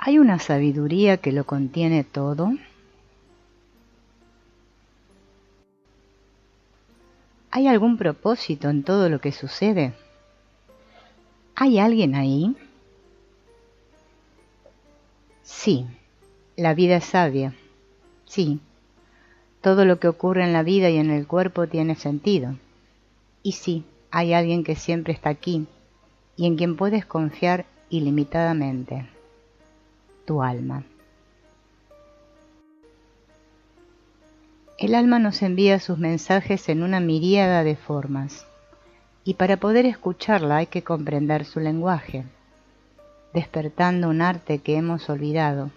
¿Hay una sabiduría que lo contiene todo? ¿Hay algún propósito en todo lo que sucede? ¿Hay alguien ahí? Sí, la vida es sabia. Sí, todo lo que ocurre en la vida y en el cuerpo tiene sentido. Y sí, hay alguien que siempre está aquí y en quien puedes confiar ilimitadamente. Tu alma. El alma nos envía sus mensajes en una miríada de formas, y para poder escucharla hay que comprender su lenguaje, despertando un arte que hemos olvidado,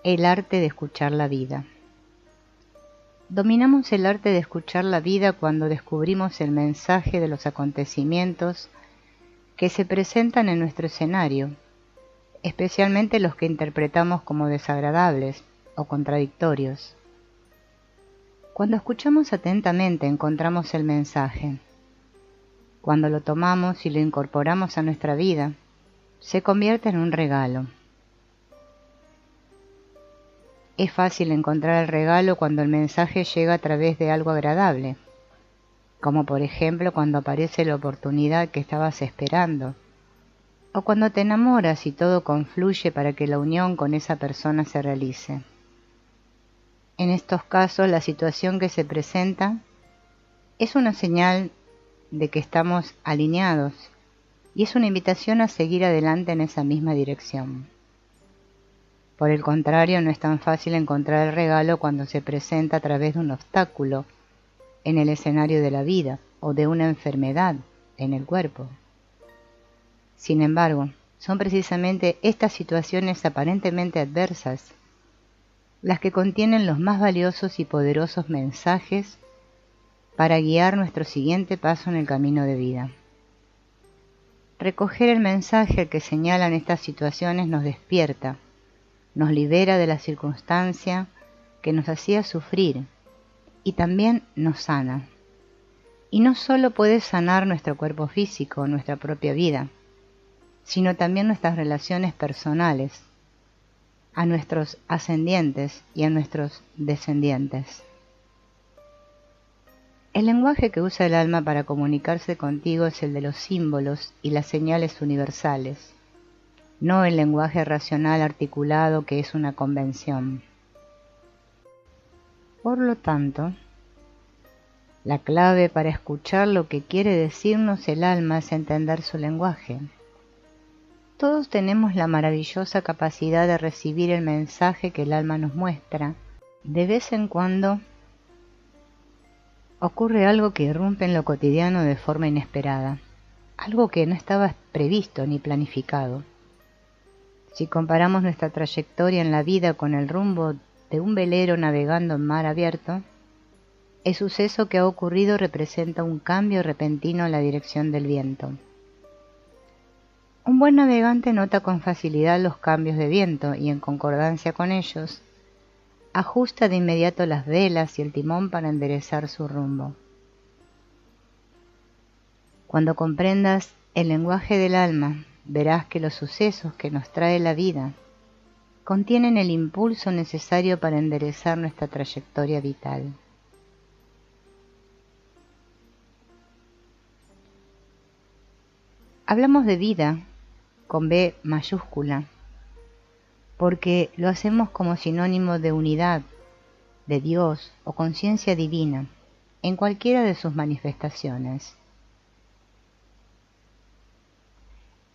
el arte de escuchar la vida. Dominamos el arte de escuchar la vida cuando descubrimos el mensaje de los acontecimientos que se presentan en nuestro escenario, especialmente los que interpretamos como desagradables o contradictorios. Cuando escuchamos atentamente encontramos el mensaje. Cuando lo tomamos y lo incorporamos a nuestra vida, se convierte en un regalo. Es fácil encontrar el regalo cuando el mensaje llega a través de algo agradable, como por ejemplo cuando aparece la oportunidad que estabas esperando, o cuando te enamoras y todo confluye para que la unión con esa persona se realice. En estos casos, la situación que se presenta es una señal de que estamos alineados y es una invitación a seguir adelante en esa misma dirección. Por el contrario, no es tan fácil encontrar el regalo cuando se presenta a través de un obstáculo en el escenario de la vida o de una enfermedad en el cuerpo. Sin embargo, son precisamente estas situaciones aparentemente adversas las que contienen los más valiosos y poderosos mensajes para guiar nuestro siguiente paso en el camino de vida. Recoger el mensaje que señalan estas situaciones nos despierta, nos libera de la circunstancia que nos hacía sufrir y también nos sana. Y no solo puede sanar nuestro cuerpo físico, nuestra propia vida, sino también nuestras relaciones personales, a nuestros ascendientes y a nuestros descendientes. El lenguaje que usa el alma para comunicarse contigo es el de los símbolos y las señales universales, no el lenguaje racional articulado que es una convención. Por lo tanto, la clave para escuchar lo que quiere decirnos el alma es entender su lenguaje. Todos tenemos la maravillosa capacidad de recibir el mensaje que el alma nos muestra. De vez en cuando ocurre algo que irrumpe en lo cotidiano de forma inesperada, algo que no estaba previsto ni planificado. Si comparamos nuestra trayectoria en la vida con el rumbo de un velero navegando en mar abierto, el suceso que ha ocurrido representa un cambio repentino en la dirección del viento. Un buen navegante nota con facilidad los cambios de viento y, en concordancia con ellos, ajusta de inmediato las velas y el timón para enderezar su rumbo. Cuando comprendas el lenguaje del alma, verás que los sucesos que nos trae la vida contienen el impulso necesario para enderezar nuestra trayectoria vital. Hablamos de vida con B mayúscula, porque lo hacemos como sinónimo de unidad, de Dios o conciencia divina, en cualquiera de sus manifestaciones.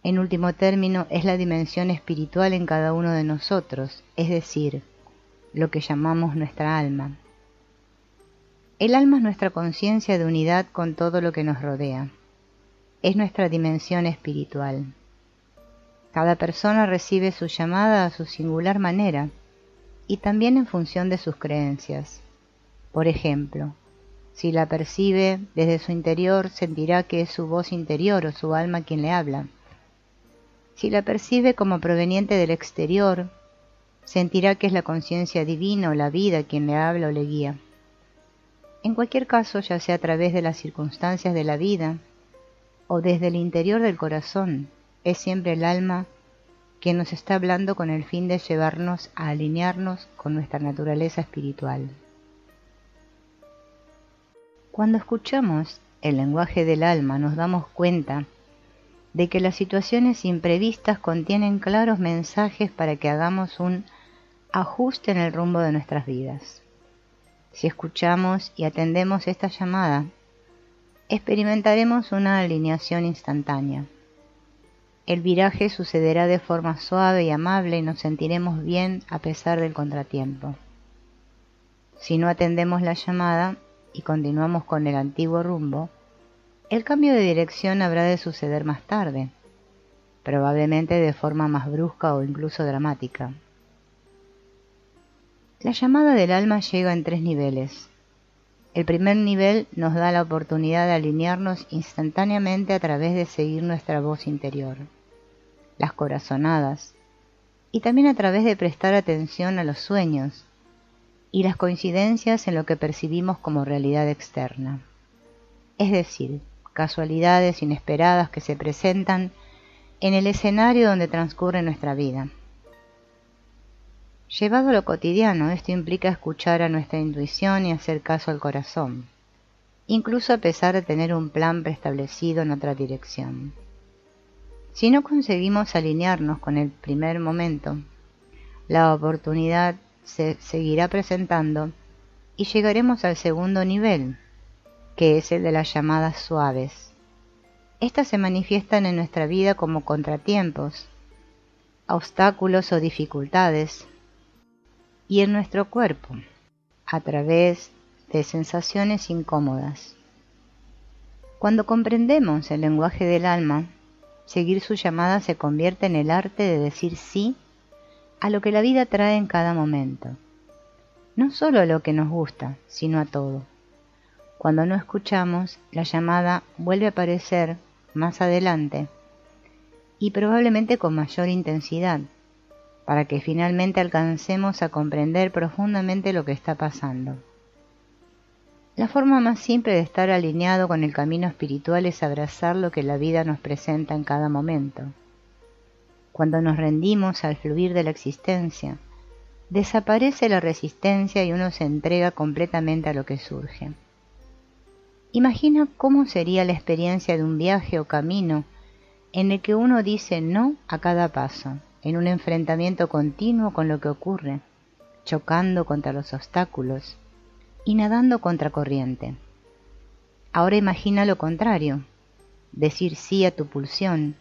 En último término, es la dimensión espiritual en cada uno de nosotros, es decir, lo que llamamos nuestra alma. El alma es nuestra conciencia de unidad con todo lo que nos rodea. Es nuestra dimensión espiritual. Cada persona recibe su llamada a su singular manera y también en función de sus creencias. Por ejemplo, si la percibe desde su interior, sentirá que es su voz interior o su alma quien le habla. Si la percibe como proveniente del exterior, sentirá que es la conciencia divina o la vida quien le habla o le guía. En cualquier caso, ya sea a través de las circunstancias de la vida o desde el interior del corazón, es siempre el alma quien nos está hablando con el fin de llevarnos a alinearnos con nuestra naturaleza espiritual. Cuando escuchamos el lenguaje del alma, nos damos cuenta de que las situaciones imprevistas contienen claros mensajes para que hagamos un ajuste en el rumbo de nuestras vidas. Si escuchamos y atendemos esta llamada, experimentaremos una alineación instantánea. El viraje sucederá de forma suave y amable y nos sentiremos bien a pesar del contratiempo. Si no atendemos la llamada y continuamos con el antiguo rumbo, el cambio de dirección habrá de suceder más tarde, probablemente de forma más brusca o incluso dramática. La llamada del alma llega en 3 niveles. El primer nivel nos da la oportunidad de alinearnos instantáneamente a través de seguir nuestra voz interior, las corazonadas, y también a través de prestar atención a los sueños y las coincidencias en lo que percibimos como realidad externa. Es decir, casualidades inesperadas que se presentan en el escenario donde transcurre nuestra vida. Llevado a lo cotidiano, esto implica escuchar a nuestra intuición y hacer caso al corazón, incluso a pesar de tener un plan preestablecido en otra dirección. Si no conseguimos alinearnos con el primer momento, la oportunidad se seguirá presentando y llegaremos al segundo nivel, que es el de las llamadas suaves. Estas se manifiestan en nuestra vida como contratiempos, obstáculos o dificultades, y en nuestro cuerpo, a través de sensaciones incómodas. Cuando comprendemos el lenguaje del alma, seguir su llamada se convierte en el arte de decir sí a lo que la vida trae en cada momento. No solo a lo que nos gusta, sino a todo. Cuando no escuchamos, la llamada vuelve a aparecer más adelante y probablemente con mayor intensidad, para que finalmente alcancemos a comprender profundamente lo que está pasando. La forma más simple de estar alineado con el camino espiritual es abrazar lo que la vida nos presenta en cada momento. Cuando nos rendimos al fluir de la existencia, desaparece la resistencia y uno se entrega completamente a lo que surge. Imagina cómo sería la experiencia de un viaje o camino en el que uno dice no a cada paso, en un enfrentamiento continuo con lo que ocurre, chocando contra los obstáculos y nadando contracorriente. Ahora imagina lo contrario, decir sí a tu pulsión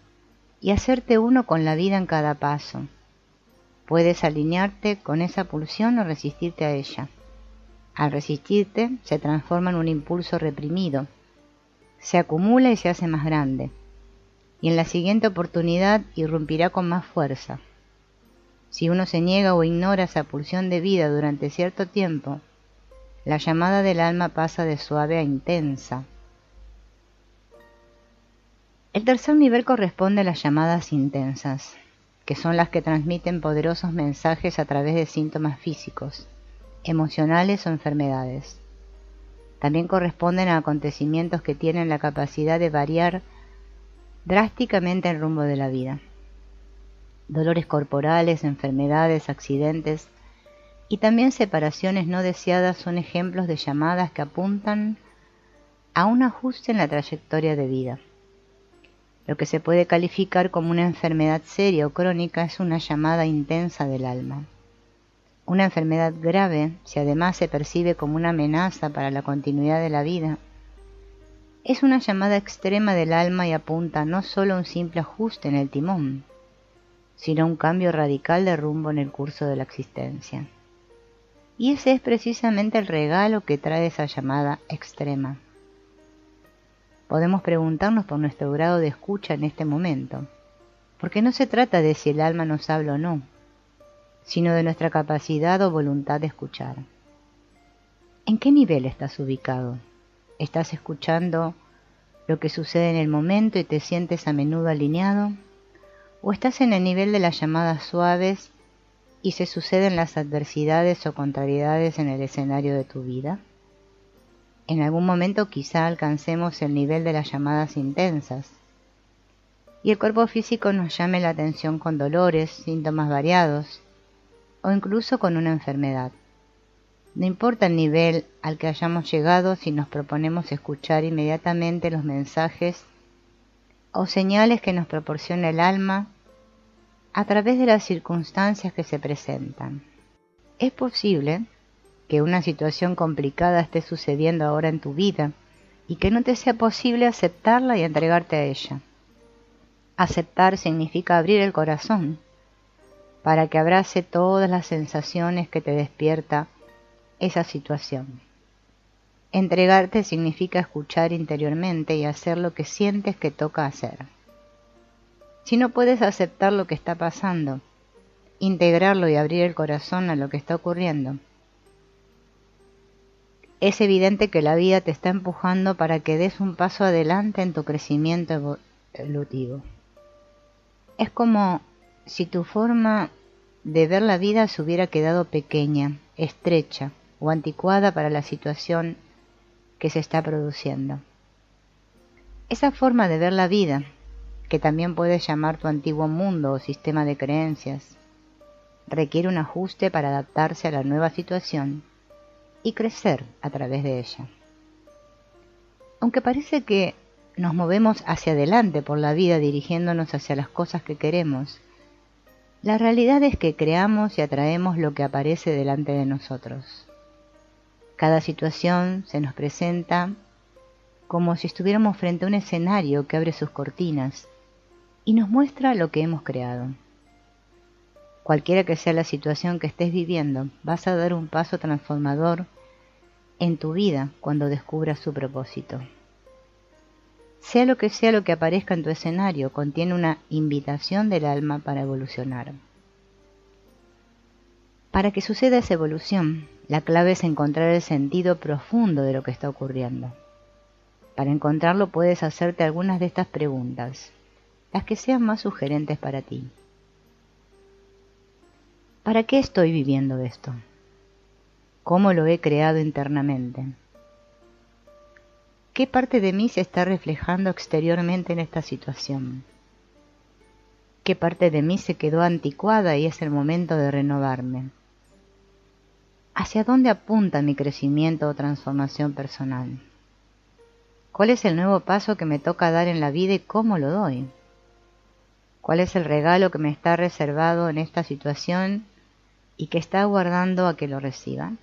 y hacerte uno con la vida en cada paso. Puedes alinearte con esa pulsión o resistirte a ella. Al resistirte, se transforma en un impulso reprimido, se acumula y se hace más grande, y en la siguiente oportunidad irrumpirá con más fuerza. Si uno se niega o ignora esa pulsión de vida durante cierto tiempo, la llamada del alma pasa de suave a intensa. El tercer nivel corresponde a las llamadas intensas, que son las que transmiten poderosos mensajes a través de síntomas físicos, emocionales o enfermedades. También corresponden a acontecimientos que tienen la capacidad de variar drásticamente el rumbo de la vida. Dolores corporales, enfermedades, accidentes y también separaciones no deseadas son ejemplos de llamadas que apuntan a un ajuste en la trayectoria de vida. Lo que se puede calificar como una enfermedad seria o crónica es una llamada intensa del alma. Una enfermedad grave, si además se percibe como una amenaza para la continuidad de la vida, es una llamada extrema del alma y apunta no solo a un simple ajuste en el timón, sino a un cambio radical de rumbo en el curso de la existencia. Y ese es precisamente el regalo que trae esa llamada extrema. Podemos preguntarnos por nuestro grado de escucha en este momento, porque no se trata de si el alma nos habla o no, sino de nuestra capacidad o voluntad de escuchar. ¿En qué nivel estás ubicado? ¿Estás escuchando lo que sucede en el momento y te sientes a menudo alineado? ¿O estás en el nivel de las llamadas suaves y se suceden las adversidades o contrariedades en el escenario de tu vida? En algún momento quizá alcancemos el nivel de las llamadas intensas. y el cuerpo físico nos llame la atención con dolores, síntomas variados o incluso con una enfermedad. No importa el nivel al que hayamos llegado si nos proponemos escuchar inmediatamente los mensajes o señales que nos proporciona el alma a través de las circunstancias que se presentan. Es posible que una situación complicada esté sucediendo ahora en tu vida y que no te sea posible aceptarla y entregarte a ella. Aceptar significa abrir el corazón para que abrace todas las sensaciones que te despierta esa situación. Entregarte significa escuchar interiormente y hacer lo que sientes que toca hacer. Si no puedes aceptar lo que está pasando, integrarlo y abrir el corazón a lo que está ocurriendo, es evidente que la vida te está empujando para que des un paso adelante en tu crecimiento evolutivo. Es como si tu forma de ver la vida se hubiera quedado pequeña, estrecha o anticuada para la situación que se está produciendo. Esa forma de ver la vida, que también puedes llamar tu antiguo mundo o sistema de creencias, requiere un ajuste para adaptarse a la nueva situación y crecer a través de ella. Aunque parece que nos movemos hacia adelante por la vida dirigiéndonos hacia las cosas que queremos, la realidad es que creamos y atraemos lo que aparece delante de nosotros. Cada situación se nos presenta como si estuviéramos frente a un escenario que abre sus cortinas y nos muestra lo que hemos creado. Cualquiera que sea la situación que estés viviendo, vas a dar un paso transformador en tu vida cuando descubras su propósito. Sea lo que aparezca en tu escenario, contiene una invitación del alma para evolucionar. Para que suceda esa evolución, la clave es encontrar el sentido profundo de lo que está ocurriendo. Para encontrarlo puedes hacerte algunas de estas preguntas, las que sean más sugerentes para ti. ¿Para qué estoy viviendo esto? ¿Cómo lo he creado internamente? ¿Qué parte de mí se está reflejando exteriormente en esta situación? ¿Qué parte de mí se quedó anticuada y es el momento de renovarme? ¿Hacia dónde apunta mi crecimiento o transformación personal? ¿Cuál es el nuevo paso que me toca dar en la vida y cómo lo doy? ¿Cuál es el regalo que me está reservado en esta situación y que está aguardando a que lo reciba?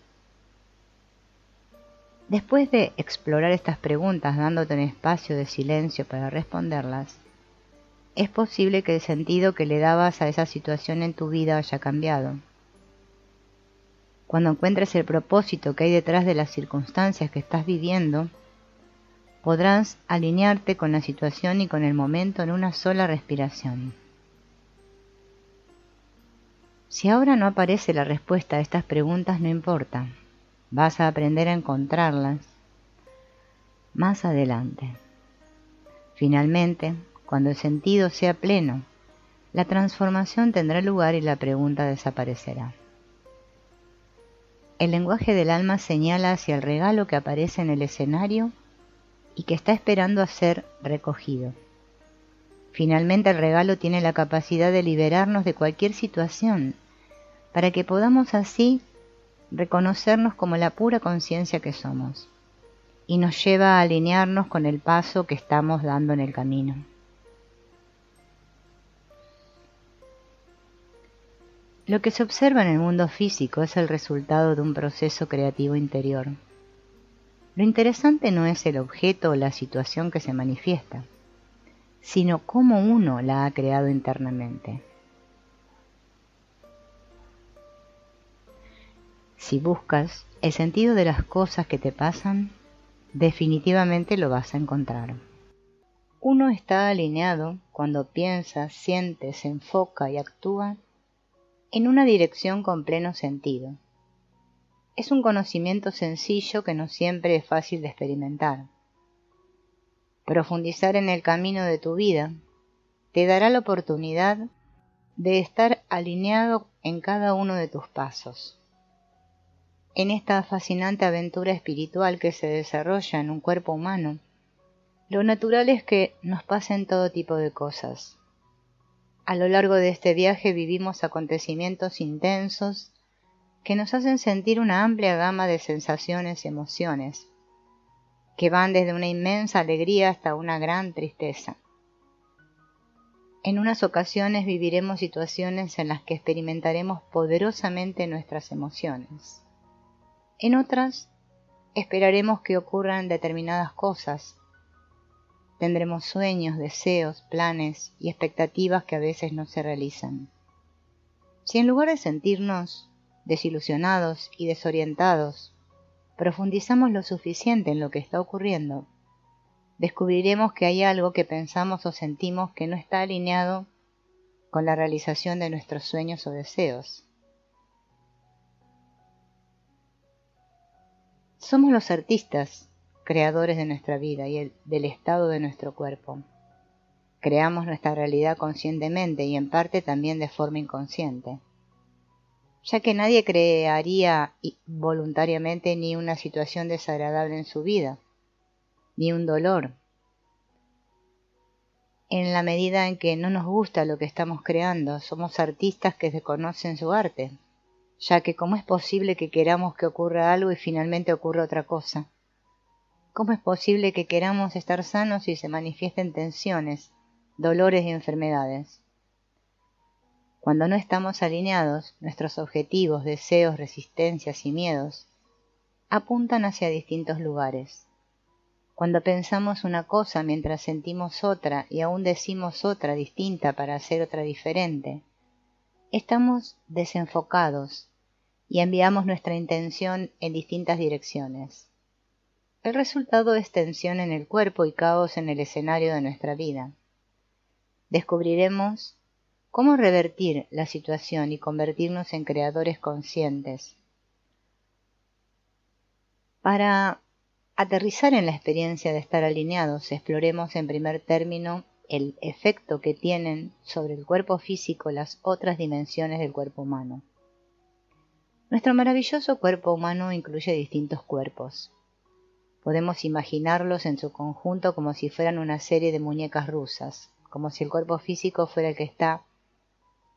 Después de explorar estas preguntas dándote un espacio de silencio para responderlas, es posible que el sentido que le dabas a esa situación en tu vida haya cambiado. Cuando encuentres el propósito que hay detrás de las circunstancias que estás viviendo, podrás alinearte con la situación y con el momento en una sola respiración. Si ahora no aparece la respuesta a estas preguntas, no importa. Vas a aprender a encontrarlas más adelante. Finalmente, cuando el sentido sea pleno, la transformación tendrá lugar y la pregunta desaparecerá. El lenguaje del alma señala hacia el regalo que aparece en el escenario y que está esperando a ser recogido. Finalmente, el regalo tiene la capacidad de liberarnos de cualquier situación para que podamos así reconocernos como la pura conciencia que somos, y nos lleva a alinearnos con el paso que estamos dando en el camino. Lo que se observa en el mundo físico es el resultado de un proceso creativo interior. Lo interesante no es el objeto o la situación que se manifiesta, sino cómo uno la ha creado internamente. Si buscas el sentido de las cosas que te pasan, definitivamente lo vas a encontrar. Uno está alineado cuando piensa, siente, se enfoca y actúa en una dirección con pleno sentido. Es un conocimiento sencillo que no siempre es fácil de experimentar. Profundizar en el camino de tu vida te dará la oportunidad de estar alineado en cada uno de tus pasos. En esta fascinante aventura espiritual que se desarrolla en un cuerpo humano, Lo natural es que nos pasen todo tipo de cosas. A lo largo de este viaje vivimos acontecimientos intensos que nos hacen sentir una amplia gama de sensaciones y emociones, que van desde una inmensa alegría hasta una gran tristeza. En unas ocasiones viviremos situaciones en las que experimentaremos poderosamente nuestras emociones. En otras, esperaremos que ocurran determinadas cosas. Tendremos sueños, deseos, planes y expectativas que a veces no se realizan. Si en lugar de sentirnos desilusionados y desorientados, profundizamos lo suficiente en lo que está ocurriendo, descubriremos que hay algo que pensamos o sentimos que no está alineado con la realización de nuestros sueños o deseos. Somos los artistas, creadores de nuestra vida y del estado de nuestro cuerpo. Creamos nuestra realidad conscientemente y en parte también de forma inconsciente, ya que nadie crearía voluntariamente ni una situación desagradable en su vida, ni un dolor. En la medida en que no nos gusta lo que estamos creando, somos artistas que desconocen su arte, ya que ¿cómo es posible que queramos que ocurra algo y finalmente ocurra otra cosa? ¿Cómo es posible que queramos estar sanos y se manifiesten tensiones, dolores y enfermedades? Cuando no estamos alineados, nuestros objetivos, deseos, resistencias y miedos apuntan hacia distintos lugares. Cuando pensamos una cosa mientras sentimos otra y aún decimos otra distinta para hacer otra diferente, estamos desenfocados y enviamos nuestra intención en distintas direcciones. El resultado es tensión en el cuerpo y caos en el escenario de nuestra vida. Descubriremos cómo revertir la situación y convertirnos en creadores conscientes. Para aterrizar en la experiencia de estar alineados, exploremos en primer término el efecto que tienen sobre el cuerpo físico las otras dimensiones del cuerpo humano. Nuestro maravilloso cuerpo humano incluye distintos cuerpos. Podemos imaginarlos en su conjunto como si fueran una serie de muñecas rusas, como si el cuerpo físico fuera el que está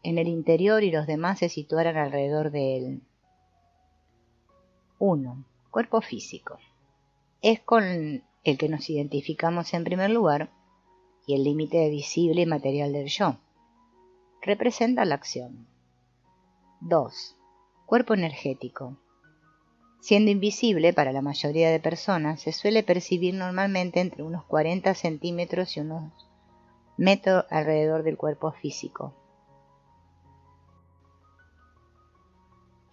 en el interior y los demás se situaran alrededor de él. 1. Cuerpo físico. Es con el que nos identificamos en primer lugar y el límite visible y material del yo. Representa la acción. 2. Cuerpo energético. Siendo invisible para la mayoría de personas, se suele percibir normalmente entre unos 40 centímetros y unos metros alrededor del cuerpo físico.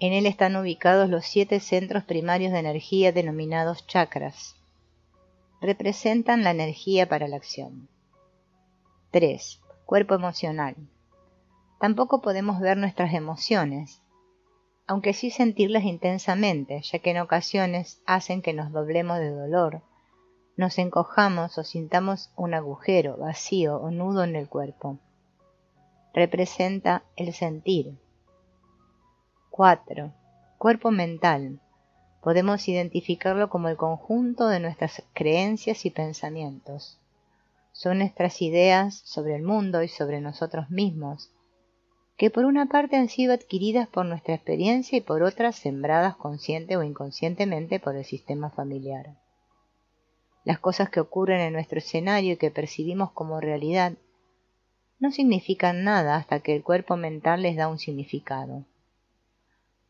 En él están ubicados los 7 centros primarios de energía denominados chakras. Representan la energía para la acción. 3. Cuerpo emocional. Tampoco podemos ver nuestras emociones, aunque sí sentirlas intensamente, ya que en ocasiones hacen que nos doblemos de dolor, nos encojamos o sintamos un agujero, vacío o nudo en el cuerpo. Representa el sentir. 4. Cuerpo mental. Podemos identificarlo como el conjunto de nuestras creencias y pensamientos. Son nuestras ideas sobre el mundo y sobre nosotros mismos, que por una parte han sido adquiridas por nuestra experiencia y por otras sembradas consciente o inconscientemente por el sistema familiar. Las cosas que ocurren en nuestro escenario y que percibimos como realidad no significan nada hasta que el cuerpo mental les da un significado.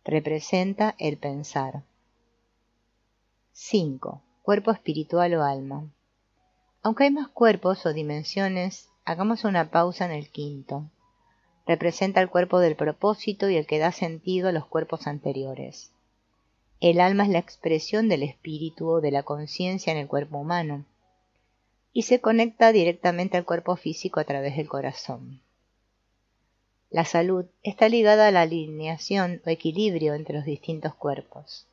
Representa el pensar. 5. Cuerpo espiritual o alma. Aunque hay más cuerpos o dimensiones, hagamos una pausa en el quinto. Representa el cuerpo del propósito y el que da sentido a los cuerpos anteriores. El alma es la expresión del espíritu o de la conciencia en el cuerpo humano y se conecta directamente al cuerpo físico a través del corazón. La salud está ligada a la alineación o equilibrio entre los distintos cuerpos.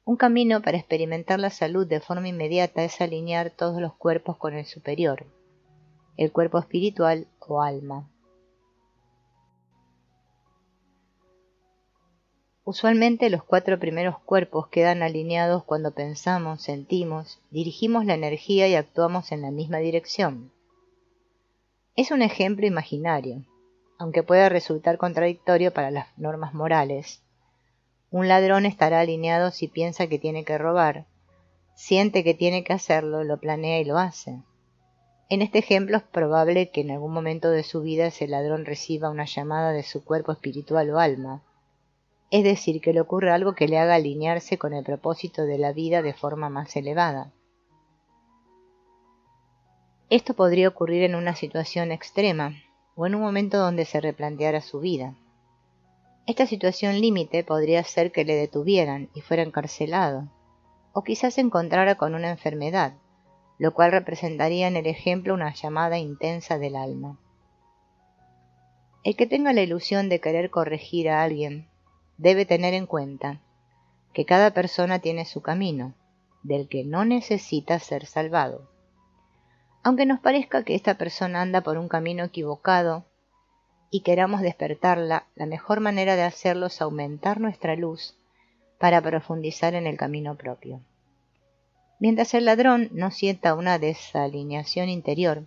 Un camino para experimentar la salud de forma inmediata es alinear todos los cuerpos con el superior, el cuerpo espiritual o alma. Usualmente los 4 primeros cuerpos quedan alineados cuando pensamos, sentimos, dirigimos la energía y actuamos en la misma dirección. Es un ejemplo imaginario, aunque pueda resultar contradictorio para las normas morales. Un ladrón estará alineado si piensa que tiene que robar, siente que tiene que hacerlo, lo planea y lo hace. En este ejemplo es probable que en algún momento de su vida ese ladrón reciba una llamada de su cuerpo espiritual o alma, es decir, que le ocurra algo que le haga alinearse con el propósito de la vida de forma más elevada. Esto podría ocurrir en una situación extrema o en un momento donde se replanteara su vida. Esta situación límite podría ser que le detuvieran y fuera encarcelado, o quizás se encontrara con una enfermedad, lo cual representaría en el ejemplo una llamada intensa del alma. El que tenga la ilusión de querer corregir a alguien debe tener en cuenta que cada persona tiene su camino, del que no necesita ser salvado. Aunque nos parezca que esta persona anda por un camino equivocado y queramos despertarla, la mejor manera de hacerlo es aumentar nuestra luz para profundizar en el camino propio. Mientras el ladrón no sienta una desalineación interior,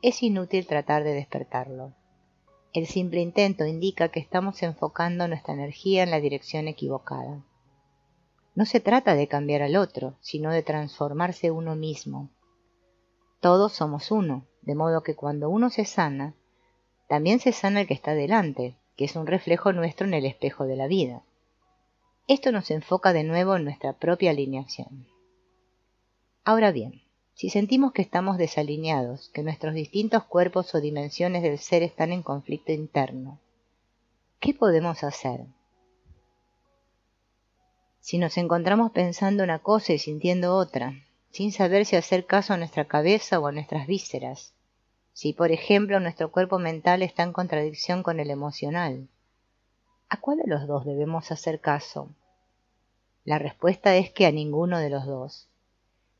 es inútil tratar de despertarlo. El simple intento indica que estamos enfocando nuestra energía en la dirección equivocada. No se trata de cambiar al otro, sino de transformarse uno mismo. Todos somos uno, de modo que cuando uno se sana, también se sana el que está delante, que es un reflejo nuestro en el espejo de la vida. Esto nos enfoca de nuevo en nuestra propia alineación. Ahora bien, si sentimos que estamos desalineados, que nuestros distintos cuerpos o dimensiones del ser están en conflicto interno, ¿qué podemos hacer? Si nos encontramos pensando una cosa y sintiendo otra, sin saber si hacer caso a nuestra cabeza o a nuestras vísceras, si por ejemplo nuestro cuerpo mental está en contradicción con el emocional, ¿a cuál de los dos debemos hacer caso? La respuesta es que a ninguno de los dos.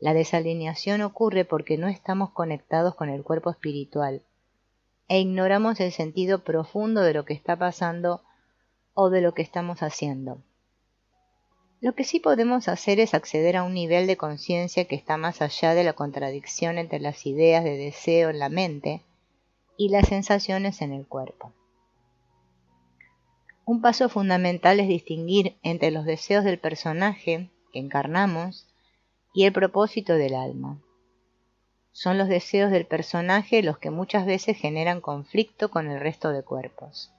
La desalineación ocurre porque no estamos conectados con el cuerpo espiritual e ignoramos el sentido profundo de lo que está pasando o de lo que estamos haciendo. Lo que sí podemos hacer es acceder a un nivel de conciencia que está más allá de la contradicción entre las ideas de deseo en la mente y las sensaciones en el cuerpo. Un paso fundamental es distinguir entre los deseos del personaje que encarnamos y el propósito del alma. Son los deseos del personaje los que muchas veces generan conflicto con el resto de cuerpos.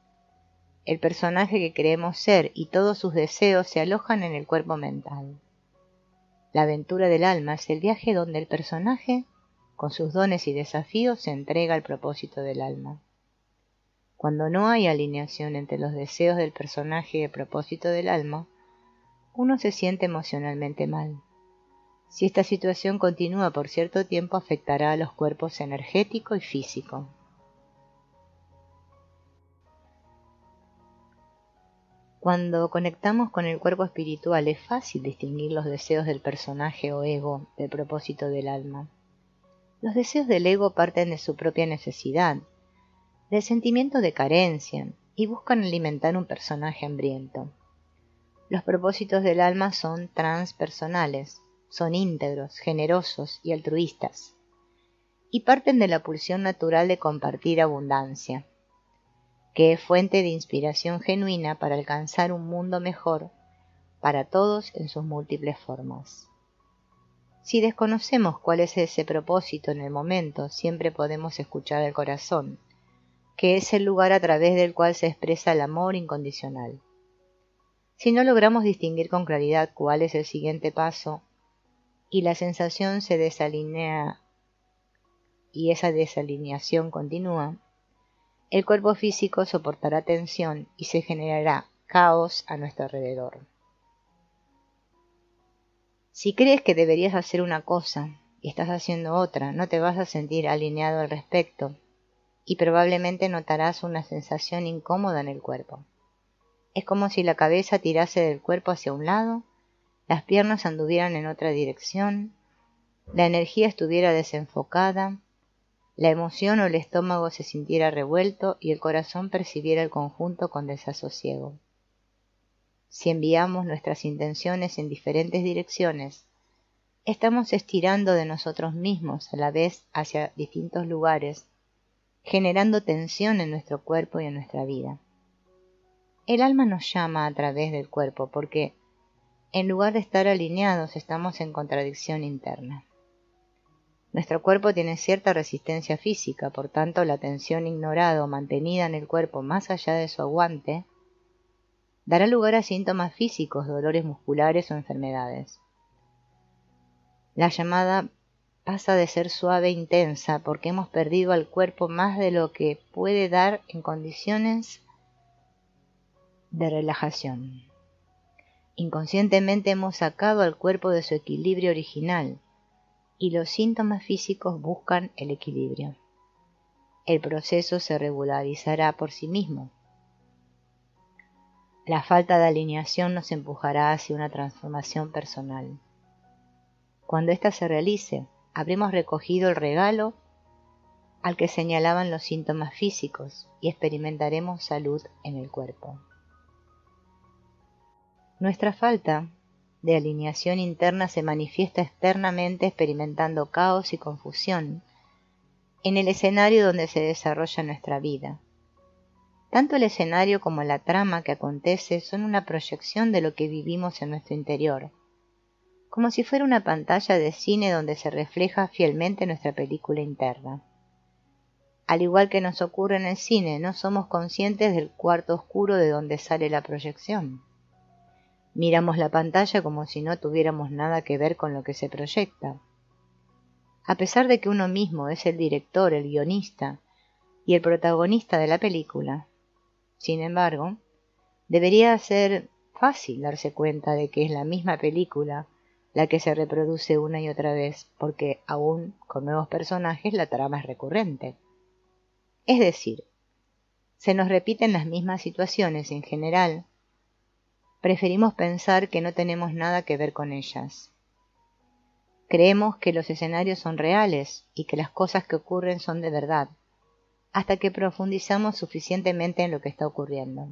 El personaje que creemos ser y todos sus deseos se alojan en el cuerpo mental. La aventura del alma es el viaje donde el personaje, con sus dones y desafíos, se entrega al propósito del alma. Cuando no hay alineación entre los deseos del personaje y el propósito del alma, uno se siente emocionalmente mal. Si esta situación continúa por cierto tiempo, afectará a los cuerpos energético y físico. Cuando conectamos con el cuerpo espiritual es fácil distinguir los deseos del personaje o ego del propósito del alma. Los deseos del ego parten de su propia necesidad, del sentimiento de carencia, y buscan alimentar un personaje hambriento. Los propósitos del alma son transpersonales, son íntegros, generosos y altruistas, y parten de la pulsión natural de compartir abundancia, que es fuente de inspiración genuina para alcanzar un mundo mejor para todos en sus múltiples formas. Si desconocemos cuál es ese propósito en el momento, siempre podemos escuchar al corazón, que es el lugar a través del cual se expresa el amor incondicional. Si no logramos distinguir con claridad cuál es el siguiente paso, y la sensación se desalinea y esa desalineación continúa, el cuerpo físico soportará tensión y se generará caos a nuestro alrededor. Si crees que deberías hacer una cosa y estás haciendo otra, no te vas a sentir alineado al respecto y probablemente notarás una sensación incómoda en el cuerpo. Es como si la cabeza tirase del cuerpo hacia un lado, las piernas anduvieran en otra dirección, la energía estuviera desenfocada, la emoción o el estómago se sintiera revuelto y el corazón percibiera el conjunto con desasosiego. Si enviamos nuestras intenciones en diferentes direcciones, estamos estirando de nosotros mismos a la vez hacia distintos lugares, generando tensión en nuestro cuerpo y en nuestra vida. El alma nos llama a través del cuerpo porque, en lugar de estar alineados, estamos en contradicción interna. Nuestro cuerpo tiene cierta resistencia física, por tanto la tensión ignorada o mantenida en el cuerpo más allá de su aguante dará lugar a síntomas físicos, dolores musculares o enfermedades. La llamada pasa de ser suave e intensa porque hemos perdido al cuerpo más de lo que puede dar en condiciones de relajación. Inconscientemente hemos sacado al cuerpo de su equilibrio original y los síntomas físicos buscan el equilibrio. El proceso se regularizará por sí mismo. La falta de alineación nos empujará hacia una transformación personal. Cuando ésta se realice, habremos recogido el regalo al que señalaban los síntomas físicos y experimentaremos salud en el cuerpo. Nuestra falta de alineación interna se manifiesta externamente experimentando caos y confusión en el escenario donde se desarrolla nuestra vida. Tanto el escenario como la trama que acontece son una proyección de lo que vivimos en nuestro interior, como si fuera una pantalla de cine donde se refleja fielmente nuestra película interna. Al igual que nos ocurre en el cine, no somos conscientes del cuarto oscuro de donde sale la proyección. Miramos la pantalla como si no tuviéramos nada que ver con lo que se proyecta. A pesar de que uno mismo es el director, el guionista y el protagonista de la película, sin embargo, debería ser fácil darse cuenta de que es la misma película la que se reproduce una y otra vez, porque aún con nuevos personajes la trama es recurrente. Es decir, se nos repiten las mismas situaciones y en general preferimos pensar que no tenemos nada que ver con ellas. Creemos que los escenarios son reales y que las cosas que ocurren son de verdad, hasta que profundizamos suficientemente en lo que está ocurriendo.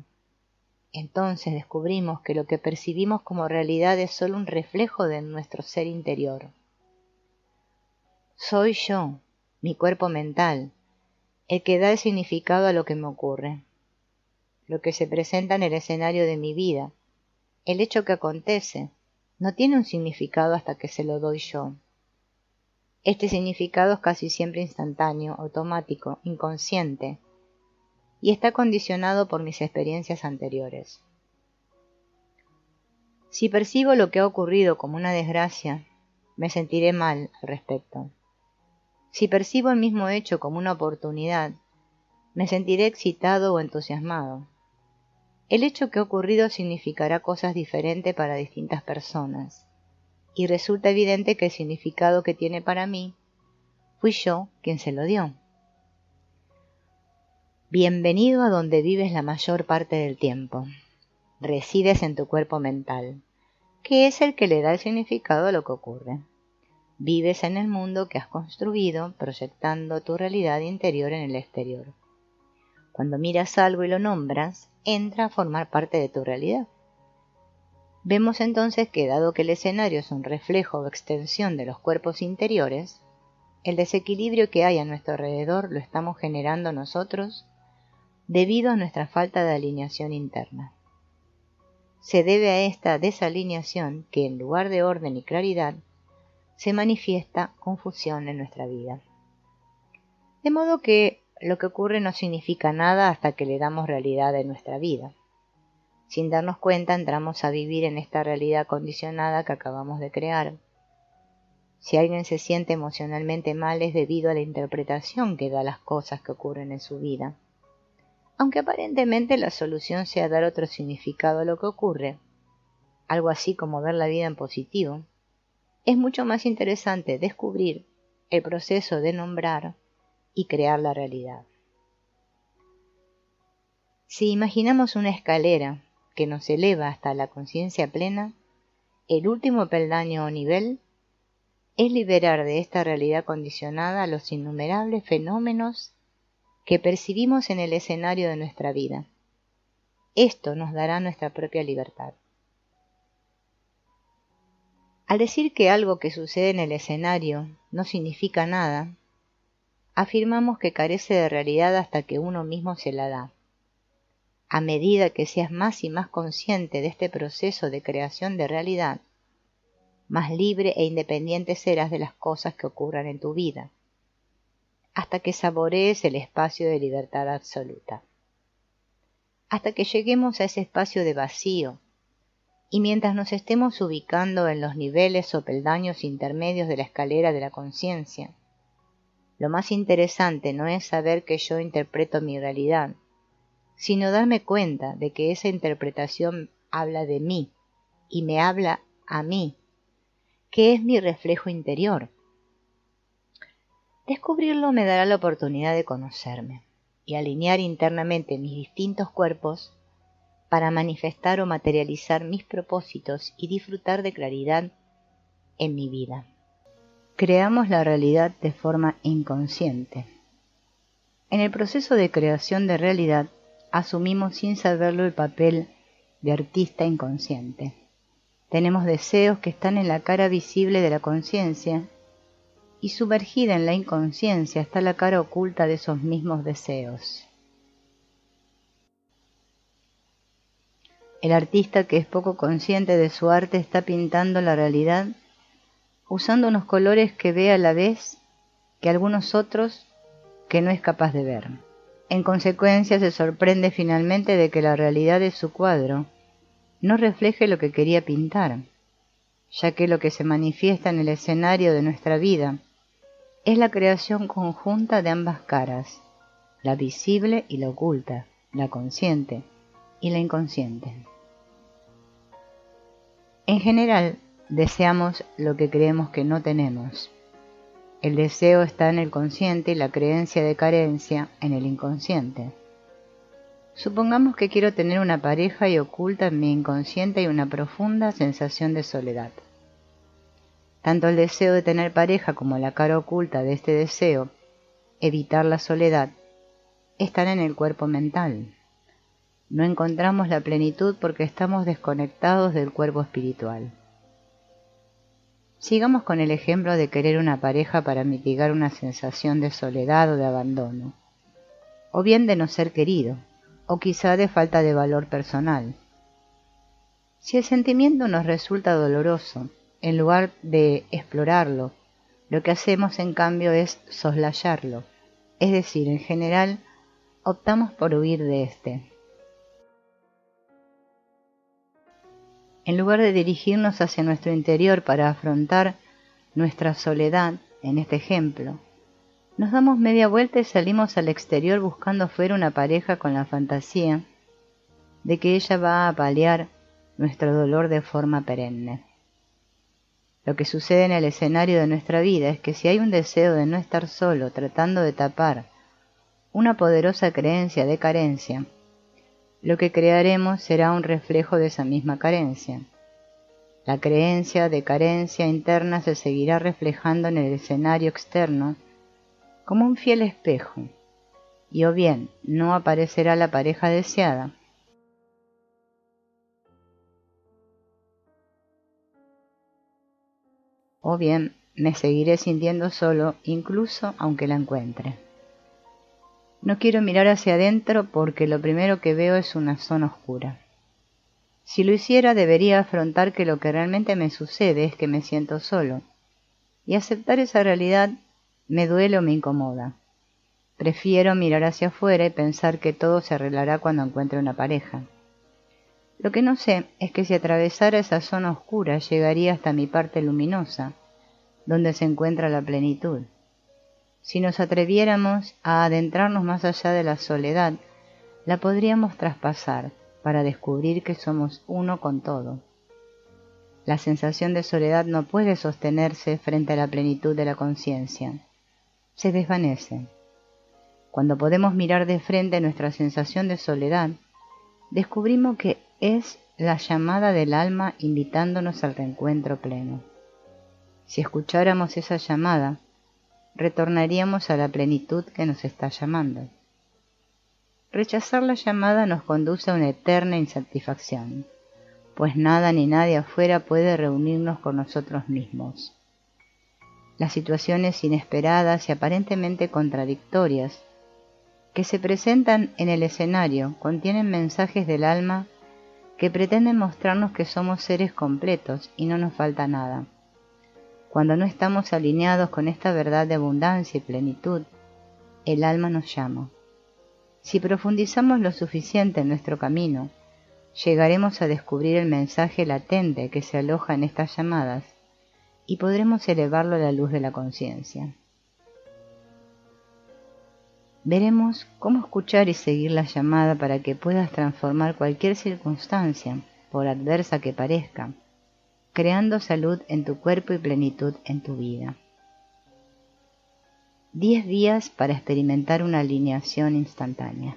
Entonces descubrimos que lo que percibimos como realidad es solo un reflejo de nuestro ser interior. Soy yo, mi cuerpo mental, el que da el significado a lo que me ocurre, lo que se presenta en el escenario de mi vida. El hecho que acontece no tiene un significado hasta que se lo doy yo. Este significado es casi siempre instantáneo, automático, inconsciente, y está condicionado por mis experiencias anteriores. Si percibo lo que ha ocurrido como una desgracia, me sentiré mal al respecto. Si percibo el mismo hecho como una oportunidad, me sentiré excitado o entusiasmado. El hecho que ha ocurrido significará cosas diferentes para distintas personas, y resulta evidente que el significado que tiene para mí fui yo quien se lo dio. Bienvenido a donde vives la mayor parte del tiempo. Resides en tu cuerpo mental, que es el que le da el significado a lo que ocurre. Vives en el mundo que has construido, proyectando tu realidad interior en el exterior. Cuando miras algo y lo nombras, entra a formar parte de tu realidad. Vemos entonces que, dado que el escenario es un reflejo o extensión de los cuerpos interiores, el desequilibrio que hay a nuestro alrededor lo estamos generando nosotros debido a nuestra falta de alineación interna. Se debe a esta desalineación que, en lugar de orden y claridad, se manifiesta confusión en nuestra vida. De modo que lo que ocurre no significa nada hasta que le damos realidad a nuestra vida. Sin darnos cuenta, entramos a vivir en esta realidad condicionada que acabamos de crear. Si alguien se siente emocionalmente mal es debido a la interpretación que da a las cosas que ocurren en su vida. Aunque aparentemente la solución sea dar otro significado a lo que ocurre, algo así como ver la vida en positivo, es mucho más interesante descubrir el proceso de nombrar y crear la realidad. Si imaginamos una escalera que nos eleva hasta la conciencia plena, el último peldaño o nivel es liberar de esta realidad condicionada los innumerables fenómenos que percibimos en el escenario de nuestra vida. Esto nos dará nuestra propia libertad. Al decir que algo que sucede en el escenario no significa nada, afirmamos que carece de realidad hasta que uno mismo se la da. A medida que seas más y más consciente de este proceso de creación de realidad, más libre e independiente serás de las cosas que ocurran en tu vida, hasta que saborees el espacio de libertad absoluta. Hasta que lleguemos a ese espacio de vacío, y mientras nos estemos ubicando en los niveles o peldaños intermedios de la escalera de la conciencia, lo más interesante no es saber que yo interpreto mi realidad, sino darme cuenta de que esa interpretación habla de mí y me habla a mí, que es mi reflejo interior. Descubrirlo me dará la oportunidad de conocerme y alinear internamente mis distintos cuerpos para manifestar o materializar mis propósitos y disfrutar de claridad en mi vida. Creamos la realidad de forma inconsciente. En el proceso de creación de realidad, asumimos sin saberlo el papel de artista inconsciente. Tenemos deseos que están en la cara visible de la conciencia y sumergida en la inconsciencia está la cara oculta de esos mismos deseos. El artista que es poco consciente de su arte está pintando la realidad usando unos colores que ve a la vez que algunos otros que no es capaz de ver. En consecuencia se sorprende finalmente de que la realidad de su cuadro no refleje lo que quería pintar, ya que lo que se manifiesta en el escenario de nuestra vida es la creación conjunta de ambas caras, la visible y la oculta, la consciente y la inconsciente. En general, deseamos lo que creemos que no tenemos. El deseo está en el consciente y la creencia de carencia en el inconsciente. Supongamos que quiero tener una pareja y oculta en mi inconsciente hay una profunda sensación de soledad. Tanto el deseo de tener pareja como la cara oculta de este deseo, evitar la soledad, están en el cuerpo mental. No encontramos la plenitud porque estamos desconectados del cuerpo espiritual. Sigamos con el ejemplo de querer una pareja para mitigar una sensación de soledad o de abandono, o bien de no ser querido, o quizá de falta de valor personal. Si el sentimiento nos resulta doloroso, en lugar de explorarlo, lo que hacemos en cambio es soslayarlo, es decir, en general, optamos por huir de este. En lugar de dirigirnos hacia nuestro interior para afrontar nuestra soledad, en este ejemplo, nos damos media vuelta y salimos al exterior buscando fuera una pareja con la fantasía de que ella va a paliar nuestro dolor de forma perenne. Lo que sucede en el escenario de nuestra vida es que si hay un deseo de no estar solo tratando de tapar una poderosa creencia de carencia, lo que crearemos será un reflejo de esa misma carencia. La creencia de carencia interna se seguirá reflejando en el escenario externo como un fiel espejo, y o bien no aparecerá la pareja deseada, o bien me seguiré sintiendo solo incluso aunque la encuentre. No quiero mirar hacia adentro porque lo primero que veo es una zona oscura. Si lo hiciera debería afrontar que lo que realmente me sucede es que me siento solo, y aceptar esa realidad me duele o me incomoda. Prefiero mirar hacia afuera y pensar que todo se arreglará cuando encuentre una pareja. Lo que no sé es que si atravesara esa zona oscura llegaría hasta mi parte luminosa, donde se encuentra la plenitud. Si nos atreviéramos a adentrarnos más allá de la soledad, la podríamos traspasar para descubrir que somos uno con todo. La sensación de soledad no puede sostenerse frente a la plenitud de la conciencia. Se desvanece. Cuando podemos mirar de frente nuestra sensación de soledad, descubrimos que es la llamada del alma invitándonos al reencuentro pleno. Si escucháramos esa llamada, retornaríamos a la plenitud que nos está llamando. Rechazar la llamada nos conduce a una eterna insatisfacción, pues nada ni nadie afuera puede reunirnos con nosotros mismos. Las situaciones inesperadas y aparentemente contradictorias que se presentan en el escenario contienen mensajes del alma que pretenden mostrarnos que somos seres completos y no nos falta nada. Cuando no estamos alineados con esta verdad de abundancia y plenitud, el alma nos llama. Si profundizamos lo suficiente en nuestro camino, llegaremos a descubrir el mensaje latente que se aloja en estas llamadas y podremos elevarlo a la luz de la conciencia. Veremos cómo escuchar y seguir la llamada para que puedas transformar cualquier circunstancia, por adversa que parezca, creando salud en tu cuerpo y plenitud en tu vida. 10 días para experimentar una alineación instantánea.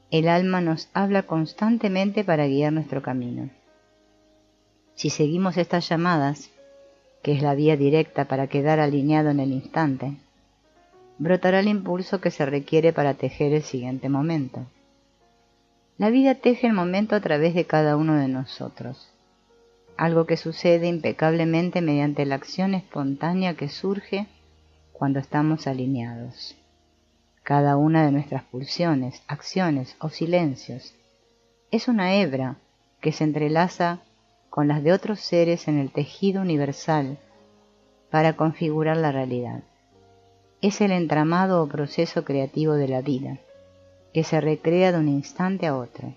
El alma nos habla constantemente para guiar nuestro camino. Si seguimos estas llamadas, que es la vía directa para quedar alineado en el instante, brotará el impulso que se requiere para tejer el siguiente momento. La vida teje el momento a través de cada uno de nosotros, algo que sucede impecablemente mediante la acción espontánea que surge cuando estamos alineados. Cada una de nuestras pulsiones, acciones o silencios es una hebra que se entrelaza con las de otros seres en el tejido universal para configurar la realidad. Es el entramado o proceso creativo de la vida, que se recrea de un instante a otro.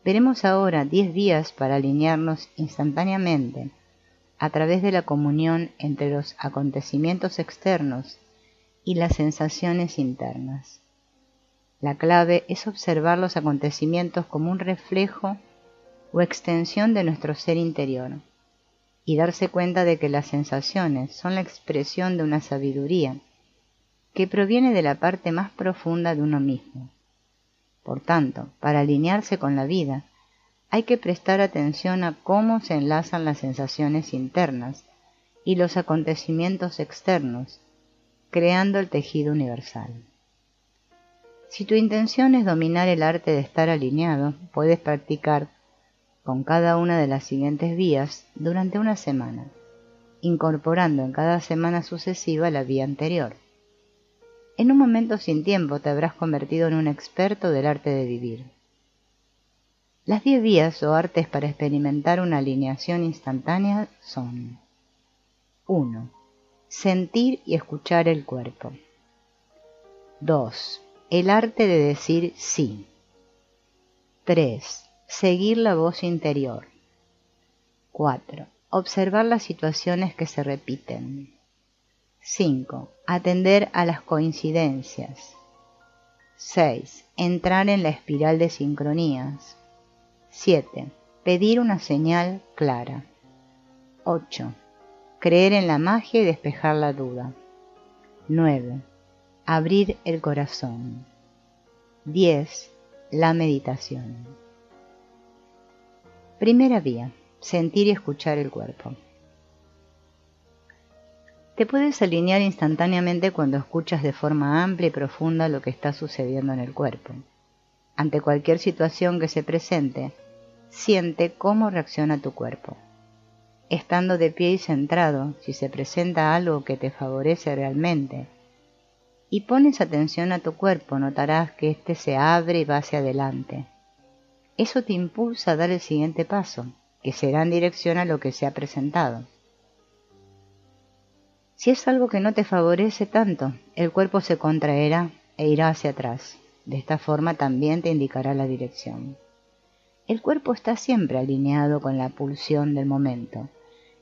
Veremos ahora 10 vías para alinearnos instantáneamente a través de la comunión entre los acontecimientos externos y las sensaciones internas. La clave es observar los acontecimientos como un reflejo o extensión de nuestro ser interior y darse cuenta de que las sensaciones son la expresión de una sabiduría que proviene de la parte más profunda de uno mismo. Por tanto, para alinearse con la vida, hay que prestar atención a cómo se enlazan las sensaciones internas y los acontecimientos externos, creando el tejido universal. Si tu intención es dominar el arte de estar alineado, puedes practicar con cada una de las siguientes vías durante una semana, incorporando en cada semana sucesiva la vía anterior. En un momento sin tiempo te habrás convertido en un experto del arte de vivir. Las 10 vías o artes para experimentar una alineación instantánea son: 1. Sentir y escuchar el cuerpo. 2. El arte de decir sí. 3. Seguir la voz interior. 4. Observar las situaciones que se repiten. 5. Atender a las coincidencias. 6. Entrar en la espiral de sincronías. 7. Pedir una señal clara. 8. Creer en la magia y despejar la duda. 9. Abrir el corazón. 10. La meditación. Primera vía: sentir y escuchar el cuerpo. Te puedes alinear instantáneamente cuando escuchas de forma amplia y profunda lo que está sucediendo en el cuerpo. Ante cualquier situación que se presente, siente cómo reacciona tu cuerpo. Estando de pie y centrado, si se presenta algo que te favorece realmente, y pones atención a tu cuerpo, notarás que éste se abre y va hacia adelante. Eso te impulsa a dar el siguiente paso, que será en dirección a lo que se ha presentado. Si es algo que no te favorece tanto, el cuerpo se contraerá e irá hacia atrás. De esta forma también te indicará la dirección. El cuerpo está siempre alineado con la pulsión del momento,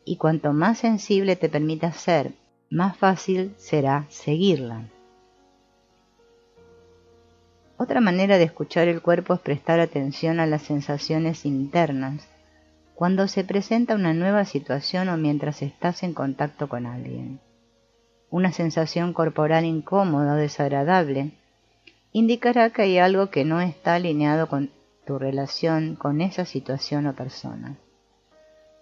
y cuanto más sensible te permitas ser, más fácil será seguirla. Otra manera de escuchar el cuerpo es prestar atención a las sensaciones internas cuando se presenta una nueva situación o mientras estás en contacto con alguien. Una sensación corporal incómoda o desagradable indicará que hay algo que no está alineado con tu relación con esa situación o persona.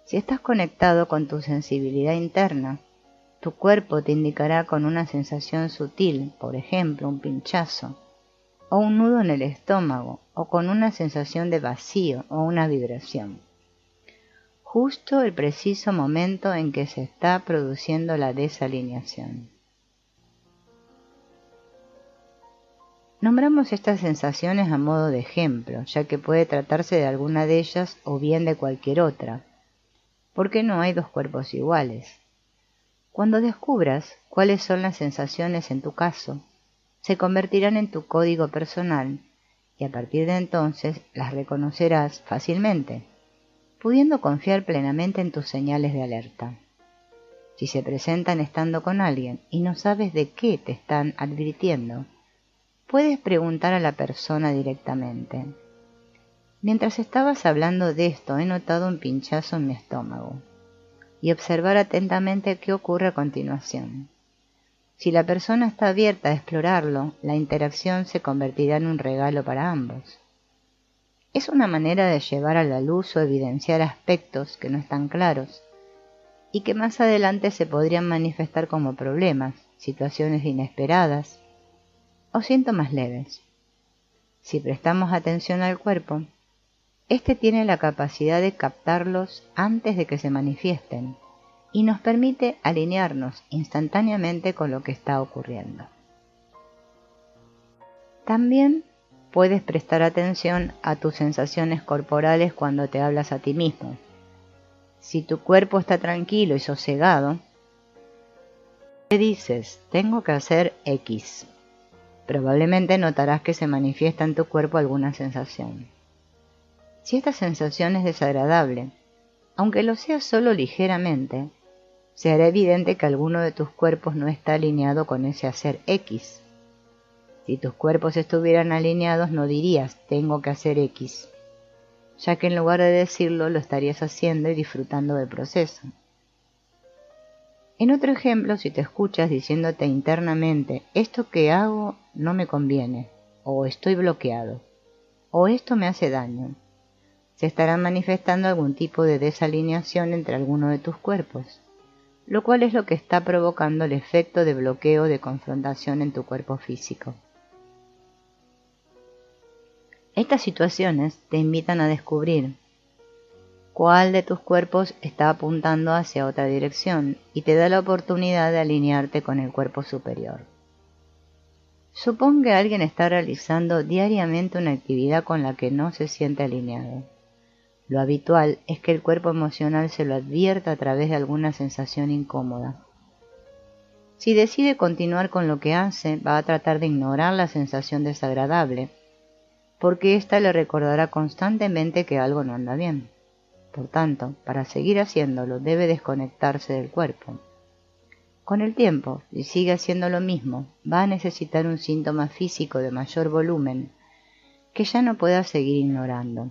Si estás conectado con tu sensibilidad interna, tu cuerpo te indicará con una sensación sutil, por ejemplo, un pinchazo, o un nudo en el estómago, o con una sensación de vacío o una vibración. Justo el preciso momento en que se está produciendo la desalineación. Nombramos estas sensaciones a modo de ejemplo, ya que puede tratarse de alguna de ellas o bien de cualquier otra, porque no hay dos cuerpos iguales. Cuando descubras cuáles son las sensaciones en tu caso, se convertirán en tu código personal y a partir de entonces las reconocerás fácilmente, pudiendo confiar plenamente en tus señales de alerta. Si se presentan estando con alguien y no sabes de qué te están advirtiendo, puedes preguntar a la persona directamente. Mientras estabas hablando de esto, he notado un pinchazo en mi estómago. Y observar atentamente qué ocurre a continuación. Si la persona está abierta a explorarlo, la interacción se convertirá en un regalo para ambos. Es una manera de llevar a la luz o evidenciar aspectos que no están claros y que más adelante se podrían manifestar como problemas, situaciones inesperadas o síntomas leves. Si prestamos atención al cuerpo, este tiene la capacidad de captarlos antes de que se manifiesten y nos permite alinearnos instantáneamente con lo que está ocurriendo. También puedes prestar atención a tus sensaciones corporales cuando te hablas a ti mismo. Si tu cuerpo está tranquilo y sosegado, te dices, tengo que hacer X. Probablemente notarás que se manifiesta en tu cuerpo alguna sensación. Si esta sensación es desagradable, aunque lo sea solo ligeramente, se hará evidente que alguno de tus cuerpos no está alineado con ese hacer X. Si tus cuerpos estuvieran alineados no dirías tengo que hacer X, ya que en lugar de decirlo lo estarías haciendo y disfrutando del proceso. En otro ejemplo, si te escuchas diciéndote internamente esto que hago no me conviene, o estoy bloqueado, o esto me hace daño, se estará manifestando algún tipo de desalineación entre alguno de tus cuerpos, lo cual es lo que está provocando el efecto de bloqueo de confrontación en tu cuerpo físico. Estas situaciones te invitan a descubrir cuál de tus cuerpos está apuntando hacia otra dirección y te da la oportunidad de alinearte con el cuerpo superior. Supón que alguien está realizando diariamente una actividad con la que no se siente alineado. Lo habitual es que el cuerpo emocional se lo advierta a través de alguna sensación incómoda. Si decide continuar con lo que hace, va a tratar de ignorar la sensación desagradable, porque ésta le recordará constantemente que algo no anda bien. Por tanto, para seguir haciéndolo, debe desconectarse del cuerpo. Con el tiempo, si sigue haciendo lo mismo, va a necesitar un síntoma físico de mayor volumen que ya no pueda seguir ignorando.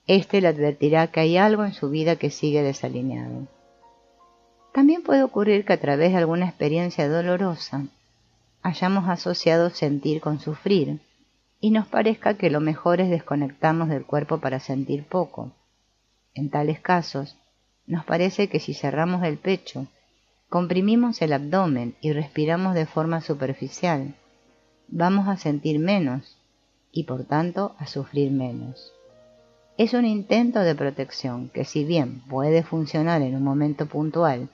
Este le advertirá que hay algo en su vida que sigue desalineado. También puede ocurrir que a través de alguna experiencia dolorosa hayamos asociado sentir con sufrir y nos parezca que lo mejor es desconectarnos del cuerpo para sentir poco. En tales casos, nos parece que si cerramos el pecho, comprimimos el abdomen y respiramos de forma superficial, vamos a sentir menos y por tanto a sufrir menos. Es un intento de protección que, si bien puede funcionar en un momento puntual,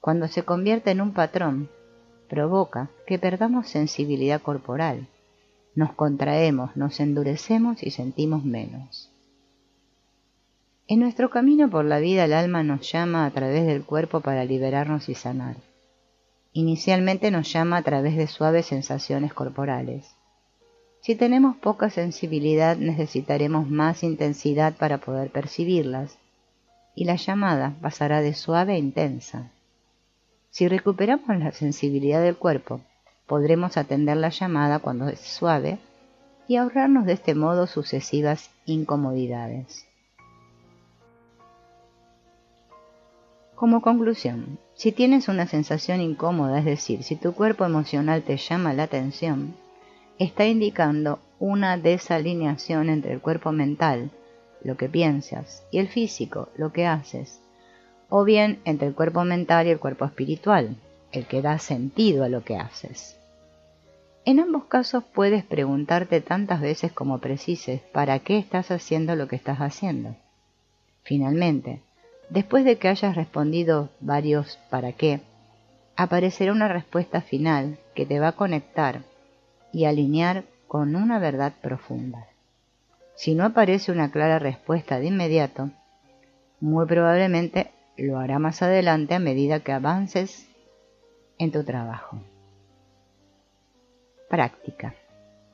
cuando se convierte en un patrón, provoca que perdamos sensibilidad corporal, nos contraemos, nos endurecemos y sentimos menos. En nuestro camino por la vida el alma nos llama a través del cuerpo para liberarnos y sanar. Inicialmente nos llama a través de suaves sensaciones corporales. Si tenemos poca sensibilidad necesitaremos más intensidad para poder percibirlas, y la llamada pasará de suave a intensa. Si recuperamos la sensibilidad del cuerpo, podremos atender la llamada cuando es suave y ahorrarnos de este modo sucesivas incomodidades. Como conclusión, si tienes una sensación incómoda, es decir, si tu cuerpo emocional te llama la atención, está indicando una desalineación entre el cuerpo mental, lo que piensas, y el físico, lo que haces, o bien entre el cuerpo mental y el cuerpo espiritual, el que da sentido a lo que haces. En ambos casos puedes preguntarte tantas veces como precises para qué estás haciendo lo que estás haciendo. Finalmente, después de que hayas respondido varios para qué, aparecerá una respuesta final que te va a conectar y alinear con una verdad profunda. Si no aparece una clara respuesta de inmediato, muy probablemente lo hará más adelante a medida que avances en tu trabajo. Práctica.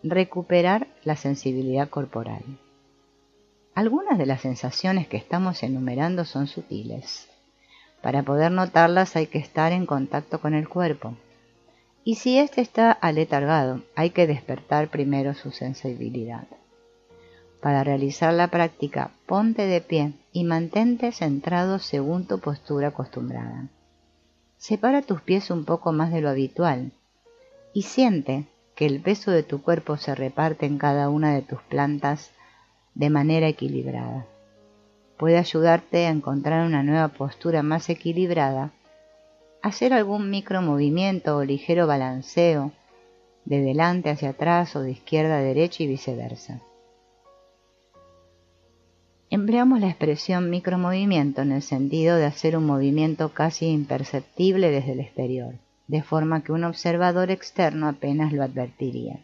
Recuperar la sensibilidad corporal. Algunas de las sensaciones que estamos enumerando son sutiles. Para poder notarlas hay que estar en contacto con el cuerpo. Y si éste está aletargado, hay que despertar primero su sensibilidad. Para realizar la práctica, ponte de pie y mantente centrado según tu postura acostumbrada. Separa tus pies un poco más de lo habitual y siente que el peso de tu cuerpo se reparte en cada una de tus plantas de manera equilibrada. Puede ayudarte a encontrar una nueva postura más equilibrada, hacer algún micromovimiento o ligero balanceo de delante hacia atrás o de izquierda a derecha y viceversa. Empleamos la expresión micromovimiento en el sentido de hacer un movimiento casi imperceptible desde el exterior, de forma que un observador externo apenas lo advertiría.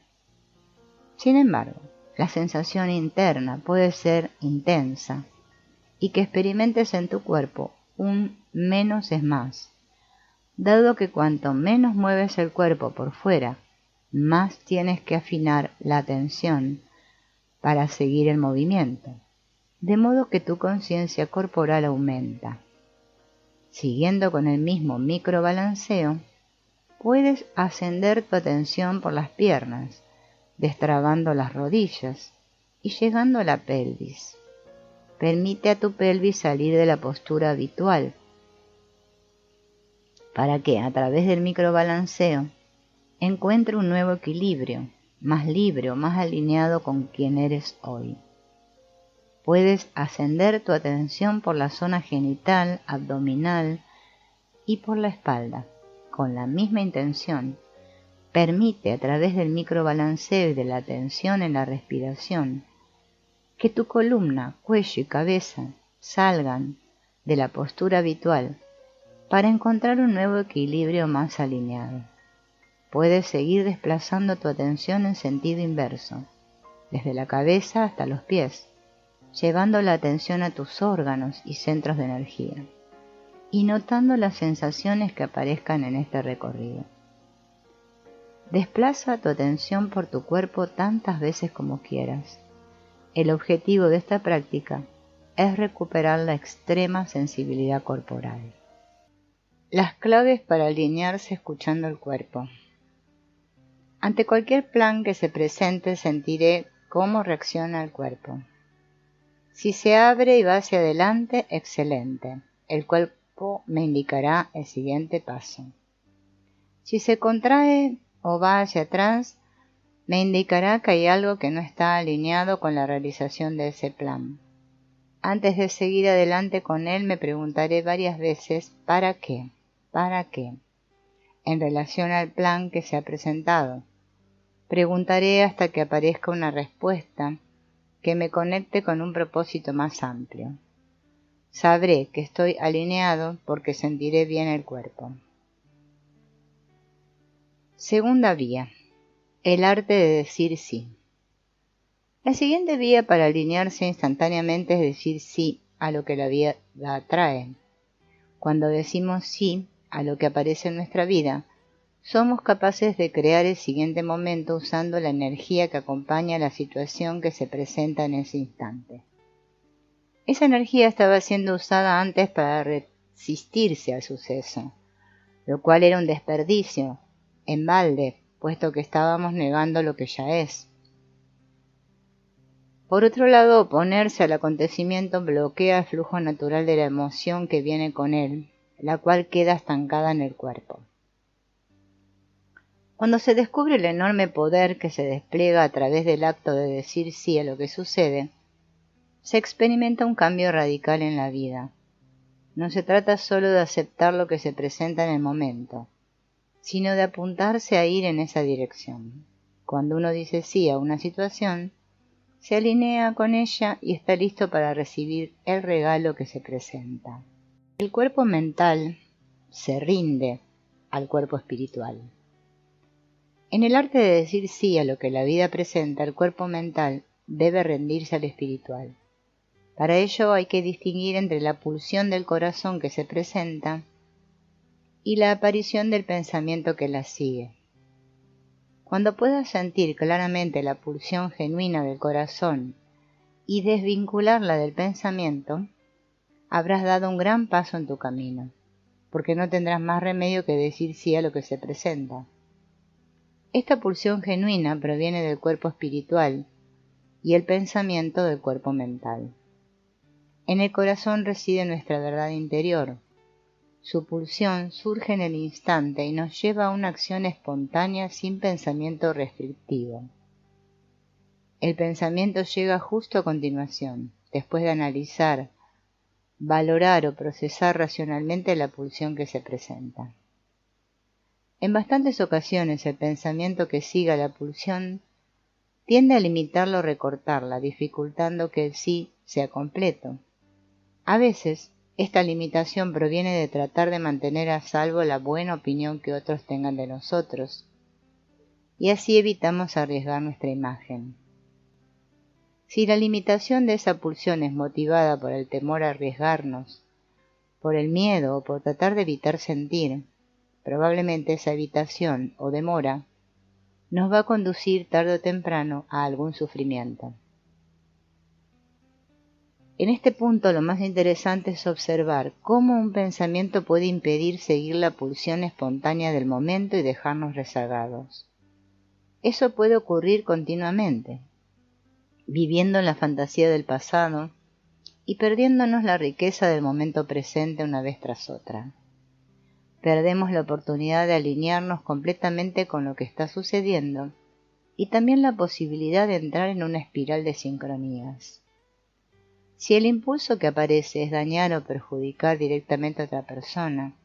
Sin embargo, la sensación interna puede ser intensa y que experimentes en tu cuerpo un menos es más, dado que cuanto menos mueves el cuerpo por fuera, más tienes que afinar la atención para seguir el movimiento, de modo que tu conciencia corporal aumenta. Siguiendo con el mismo microbalanceo, puedes ascender tu atención por las piernas, destrabando las rodillas y llegando a la pelvis. Permite a tu pelvis salir de la postura habitual, para que, a través del microbalanceo, encuentre un nuevo equilibrio, más libre o más alineado con quien eres hoy. Puedes ascender tu atención por la zona genital, abdominal y por la espalda, con la misma intención. Permite, a través del microbalanceo y de la atención en la respiración, que tu columna, cuello y cabeza salgan de la postura habitual para encontrar un nuevo equilibrio más alineado. Puedes seguir desplazando tu atención en sentido inverso, desde la cabeza hasta los pies, llevando la atención a tus órganos y centros de energía, y notando las sensaciones que aparezcan en este recorrido. Desplaza tu atención por tu cuerpo tantas veces como quieras. El objetivo de esta práctica es recuperar la extrema sensibilidad corporal. Las claves para alinearse escuchando el cuerpo. Ante cualquier plan que se presente, sentiré cómo reacciona el cuerpo. Si se abre y va hacia adelante, excelente. El cuerpo me indicará el siguiente paso. Si se contrae o va hacia atrás, me indicará que hay algo que no está alineado con la realización de ese plan. Antes de seguir adelante con él, me preguntaré varias veces ¿para qué? ¿Para qué? En relación al plan que se ha presentado. Preguntaré hasta que aparezca una respuesta que me conecte con un propósito más amplio. Sabré que estoy alineado porque sentiré bien el cuerpo. Segunda vía. El arte de decir sí. La siguiente vía para alinearse instantáneamente es decir sí a lo que la vida atrae. Cuando decimos sí a lo que aparece en nuestra vida, somos capaces de crear el siguiente momento usando la energía que acompaña a la situación que se presenta en ese instante. Esa energía estaba siendo usada antes para resistirse al suceso, lo cual era un desperdicio, en balde, puesto que estábamos negando lo que ya es. Por otro lado, oponerse al acontecimiento bloquea el flujo natural de la emoción que viene con él, la cual queda estancada en el cuerpo. Cuando se descubre el enorme poder que se despliega a través del acto de decir sí a lo que sucede, se experimenta un cambio radical en la vida. No se trata solo de aceptar lo que se presenta en el momento, sino de apuntarse a ir en esa dirección. Cuando uno dice sí a una situación, se alinea con ella y está listo para recibir el regalo que se presenta. El cuerpo mental se rinde al cuerpo espiritual. En el arte de decir sí a lo que la vida presenta, el cuerpo mental debe rendirse al espiritual. Para ello hay que distinguir entre la pulsión del corazón que se presenta y la aparición del pensamiento que la sigue. Cuando puedas sentir claramente la pulsión genuina del corazón y desvincularla del pensamiento, habrás dado un gran paso en tu camino, porque no tendrás más remedio que decir sí a lo que se presenta. Esta pulsión genuina proviene del cuerpo espiritual y el pensamiento del cuerpo mental. En el corazón reside nuestra verdad interior. Su pulsión surge en el instante y nos lleva a una acción espontánea sin pensamiento restrictivo. El pensamiento llega justo a continuación, después de analizar, valorar o procesar racionalmente la pulsión que se presenta. En bastantes ocasiones el pensamiento que siga la pulsión tiende a limitarla o recortarla, dificultando que el sí sea completo. A veces, esta limitación proviene de tratar de mantener a salvo la buena opinión que otros tengan de nosotros, y así evitamos arriesgar nuestra imagen. Si la limitación de esa pulsión es motivada por el temor a arriesgarnos, por el miedo o por tratar de evitar sentir, probablemente esa evitación o demora nos va a conducir tarde o temprano a algún sufrimiento. En este punto lo más interesante es observar cómo un pensamiento puede impedir seguir la pulsión espontánea del momento y dejarnos rezagados. Eso puede ocurrir continuamente, viviendo en la fantasía del pasado y perdiéndonos la riqueza del momento presente una vez tras otra. Perdemos la oportunidad de alinearnos completamente con lo que está sucediendo y también la posibilidad de entrar en una espiral de sincronías. Si el impulso que aparece es dañar o perjudicar directamente a otra persona,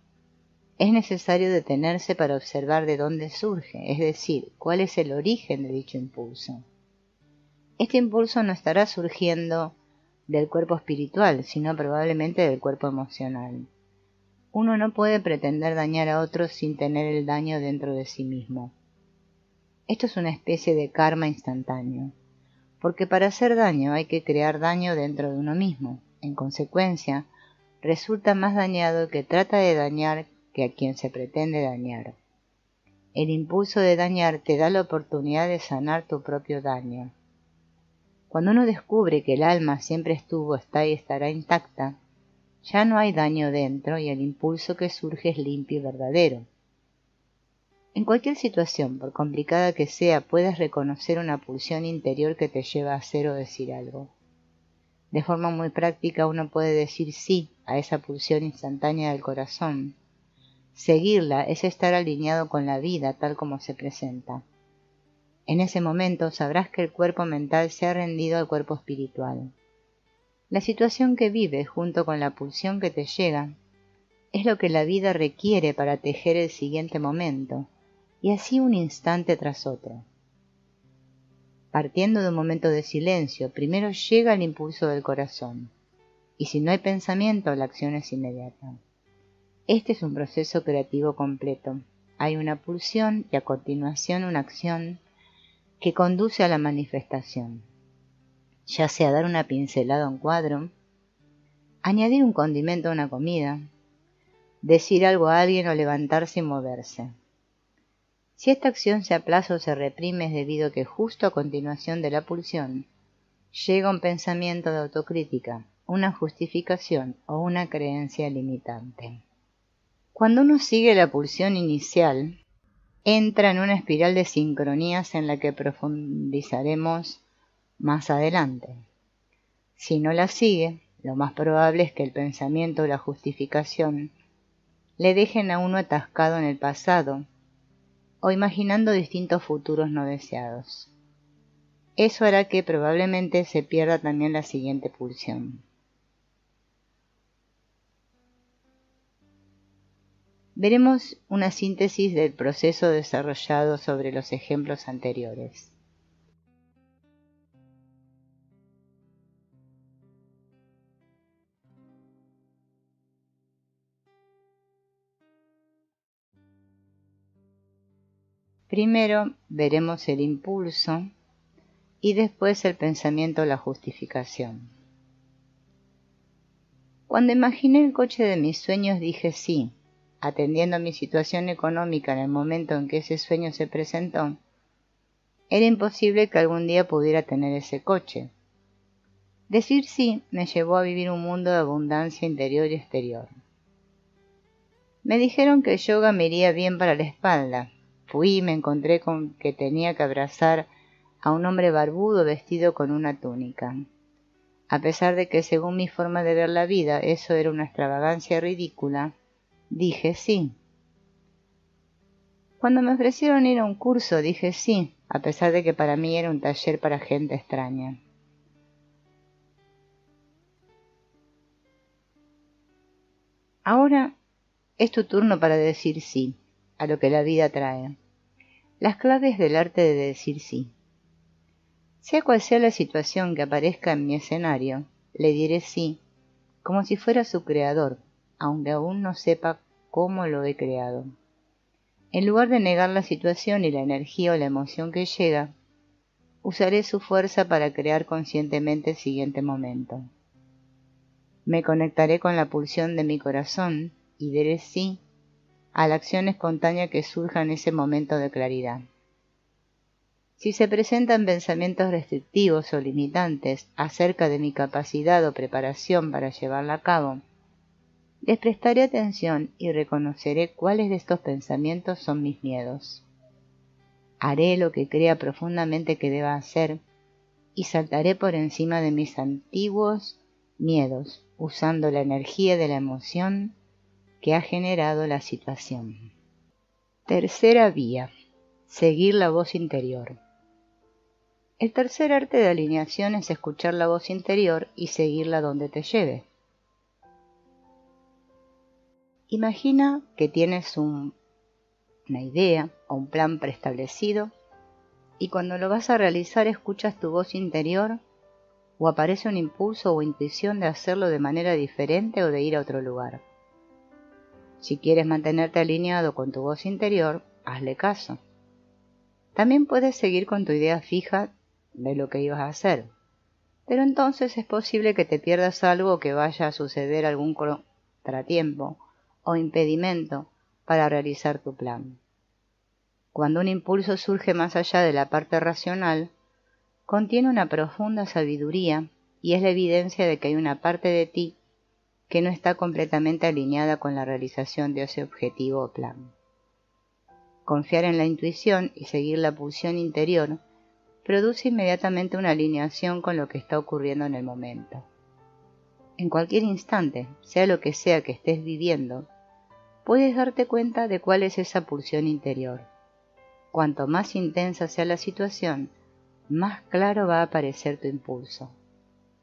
es necesario detenerse para observar de dónde surge, es decir, cuál es el origen de dicho impulso. Este impulso no estará surgiendo del cuerpo espiritual, sino probablemente del cuerpo emocional. Uno no puede pretender dañar a otros sin tener el daño dentro de sí mismo. Esto es una especie de karma instantáneo, porque para hacer daño hay que crear daño dentro de uno mismo. En consecuencia, resulta más dañado el que trata de dañar que a quien se pretende dañar. El impulso de dañar te da la oportunidad de sanar tu propio daño. Cuando uno descubre que el alma siempre estuvo, está y estará intacta, ya no hay daño dentro y el impulso que surge es limpio y verdadero. En cualquier situación, por complicada que sea, puedes reconocer una pulsión interior que te lleva a hacer o decir algo. De forma muy práctica uno puede decir sí a esa pulsión instantánea del corazón. Seguirla es estar alineado con la vida tal como se presenta. En ese momento sabrás que el cuerpo mental se ha rendido al cuerpo espiritual. La situación que vives junto con la pulsión que te llega es lo que la vida requiere para tejer el siguiente momento, y así un instante tras otro. Partiendo de un momento de silencio, primero llega el impulso del corazón, y si no hay pensamiento, la acción es inmediata. Este es un proceso creativo completo. Hay una pulsión y a continuación una acción que conduce a la manifestación, ya sea dar una pincelada a un cuadro, añadir un condimento a una comida, decir algo a alguien o levantarse y moverse. Si esta acción se aplaza o se reprime es debido a que justo a continuación de la pulsión llega un pensamiento de autocrítica, una justificación o una creencia limitante. Cuando uno sigue la pulsión inicial, entra en una espiral de sincronías en la que profundizaremos más adelante. Si no la sigue, lo más probable es que el pensamiento o la justificación le dejen a uno atascado en el pasado o imaginando distintos futuros no deseados. Eso hará que probablemente se pierda también la siguiente pulsión. Veremos una síntesis del proceso desarrollado sobre los ejemplos anteriores. Primero veremos el impulso y después el pensamiento o la justificación. Cuando imaginé el coche de mis sueños dije sí, atendiendo a mi situación económica en el momento en que ese sueño se presentó. Era imposible que algún día pudiera tener ese coche. Decir sí me llevó a vivir un mundo de abundancia interior y exterior. Me dijeron que el yoga me iría bien para la espalda. Fui y me encontré con que tenía que abrazar a un hombre barbudo vestido con una túnica. A pesar de que según mi forma de ver la vida eso era una extravagancia ridícula, dije sí. Cuando me ofrecieron ir a un curso dije sí, a pesar de que para mí era un taller para gente extraña. Ahora es tu turno para decir sí a lo que la vida trae. Las claves del arte de decir sí. Sea cual sea la situación que aparezca en mi escenario, le diré sí, como si fuera su creador, aunque aún no sepa cómo lo he creado. En lugar de negar la situación y la energía o la emoción que llega, usaré su fuerza para crear conscientemente el siguiente momento. Me conectaré con la pulsión de mi corazón y diré sí a la acción espontánea que surja en ese momento de claridad. Si se presentan pensamientos restrictivos o limitantes acerca de mi capacidad o preparación para llevarla a cabo, les prestaré atención y reconoceré cuáles de estos pensamientos son mis miedos. Haré lo que crea profundamente que deba hacer y saltaré por encima de mis antiguos miedos, usando la energía de la emoción que ha generado la situación. Tercera vía. Seguir la voz interior. El tercer arte de alineación es escuchar la voz interior y seguirla donde te lleve. Imagina que tienes una idea o un plan preestablecido y cuando lo vas a realizar escuchas tu voz interior o aparece un impulso o intuición de hacerlo de manera diferente o de ir a otro lugar. Si quieres mantenerte alineado con tu voz interior, hazle caso. También puedes seguir con tu idea fija de lo que ibas a hacer, pero entonces es posible que te pierdas algo o que vaya a suceder algún contratiempo o impedimento para realizar tu plan. Cuando un impulso surge más allá de la parte racional, contiene una profunda sabiduría y es la evidencia de que hay una parte de ti que no está completamente alineada con la realización de ese objetivo o plan. Confiar en la intuición y seguir la pulsión interior produce inmediatamente una alineación con lo que está ocurriendo en el momento. En cualquier instante, sea lo que sea que estés viviendo, puedes darte cuenta de cuál es esa pulsión interior. Cuanto más intensa sea la situación, más claro va a aparecer tu impulso.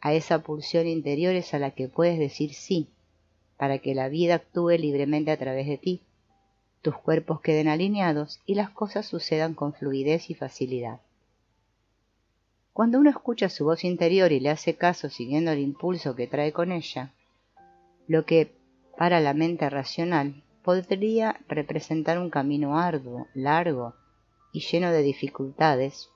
A esa pulsión interior es a la que puedes decir sí, para que la vida actúe libremente a través de ti, tus cuerpos queden alineados y las cosas sucedan con fluidez y facilidad. Cuando uno escucha su voz interior y le hace caso siguiendo el impulso que trae con ella, lo que para la mente racional podría representar un camino arduo, largo y lleno de dificultades,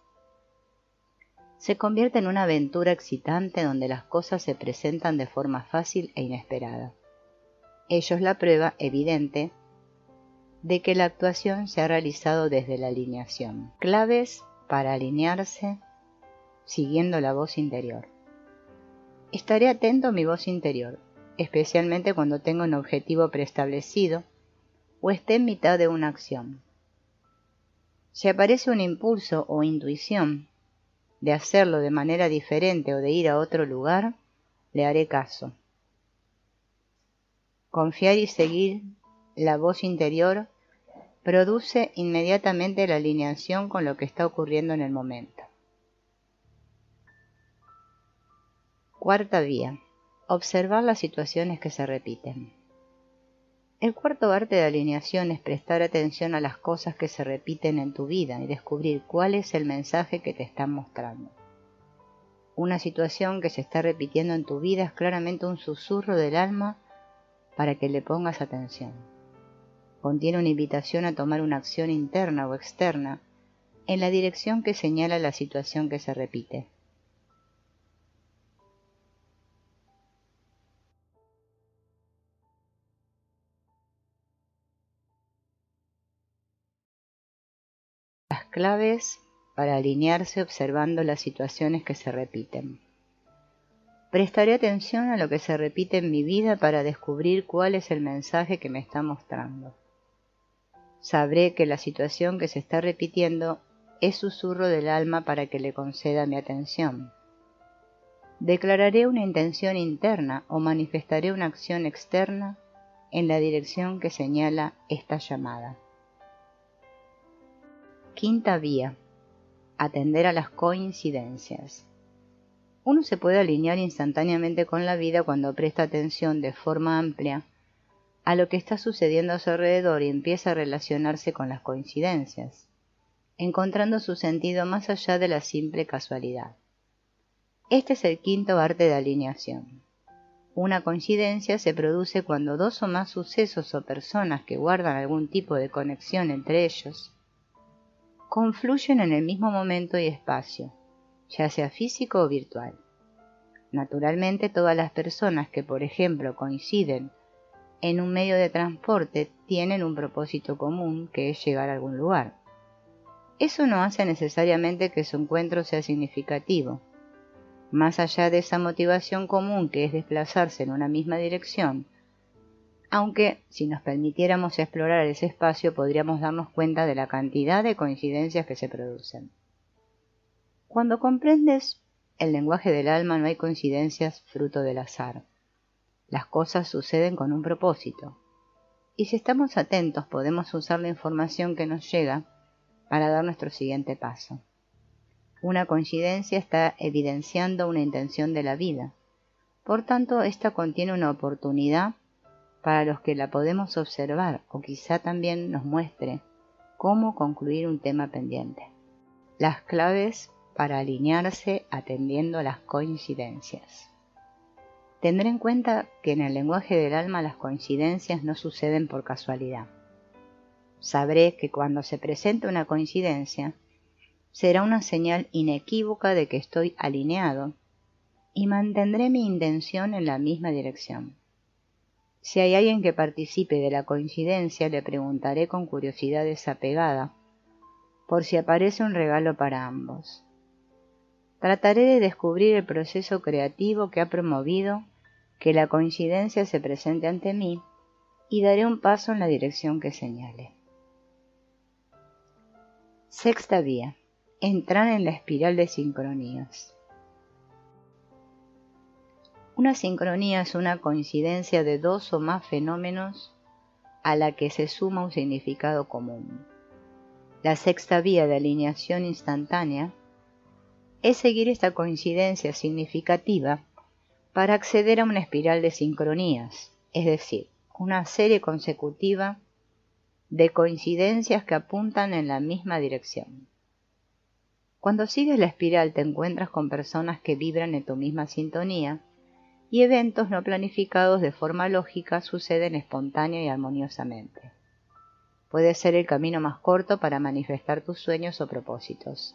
se convierte en una aventura excitante donde las cosas se presentan de forma fácil e inesperada. Ello es la prueba evidente de que la actuación se ha realizado desde la alineación. Claves para alinearse siguiendo la voz interior. Estaré atento a mi voz interior, especialmente cuando tenga un objetivo preestablecido o esté en mitad de una acción. Si aparece un impulso o intuición de hacerlo de manera diferente o de ir a otro lugar, le haré caso. Confiar y seguir la voz interior produce inmediatamente la alineación con lo que está ocurriendo en el momento. Cuarta vía. Observar las situaciones que se repiten. El cuarto arte de alineación es prestar atención a las cosas que se repiten en tu vida y descubrir cuál es el mensaje que te están mostrando. Una situación que se está repitiendo en tu vida es claramente un susurro del alma para que le pongas atención. Contiene una invitación a tomar una acción interna o externa en la dirección que señala la situación que se repite. Las claves para alinearse observando las situaciones que se repiten. Prestaré atención a lo que se repite en mi vida para descubrir cuál es el mensaje que me está mostrando. Sabré que la situación que se está repitiendo es susurro del alma para que le conceda mi atención. Declararé una intención interna o manifestaré una acción externa en la dirección que señala esta llamada. Quinta vía. Atender a las coincidencias. Uno se puede alinear instantáneamente con la vida cuando presta atención de forma amplia a lo que está sucediendo a su alrededor y empieza a relacionarse con las coincidencias, encontrando su sentido más allá de la simple casualidad. Este es el quinto arte de alineación. Una coincidencia se produce cuando dos o más sucesos o personas que guardan algún tipo de conexión entre ellos confluyen en el mismo momento y espacio, ya sea físico o virtual. Naturalmente, todas las personas que, por ejemplo, coinciden en un medio de transporte tienen un propósito común, que es llegar a algún lugar. Eso no hace necesariamente que su encuentro sea significativo. Más allá de esa motivación común que es desplazarse en una misma dirección, aunque si nos permitiéramos explorar ese espacio podríamos darnos cuenta de la cantidad de coincidencias que se producen. Cuando comprendes el lenguaje del alma no hay coincidencias fruto del azar. Las cosas suceden con un propósito. Y si estamos atentos podemos usar la información que nos llega para dar nuestro siguiente paso. Una coincidencia está evidenciando una intención de la vida. Por tanto, esta contiene una oportunidad para los que la podemos observar o quizá también nos muestre cómo concluir un tema pendiente. Las claves para alinearse atendiendo a las coincidencias. Tendré en cuenta que en el lenguaje del alma las coincidencias no suceden por casualidad. Sabré que cuando se presente una coincidencia, será una señal inequívoca de que estoy alineado y mantendré mi intención en la misma dirección. Si hay alguien que participe de la coincidencia, le preguntaré con curiosidad desapegada por si aparece un regalo para ambos. Trataré de descubrir el proceso creativo que ha promovido que la coincidencia se presente ante mí y daré un paso en la dirección que señale. Sexta vía. Entrar en la espiral de sincronías. Una sincronía es una coincidencia de dos o más fenómenos a la que se suma un significado común. La sexta vía de alineación instantánea es seguir esta coincidencia significativa para acceder a una espiral de sincronías, es decir, una serie consecutiva de coincidencias que apuntan en la misma dirección. Cuando sigues la espiral te encuentras con personas que vibran en tu misma sintonía y eventos no planificados de forma lógica suceden espontánea y armoniosamente. Puede ser el camino más corto para manifestar tus sueños o propósitos.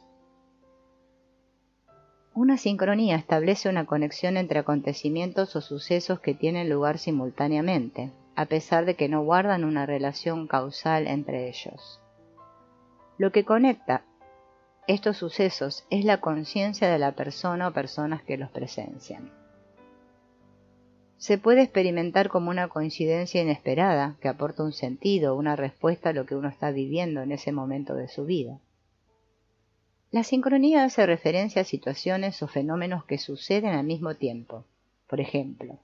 Una sincronía establece una conexión entre acontecimientos o sucesos que tienen lugar simultáneamente, a pesar de que no guardan una relación causal entre ellos. Lo que conecta estos sucesos es la conciencia de la persona o personas que los presencian. Se puede experimentar como una coincidencia inesperada que aporta un sentido o una respuesta a lo que uno está viviendo en ese momento de su vida. La sincronía hace referencia a situaciones o fenómenos que suceden al mismo tiempo. Por ejemplo,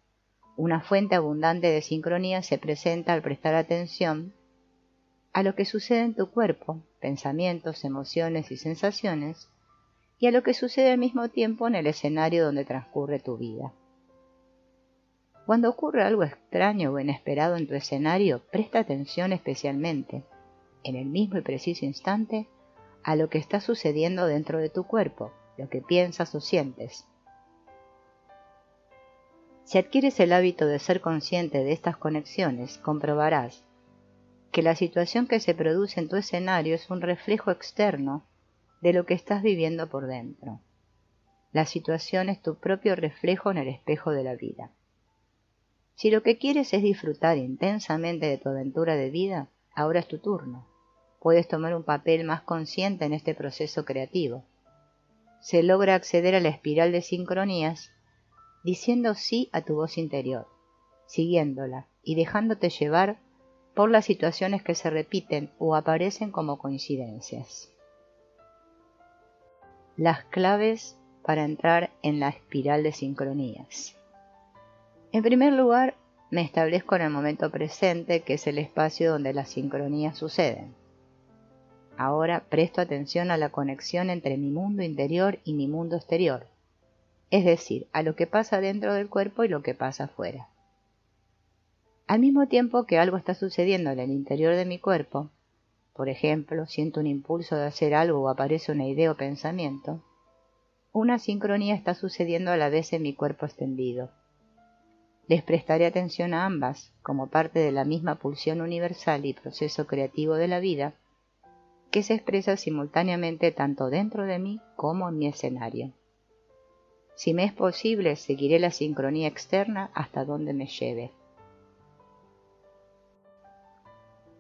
una fuente abundante de sincronía se presenta al prestar atención a lo que sucede en tu cuerpo, pensamientos, emociones y sensaciones, y a lo que sucede al mismo tiempo en el escenario donde transcurre tu vida. Cuando ocurre algo extraño o inesperado en tu escenario, presta atención especialmente, en el mismo y preciso instante, a lo que está sucediendo dentro de tu cuerpo, lo que piensas o sientes. Si adquieres el hábito de ser consciente de estas conexiones, comprobarás que la situación que se produce en tu escenario es un reflejo externo de lo que estás viviendo por dentro. La situación es tu propio reflejo en el espejo de la vida. Si lo que quieres es disfrutar intensamente de tu aventura de vida, ahora es tu turno. Puedes tomar un papel más consciente en este proceso creativo. Se logra acceder a la espiral de sincronías diciendo sí a tu voz interior, siguiéndola y dejándote llevar por las situaciones que se repiten o aparecen como coincidencias. Las claves para entrar en la espiral de sincronías. En primer lugar, me establezco en el momento presente, que es el espacio donde las sincronías suceden. Ahora presto atención a la conexión entre mi mundo interior y mi mundo exterior, es decir, a lo que pasa dentro del cuerpo y lo que pasa afuera. Al mismo tiempo que algo está sucediendo en el interior de mi cuerpo, por ejemplo, siento un impulso de hacer algo o aparece una idea o pensamiento, una sincronía está sucediendo a la vez en mi cuerpo extendido. Les prestaré atención a ambas, como parte de la misma pulsión universal y proceso creativo de la vida, que se expresa simultáneamente tanto dentro de mí como en mi escenario. Si me es posible, seguiré la sincronía externa hasta donde me lleve.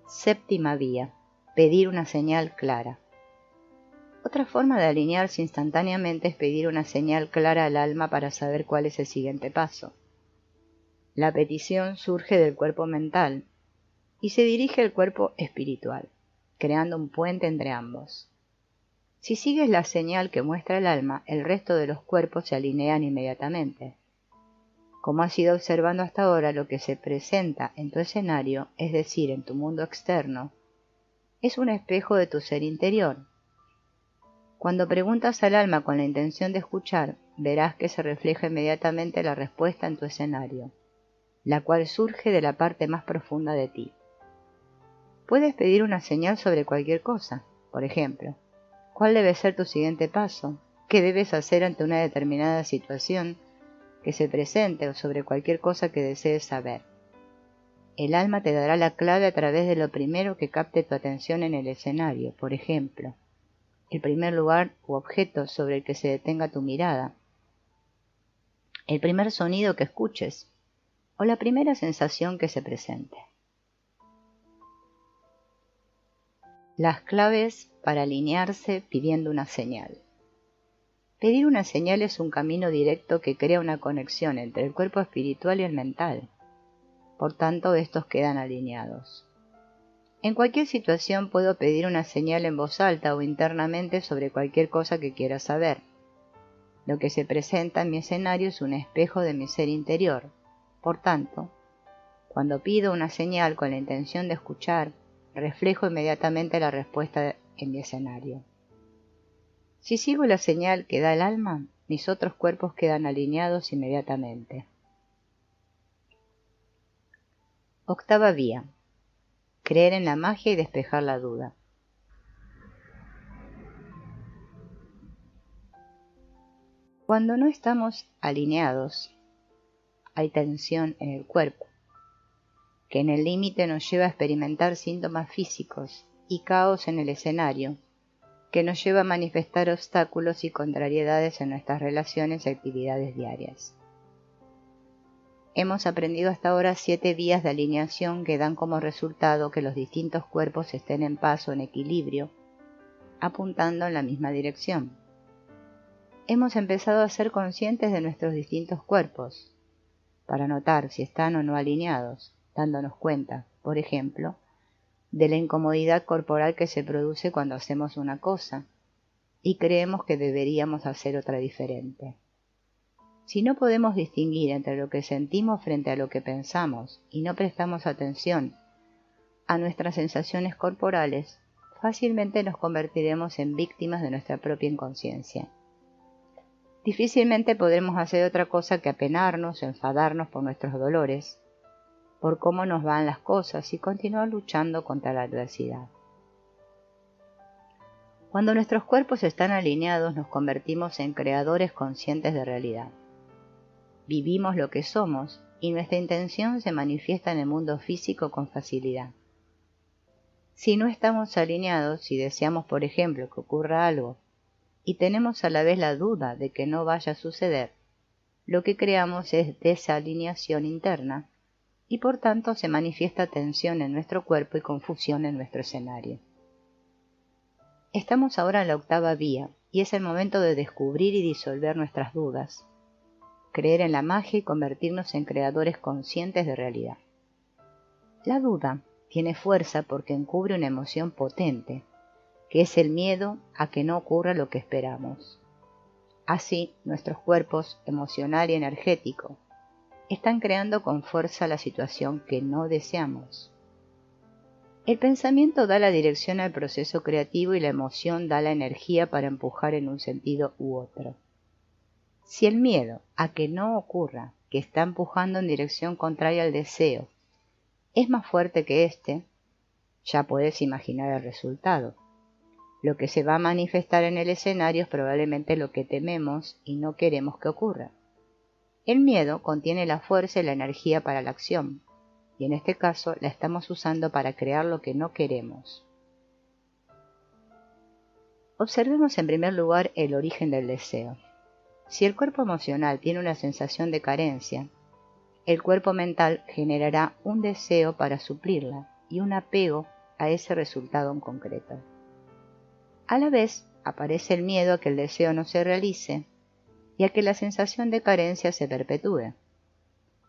Séptima vía. Pedir una señal clara. Otra forma de alinearse instantáneamente es pedir una señal clara al alma para saber cuál es el siguiente paso. La petición surge del cuerpo mental y se dirige al cuerpo espiritual, creando un puente entre ambos. Si sigues la señal que muestra el alma, el resto de los cuerpos se alinean inmediatamente. Como has ido observando hasta ahora, lo que se presenta en tu escenario, es decir, en tu mundo externo, es un espejo de tu ser interior. Cuando preguntas al alma con la intención de escuchar, verás que se refleja inmediatamente la respuesta en tu escenario, la cual surge de la parte más profunda de ti. Puedes pedir una señal sobre cualquier cosa, por ejemplo, ¿cuál debe ser tu siguiente paso? ¿Qué debes hacer ante una determinada situación que se presente o sobre cualquier cosa que desees saber? El alma te dará la clave a través de lo primero que capte tu atención en el escenario, por ejemplo, el primer lugar u objeto sobre el que se detenga tu mirada, el primer sonido que escuches o la primera sensación que se presente. Las claves para alinearse pidiendo una señal. Pedir una señal es un camino directo que crea una conexión entre el cuerpo espiritual y el mental. Por tanto, estos quedan alineados. En cualquier situación puedo pedir una señal en voz alta o internamente sobre cualquier cosa que quiera saber. Lo que se presenta en mi escenario es un espejo de mi ser interior. Por tanto, cuando pido una señal con la intención de escuchar, reflejo inmediatamente la respuesta en mi escenario. Si sigo la señal que da el alma, mis otros cuerpos quedan alineados inmediatamente. Octava vía. Creer en la magia y despejar la duda. Cuando no estamos alineados, hay tensión en el cuerpo, que en el límite nos lleva a experimentar síntomas físicos y caos en el escenario, que nos lleva a manifestar obstáculos y contrariedades en nuestras relaciones y actividades diarias. Hemos aprendido hasta ahora 7 vías de alineación que dan como resultado que los distintos cuerpos estén en paso, en equilibrio, apuntando en la misma dirección. Hemos empezado a ser conscientes de nuestros distintos cuerpos, para notar si están o no alineados, dándonos cuenta, por ejemplo, de la incomodidad corporal que se produce cuando hacemos una cosa y creemos que deberíamos hacer otra diferente. Si no podemos distinguir entre lo que sentimos frente a lo que pensamos y no prestamos atención a nuestras sensaciones corporales, fácilmente nos convertiremos en víctimas de nuestra propia inconsciencia. Difícilmente podremos hacer otra cosa que apenarnos o enfadarnos por nuestros dolores, por cómo nos van las cosas y continuar luchando contra la adversidad. Cuando nuestros cuerpos están alineados, nos convertimos en creadores conscientes de realidad. Vivimos lo que somos y nuestra intención se manifiesta en el mundo físico con facilidad. Si no estamos alineados, si deseamos, por ejemplo, que ocurra algo y tenemos a la vez la duda de que no vaya a suceder, lo que creamos es desalineación interna y por tanto se manifiesta tensión en nuestro cuerpo y confusión en nuestro escenario. Estamos ahora en la octava vía y es el momento de descubrir y disolver nuestras dudas, creer en la magia y convertirnos en creadores conscientes de realidad. La duda tiene fuerza porque encubre una emoción potente, que es el miedo a que no ocurra lo que esperamos. Así, nuestros cuerpos emocional y energético están creando con fuerza la situación que no deseamos. El pensamiento da la dirección al proceso creativo y la emoción da la energía para empujar en un sentido u otro. Si el miedo a que no ocurra, que está empujando en dirección contraria al deseo, es más fuerte que este, ya puedes imaginar el resultado. Lo que se va a manifestar en el escenario es probablemente lo que tememos y no queremos que ocurra. El miedo contiene la fuerza y la energía para la acción, y en este caso la estamos usando para crear lo que no queremos. Observemos en primer lugar el origen del deseo. Si el cuerpo emocional tiene una sensación de carencia, el cuerpo mental generará un deseo para suplirla y un apego a ese resultado en concreto. A la vez, aparece el miedo a que el deseo no se realice y a que la sensación de carencia se perpetúe.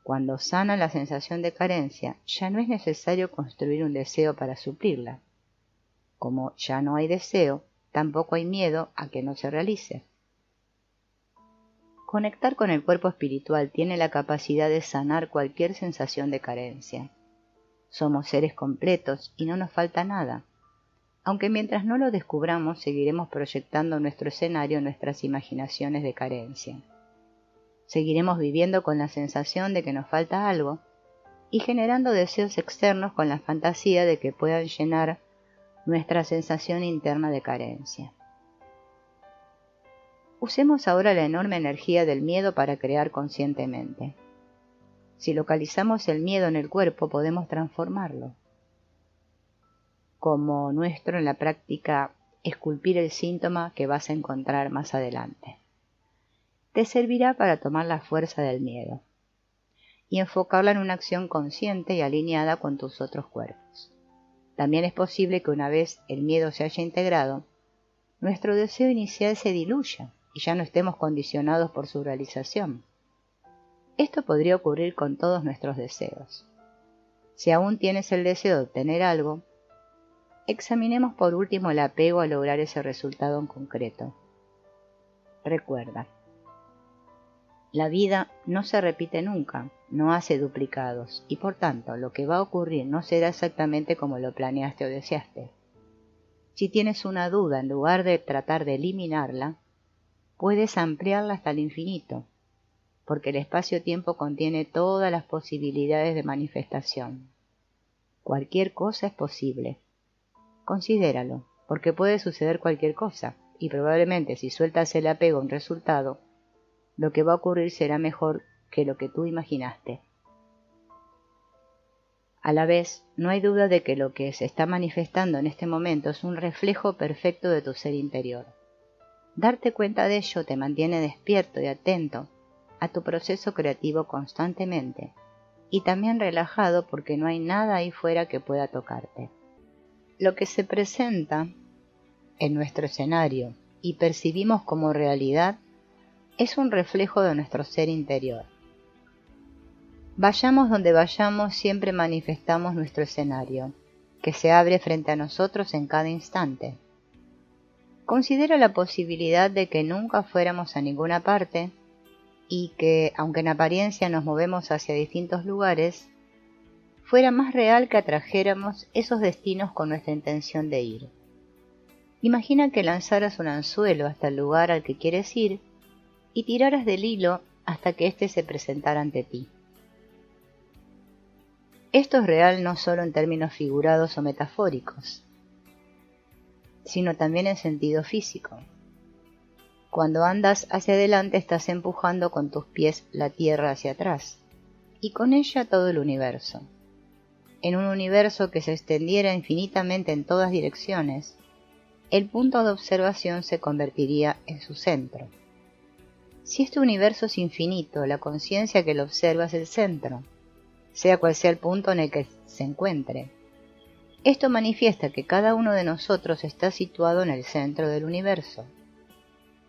Cuando sana la sensación de carencia, ya no es necesario construir un deseo para suplirla. Como ya no hay deseo, tampoco hay miedo a que no se realice. Conectar con el cuerpo espiritual tiene la capacidad de sanar cualquier sensación de carencia. Somos seres completos y no nos falta nada, aunque mientras no lo descubramos seguiremos proyectando en nuestro escenario nuestras imaginaciones de carencia. Seguiremos viviendo con la sensación de que nos falta algo y generando deseos externos con la fantasía de que puedan llenar nuestra sensación interna de carencia. Usemos ahora la enorme energía del miedo para crear conscientemente. Si localizamos el miedo en el cuerpo, podemos transformarlo. Como nuestro en la práctica esculpir el síntoma que vas a encontrar más adelante. Te servirá para tomar la fuerza del miedo y enfocarla en una acción consciente y alineada con tus otros cuerpos. También es posible que una vez el miedo se haya integrado, nuestro deseo inicial se diluya y ya no estemos condicionados por su realización. Esto podría ocurrir con todos nuestros deseos. Si aún tienes el deseo de obtener algo, examinemos por último el apego a lograr ese resultado en concreto. Recuerda, la vida no se repite nunca, no hace duplicados y por tanto lo que va a ocurrir no será exactamente como lo planeaste o deseaste. Si tienes una duda, en lugar de tratar de eliminarla, puedes ampliarla hasta el infinito, porque el espacio-tiempo contiene todas las posibilidades de manifestación. Cualquier cosa es posible. Considéralo, porque puede suceder cualquier cosa, y probablemente si sueltas el apego a un resultado, lo que va a ocurrir será mejor que lo que tú imaginaste. A la vez, no hay duda de que lo que se está manifestando en este momento es un reflejo perfecto de tu ser interior. Darte cuenta de ello te mantiene despierto y atento a tu proceso creativo constantemente, y también relajado porque no hay nada ahí fuera que pueda tocarte. Lo que se presenta en nuestro escenario y percibimos como realidad es un reflejo de nuestro ser interior. Vayamos donde vayamos, siempre manifestamos nuestro escenario, que se abre frente a nosotros en cada instante. Considera la posibilidad de que nunca fuéramos a ninguna parte y que, aunque en apariencia nos movemos hacia distintos lugares, fuera más real que atrajéramos esos destinos con nuestra intención de ir. Imagina que lanzaras un anzuelo hasta el lugar al que quieres ir y tiraras del hilo hasta que éste se presentara ante ti. Esto es real no solo en términos figurados o metafóricos, sino también en sentido físico. Cuando andas hacia adelante estás empujando con tus pies la tierra hacia atrás, y con ella todo el universo. En un universo que se extendiera infinitamente en todas direcciones, el punto de observación se convertiría en su centro. Si este universo es infinito, la conciencia que lo observa es el centro, sea cual sea el punto en el que se encuentre. Esto manifiesta que cada uno de nosotros está situado en el centro del universo.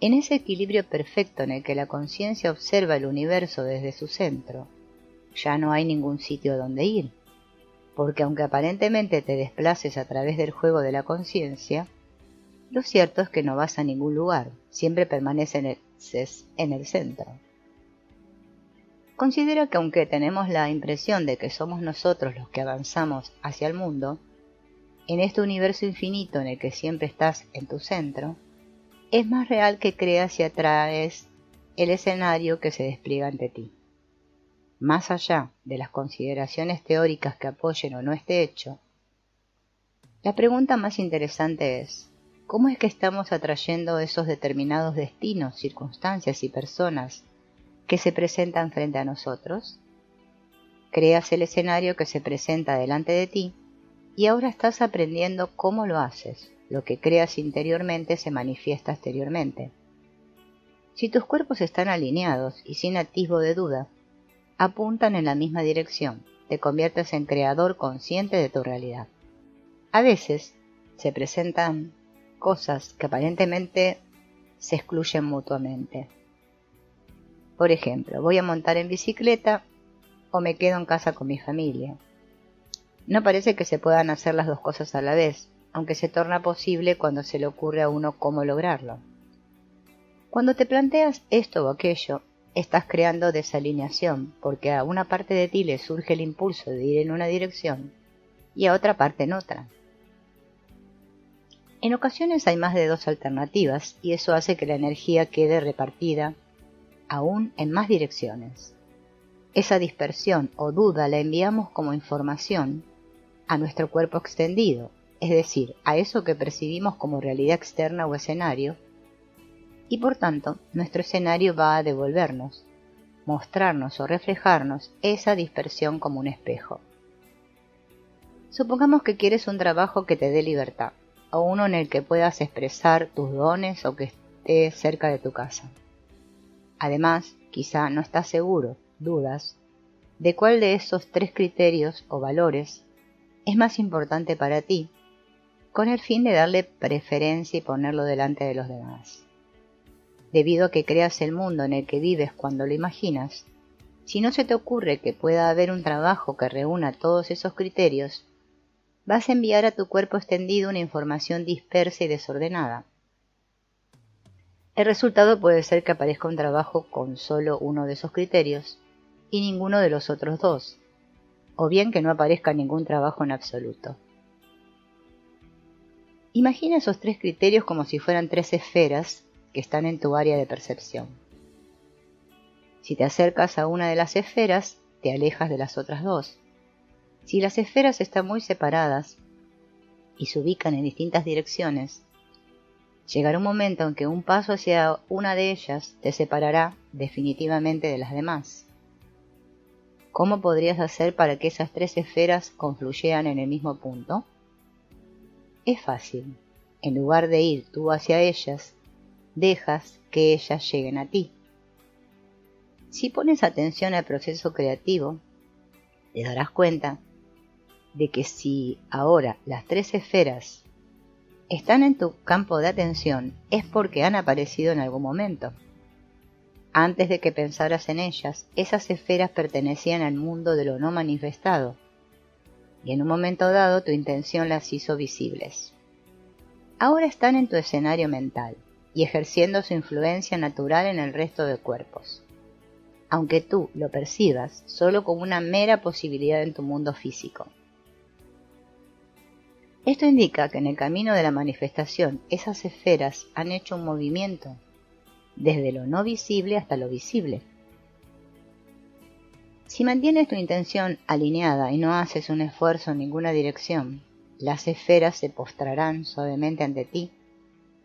En ese equilibrio perfecto en el que la conciencia observa el universo desde su centro, ya no hay ningún sitio donde ir, porque aunque aparentemente te desplaces a través del juego de la conciencia, lo cierto es que no vas a ningún lugar, siempre permaneces en el centro. Considera que aunque tenemos la impresión de que somos nosotros los que avanzamos hacia el mundo, en este universo infinito en el que siempre estás en tu centro, es más real que creas y atraes el escenario que se despliega ante ti. Más allá de las consideraciones teóricas que apoyen o no este hecho, la pregunta más interesante es, ¿cómo es que estamos atrayendo esos determinados destinos, circunstancias y personas que se presentan frente a nosotros? Creas el escenario que se presenta delante de ti y ahora estás aprendiendo cómo lo haces. Lo que creas interiormente se manifiesta exteriormente. Si tus cuerpos están alineados y sin atisbo de duda, apuntan en la misma dirección, te conviertes en creador consciente de tu realidad. A veces se presentan cosas que aparentemente se excluyen mutuamente. Por ejemplo, voy a montar en bicicleta o me quedo en casa con mi familia. No parece que se puedan hacer las dos cosas a la vez, aunque se torna posible cuando se le ocurre a uno cómo lograrlo. Cuando te planteas esto o aquello, estás creando desalineación, porque a una parte de ti le surge el impulso de ir en una dirección y a otra parte en otra. En ocasiones hay más de dos alternativas y eso hace que la energía quede repartida aún en más direcciones. Esa dispersión o duda la enviamos como información a nuestro cuerpo extendido, es decir, a eso que percibimos como realidad externa o escenario, y por tanto nuestro escenario va a devolvernos, mostrarnos o reflejarnos esa dispersión como un espejo. Supongamos que quieres un trabajo que te dé libertad, o uno en el que puedas expresar tus dones o que esté cerca de tu casa. Además, quizá no estás seguro, dudas, de cuál de esos 3 criterios o valores es más importante para ti, con el fin de darle preferencia y ponerlo delante de los demás. Debido a que creas el mundo en el que vives cuando lo imaginas, si no se te ocurre que pueda haber un trabajo que reúna todos esos criterios, vas a enviar a tu cuerpo extendido una información dispersa y desordenada. El resultado puede ser que aparezca un trabajo con solo uno de esos criterios y ninguno de los otros 2, o bien que no aparezca ningún trabajo en absoluto. Imagina esos 3 criterios como si fueran 3 esferas que están en tu área de percepción. Si te acercas a una de las esferas, te alejas de las otras 2. Si las esferas están muy separadas y se ubican en distintas direcciones, llegará un momento en que un paso hacia una de ellas te separará definitivamente de las demás. ¿Cómo podrías hacer para que esas 3 esferas confluyeran en el mismo punto? Es fácil. En lugar de ir tú hacia ellas, dejas que ellas lleguen a ti. Si pones atención al proceso creativo, te darás cuenta de que si ahora las 3 esferas están en tu campo de atención, es porque han aparecido en algún momento. Antes de que pensaras en ellas, esas esferas pertenecían al mundo de lo no manifestado, y en un momento dado tu intención las hizo visibles. Ahora están en tu escenario mental y ejerciendo su influencia natural en el resto de cuerpos, aunque tú lo percibas solo como una mera posibilidad en tu mundo físico. Esto indica que en el camino de la manifestación esas esferas han hecho un movimiento desde lo no visible hasta lo visible. Si mantienes tu intención alineada y no haces un esfuerzo en ninguna dirección, las esferas se postrarán suavemente ante ti,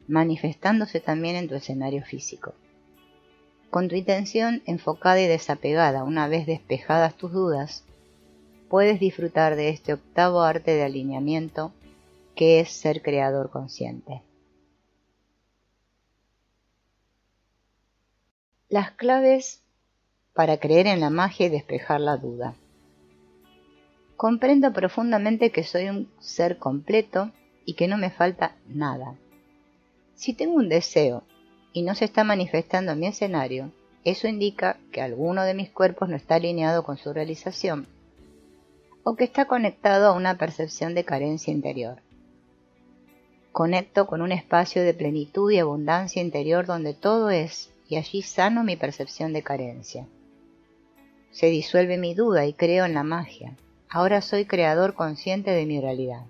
manifestándose también en tu escenario físico. Con tu intención enfocada y desapegada, una vez despejadas tus dudas, puedes disfrutar de este octavo arte de alineamiento que es ser creador consciente. Las claves para creer en la magia y despejar la duda. Comprendo profundamente que soy un ser completo y que no me falta nada. Si tengo un deseo y no se está manifestando en mi escenario, eso indica que alguno de mis cuerpos no está alineado con su realización o que está conectado a una percepción de carencia interior. Conecto con un espacio de plenitud y abundancia interior donde todo es, y allí sano mi percepción de carencia. Se disuelve mi duda y creo en la magia. Ahora soy creador consciente de mi realidad.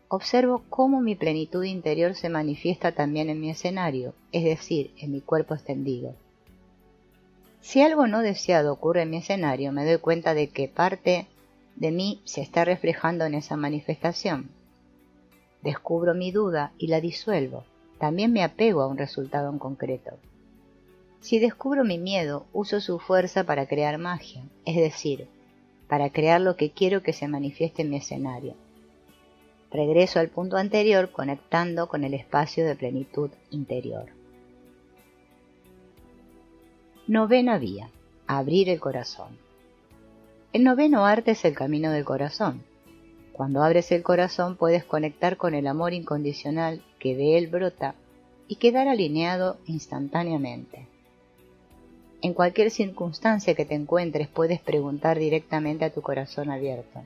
Observo cómo mi plenitud interior se manifiesta también en mi escenario, es decir, en mi cuerpo extendido. Si algo no deseado ocurre en mi escenario, me doy cuenta de que parte de mí se está reflejando en esa manifestación. Descubro mi duda y la disuelvo. También me apego a un resultado en concreto. Si descubro mi miedo, uso su fuerza para crear magia, es decir, para crear lo que quiero que se manifieste en mi escenario. Regreso al punto anterior conectando con el espacio de plenitud interior. Novena vía. Abrir el corazón. El noveno arte es el camino del corazón. Cuando abres el corazón puedes conectar con el amor incondicional que de él brota y quedar alineado instantáneamente. En cualquier circunstancia que te encuentres puedes preguntar directamente a tu corazón abierto.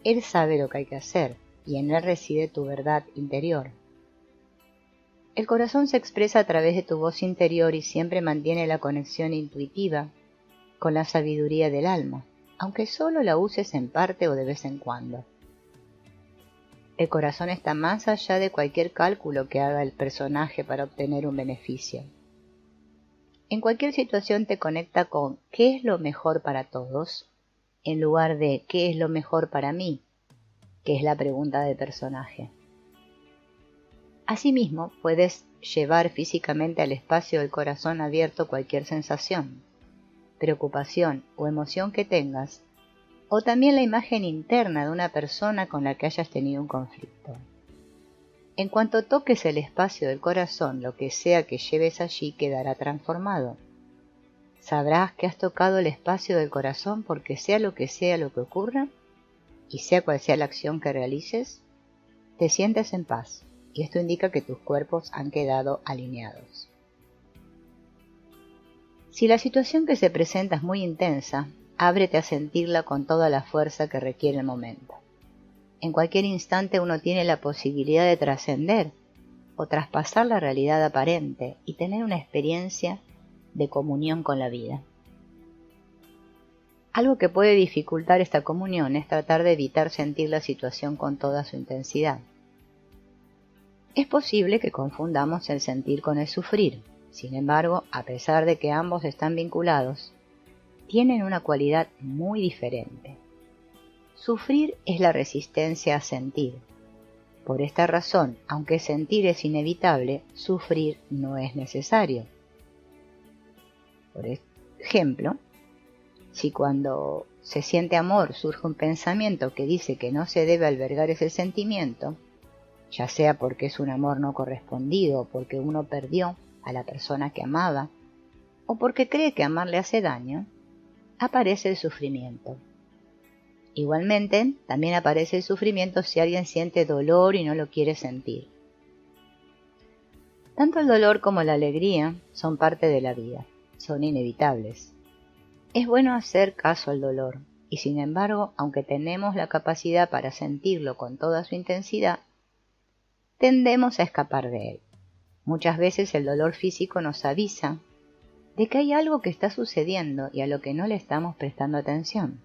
Él sabe lo que hay que hacer y en él reside tu verdad interior. El corazón se expresa a través de tu voz interior y siempre mantiene la conexión intuitiva con la sabiduría del alma, aunque solo la uses en parte o de vez en cuando. El corazón está más allá de cualquier cálculo que haga el personaje para obtener un beneficio. En cualquier situación te conecta con ¿qué es lo mejor para todos? En lugar de ¿qué es lo mejor para mí? Que es la pregunta del personaje. Asimismo, puedes llevar físicamente al espacio del corazón abierto cualquier sensación, preocupación o emoción que tengas, o también la imagen interna de una persona con la que hayas tenido un conflicto. En cuanto toques el espacio del corazón, lo que sea que lleves allí quedará transformado. Sabrás que has tocado el espacio del corazón porque sea lo que ocurra, y sea cual sea la acción que realices, te sientes en paz, y esto indica que tus cuerpos han quedado alineados. Si la situación que se presenta es muy intensa, ábrete a sentirla con toda la fuerza que requiere el momento. En cualquier instante uno tiene la posibilidad de trascender o traspasar la realidad aparente y tener una experiencia de comunión con la vida. Algo que puede dificultar esta comunión es tratar de evitar sentir la situación con toda su intensidad. Es posible que confundamos el sentir con el sufrir. Sin embargo, a pesar de que ambos están vinculados, tienen una cualidad muy diferente. Sufrir es la resistencia a sentir. Por esta razón, aunque sentir es inevitable, sufrir no es necesario. Por ejemplo, si cuando se siente amor surge un pensamiento que dice que no se debe albergar ese sentimiento, ya sea porque es un amor no correspondido o porque uno perdió a la persona que amaba, o porque cree que amar le hace daño, aparece el sufrimiento. Igualmente, también aparece el sufrimiento si alguien siente dolor y no lo quiere sentir. Tanto el dolor como la alegría son parte de la vida, son inevitables. Es bueno hacer caso al dolor, y sin embargo, aunque tenemos la capacidad para sentirlo con toda su intensidad, tendemos a escapar de él. Muchas veces el dolor físico nos avisa de que hay algo que está sucediendo y a lo que no le estamos prestando atención.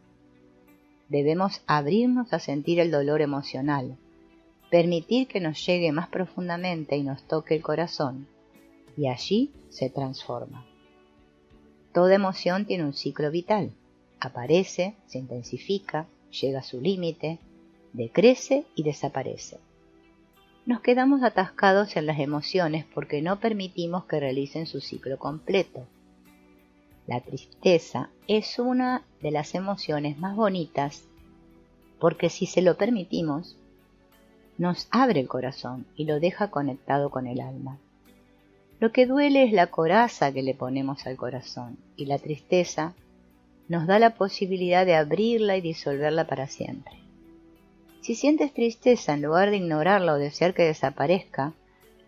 Debemos abrirnos a sentir el dolor emocional, permitir que nos llegue más profundamente y nos toque el corazón, y allí se transforma. Toda emoción tiene un ciclo vital. Aparece, se intensifica, llega a su límite, decrece y desaparece. Nos quedamos atascados en las emociones porque no permitimos que realicen su ciclo completo. La tristeza es una de las emociones más bonitas porque si se lo permitimos, nos abre el corazón y lo deja conectado con el alma. Lo que duele es la coraza que le ponemos al corazón y la tristeza nos da la posibilidad de abrirla y disolverla para siempre. Si sientes tristeza, en lugar de ignorarla o desear que desaparezca,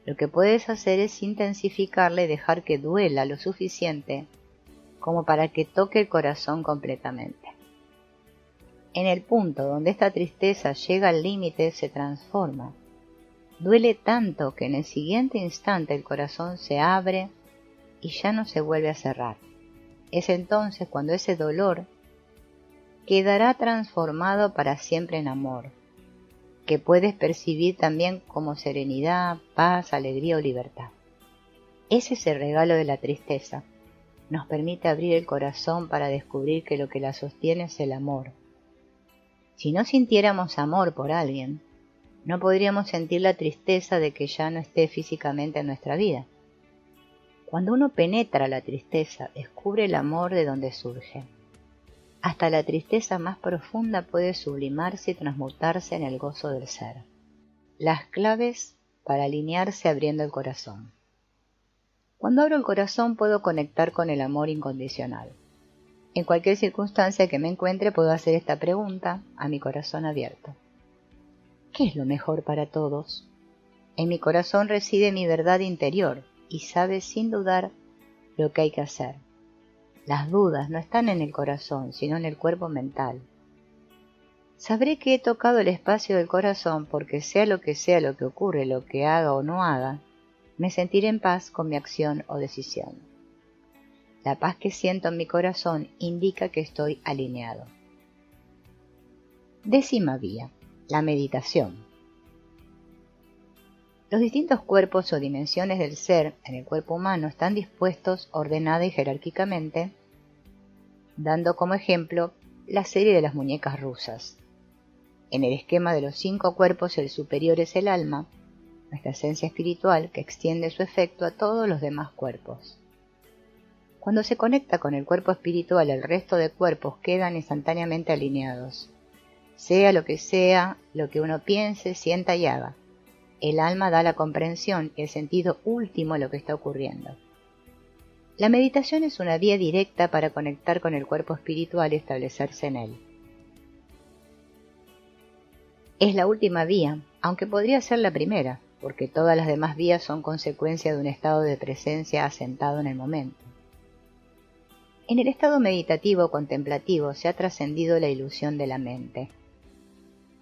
lo que puedes hacer es intensificarla y dejar que duela lo suficiente como para que toque el corazón completamente. En el punto donde esta tristeza llega al límite, se transforma. Duele tanto que en el siguiente instante el corazón se abre y ya no se vuelve a cerrar. Es entonces cuando ese dolor quedará transformado para siempre en amor, que puedes percibir también como serenidad, paz, alegría o libertad. Ese es el regalo de la tristeza. Nos permite abrir el corazón para descubrir que lo que la sostiene es el amor. Si no sintiéramos amor por alguien, no podríamos sentir la tristeza de que ya no esté físicamente en nuestra vida. Cuando uno penetra la tristeza, descubre el amor de donde surge. Hasta la tristeza más profunda puede sublimarse y transmutarse en el gozo del ser. Las claves para alinearse abriendo el corazón. Cuando abro el corazón puedo conectar con el amor incondicional. En cualquier circunstancia que me encuentre puedo hacer esta pregunta a mi corazón abierto. ¿Qué es lo mejor para todos? En mi corazón reside mi verdad interior y sabe sin dudar lo que hay que hacer. Las dudas no están en el corazón, sino en el cuerpo mental. Sabré que he tocado el espacio del corazón porque sea lo que ocurre, lo que haga o no haga, me sentiré en paz con mi acción o decisión. La paz que siento en mi corazón indica que estoy alineado. 10ª vía, la meditación. Los distintos cuerpos o dimensiones del ser en el cuerpo humano están dispuestos ordenada y jerárquicamente, dando como ejemplo la serie de las muñecas rusas. En el esquema de los 5 cuerpos, el superior es el alma, nuestra esencia espiritual que extiende su efecto a todos los demás cuerpos. Cuando se conecta con el cuerpo espiritual, el resto de cuerpos quedan instantáneamente alineados. Sea lo que uno piense, sienta y haga. El alma da la comprensión y el sentido último a lo que está ocurriendo. La meditación es una vía directa para conectar con el cuerpo espiritual y establecerse en él. Es la última vía, aunque podría ser la primera, porque todas las demás vías son consecuencia de un estado de presencia asentado en el momento. En el estado meditativo contemplativo se ha trascendido la ilusión de la mente.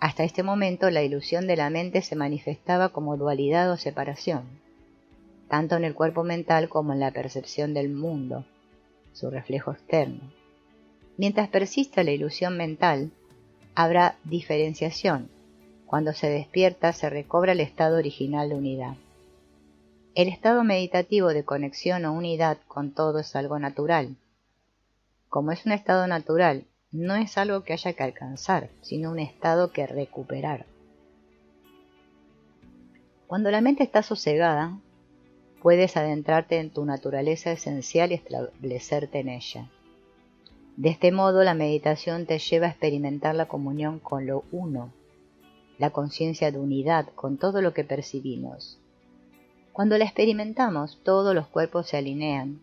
Hasta este momento la ilusión de la mente se manifestaba como dualidad o separación, tanto en el cuerpo mental como en la percepción del mundo, su reflejo externo. Mientras persista la ilusión mental, habrá diferenciación. Cuando se despierta se recobra el estado original de unidad. El estado meditativo de conexión o unidad con todo es algo natural. Como es un estado natural, no es algo que haya que alcanzar, sino un estado que recuperar. Cuando la mente está sosegada, puedes adentrarte en tu naturaleza esencial y establecerte en ella. De este modo, la meditación te lleva a experimentar la comunión con lo uno, la conciencia de unidad con todo lo que percibimos. Cuando la experimentamos, todos los cuerpos se alinean,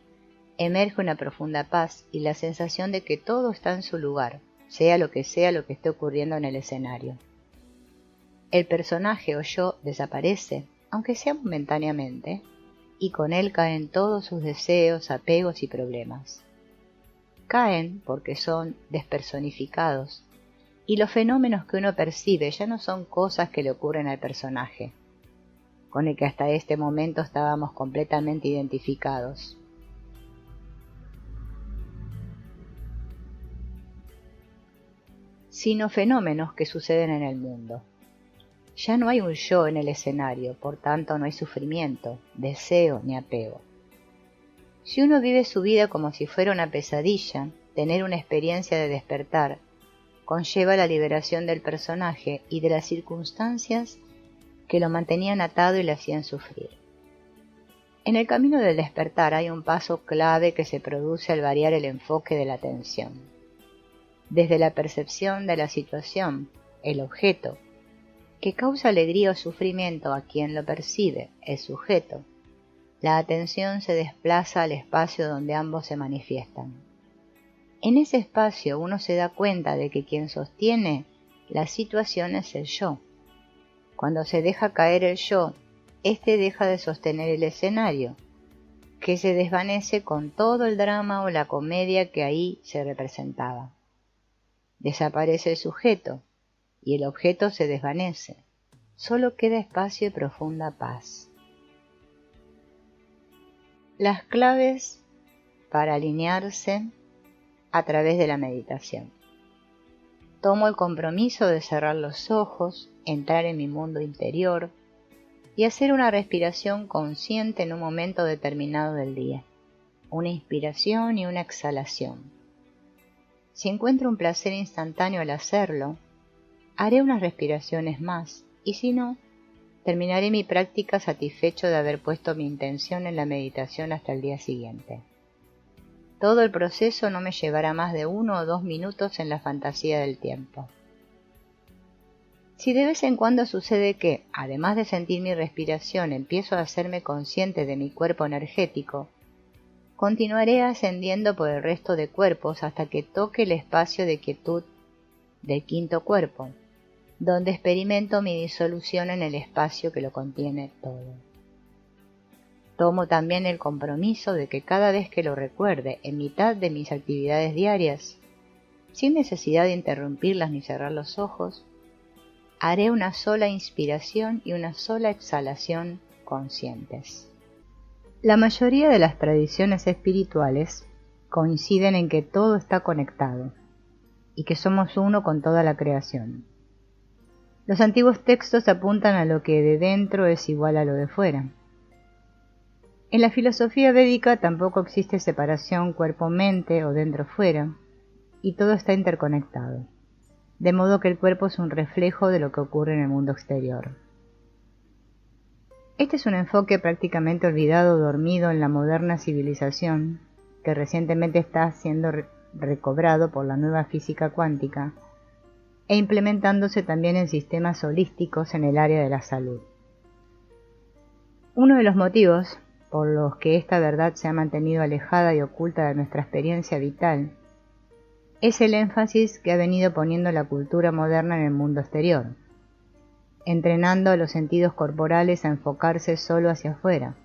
emerge una profunda paz y la sensación de que todo está en su lugar, sea lo que esté ocurriendo en el escenario. El personaje o yo desaparece, aunque sea momentáneamente, y con él caen todos sus deseos, apegos y problemas. Caen porque son despersonificados, y los fenómenos que uno percibe ya no son cosas que le ocurren al personaje, con el que hasta este momento estábamos completamente identificados. Sino fenómenos que suceden en el mundo. Ya no hay un yo en el escenario, por tanto no hay sufrimiento, deseo ni apego. Si uno vive su vida como si fuera una pesadilla, tener una experiencia de despertar conlleva la liberación del personaje y de las circunstancias que lo mantenían atado y le hacían sufrir. En el camino del despertar hay un paso clave que se produce al variar el enfoque de la atención. Desde la percepción de la situación, el objeto, que causa alegría o sufrimiento a quien lo percibe, el sujeto, la atención se desplaza al espacio donde ambos se manifiestan. En ese espacio uno se da cuenta de que quien sostiene la situación es el yo. Cuando se deja caer el yo, éste deja de sostener el escenario, que se desvanece con todo el drama o la comedia que ahí se representaba. Desaparece el sujeto y el objeto se desvanece. Solo queda espacio y profunda paz. Las claves para alinearse a través de la meditación. Tomo el compromiso de cerrar los ojos, entrar en mi mundo interior y hacer una respiración consciente en un momento determinado del día. Una inspiración y una exhalación. Si encuentro un placer instantáneo al hacerlo, haré unas respiraciones más y si no, terminaré mi práctica satisfecho de haber puesto mi intención en la meditación hasta el día siguiente. Todo el proceso no me llevará más de 1 o 2 minutos en la fantasía del tiempo. Si de vez en cuando sucede que, además de sentir mi respiración, empiezo a hacerme consciente de mi cuerpo energético, continuaré ascendiendo por el resto de cuerpos hasta que toque el espacio de quietud del quinto cuerpo, donde experimento mi disolución en el espacio que lo contiene todo. Tomo también el compromiso de que cada vez que lo recuerde en mitad de mis actividades diarias, sin necesidad de interrumpirlas ni cerrar los ojos, haré una sola inspiración y una sola exhalación conscientes. La mayoría de las tradiciones espirituales coinciden en que todo está conectado y que somos uno con toda la creación. Los antiguos textos apuntan a lo que de dentro es igual a lo de fuera. En la filosofía védica tampoco existe separación cuerpo-mente o dentro-fuera, y todo está interconectado, de modo que el cuerpo es un reflejo de lo que ocurre en el mundo exterior. Este es un enfoque prácticamente olvidado o dormido en la moderna civilización, que recientemente está siendo recobrado por la nueva física cuántica e implementándose también en sistemas holísticos en el área de la salud. Uno de los motivos por los que esta verdad se ha mantenido alejada y oculta de nuestra experiencia vital, es el énfasis que ha venido poniendo la cultura moderna en el mundo exterior, entrenando a los sentidos corporales a enfocarse solo hacia afuera,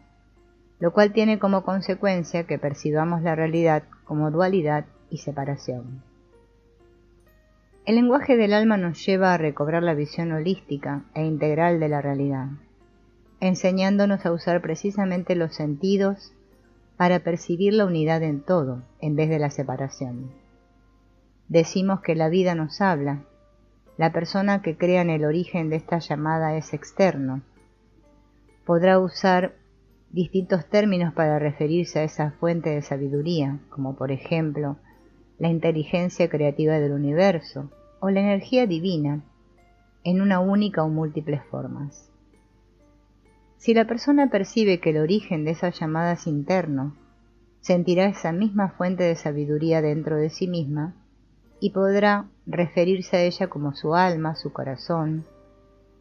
lo cual tiene como consecuencia que percibamos la realidad como dualidad y separación. El lenguaje del alma nos lleva a recobrar la visión holística e integral de la realidad, enseñándonos a usar precisamente los sentidos para percibir la unidad en todo, en vez de la separación. Decimos que la vida nos habla. La persona que crea en el origen de esta llamada es externo. Podrá usar distintos términos para referirse a esa fuente de sabiduría, como por ejemplo, la inteligencia creativa del universo o la energía divina, en una única o múltiples formas. Si la persona percibe que el origen de esa llamada es interno, sentirá esa misma fuente de sabiduría dentro de sí misma y podrá referirse a ella como su alma, su corazón,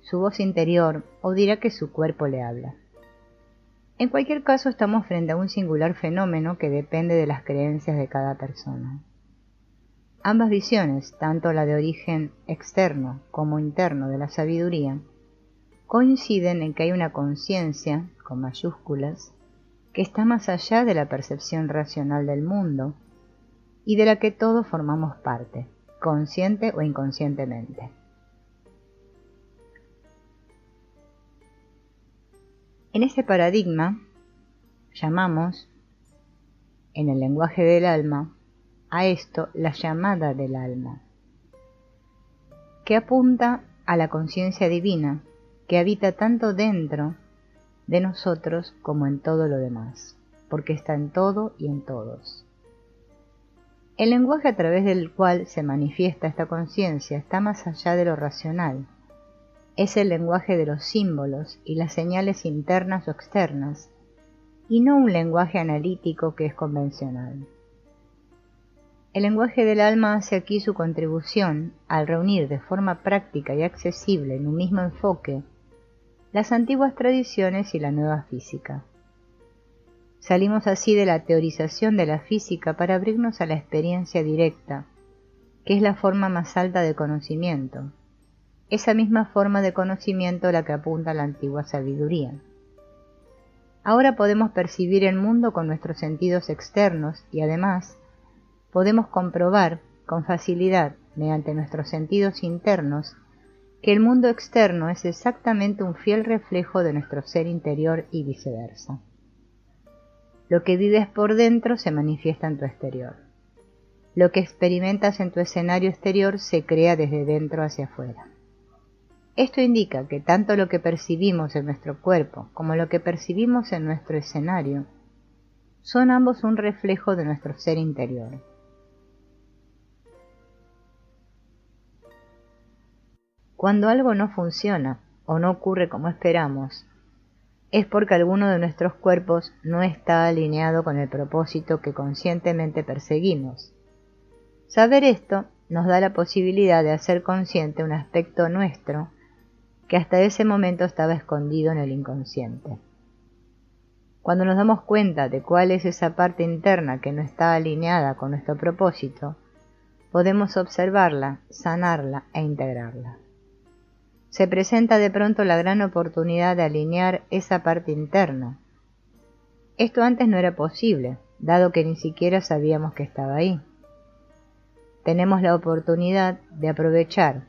su voz interior, o dirá que su cuerpo le habla. En cualquier caso, estamos frente a un singular fenómeno que depende de las creencias de cada persona. Ambas visiones, tanto la de origen externo como interno de la sabiduría, coinciden en que hay una conciencia, con mayúsculas, que está más allá de la percepción racional del mundo y de la que todos formamos parte, consciente o inconscientemente. En este paradigma llamamos, en el lenguaje del alma, a esto la llamada del alma, que apunta a la conciencia divina que habita tanto dentro de nosotros como en todo lo demás. porque está en todo y en todos. El lenguaje a través del cual se manifiesta esta conciencia está más allá de lo racional. Es el lenguaje de los símbolos y las señales internas o externas, y no un lenguaje analítico que es convencional. El lenguaje del alma hace aquí su contribución al reunir de forma práctica y accesible en un mismo enfoque las antiguas tradiciones y la nueva física. Salimos así de la teorización de la física para abrirnos a la experiencia directa, que es la forma más alta de conocimiento, esa misma forma de conocimiento a la que apunta la antigua sabiduría. Ahora podemos percibir el mundo con nuestros sentidos externos y además podemos comprobar con facilidad, mediante nuestros sentidos internos, que el mundo externo es exactamente un fiel reflejo de nuestro ser interior y viceversa. Lo que vives por dentro se manifiesta en tu exterior. Lo que experimentas en tu escenario exterior se crea desde dentro hacia afuera. Esto indica que tanto lo que percibimos en nuestro cuerpo como lo que percibimos en nuestro escenario son ambos un reflejo de nuestro ser interior. Cuando algo no funciona o no ocurre como esperamos, es porque alguno de nuestros cuerpos no está alineado con el propósito que conscientemente perseguimos. Saber esto nos da la posibilidad de hacer consciente un aspecto nuestro que hasta ese momento estaba escondido en el inconsciente. Cuando nos damos cuenta de cuál es esa parte interna que no está alineada con nuestro propósito, podemos observarla, sanarla e integrarla. Se presenta de pronto la gran oportunidad de alinear esa parte interna. Esto antes no era posible, dado que ni siquiera sabíamos que estaba ahí. Tenemos la oportunidad de aprovechar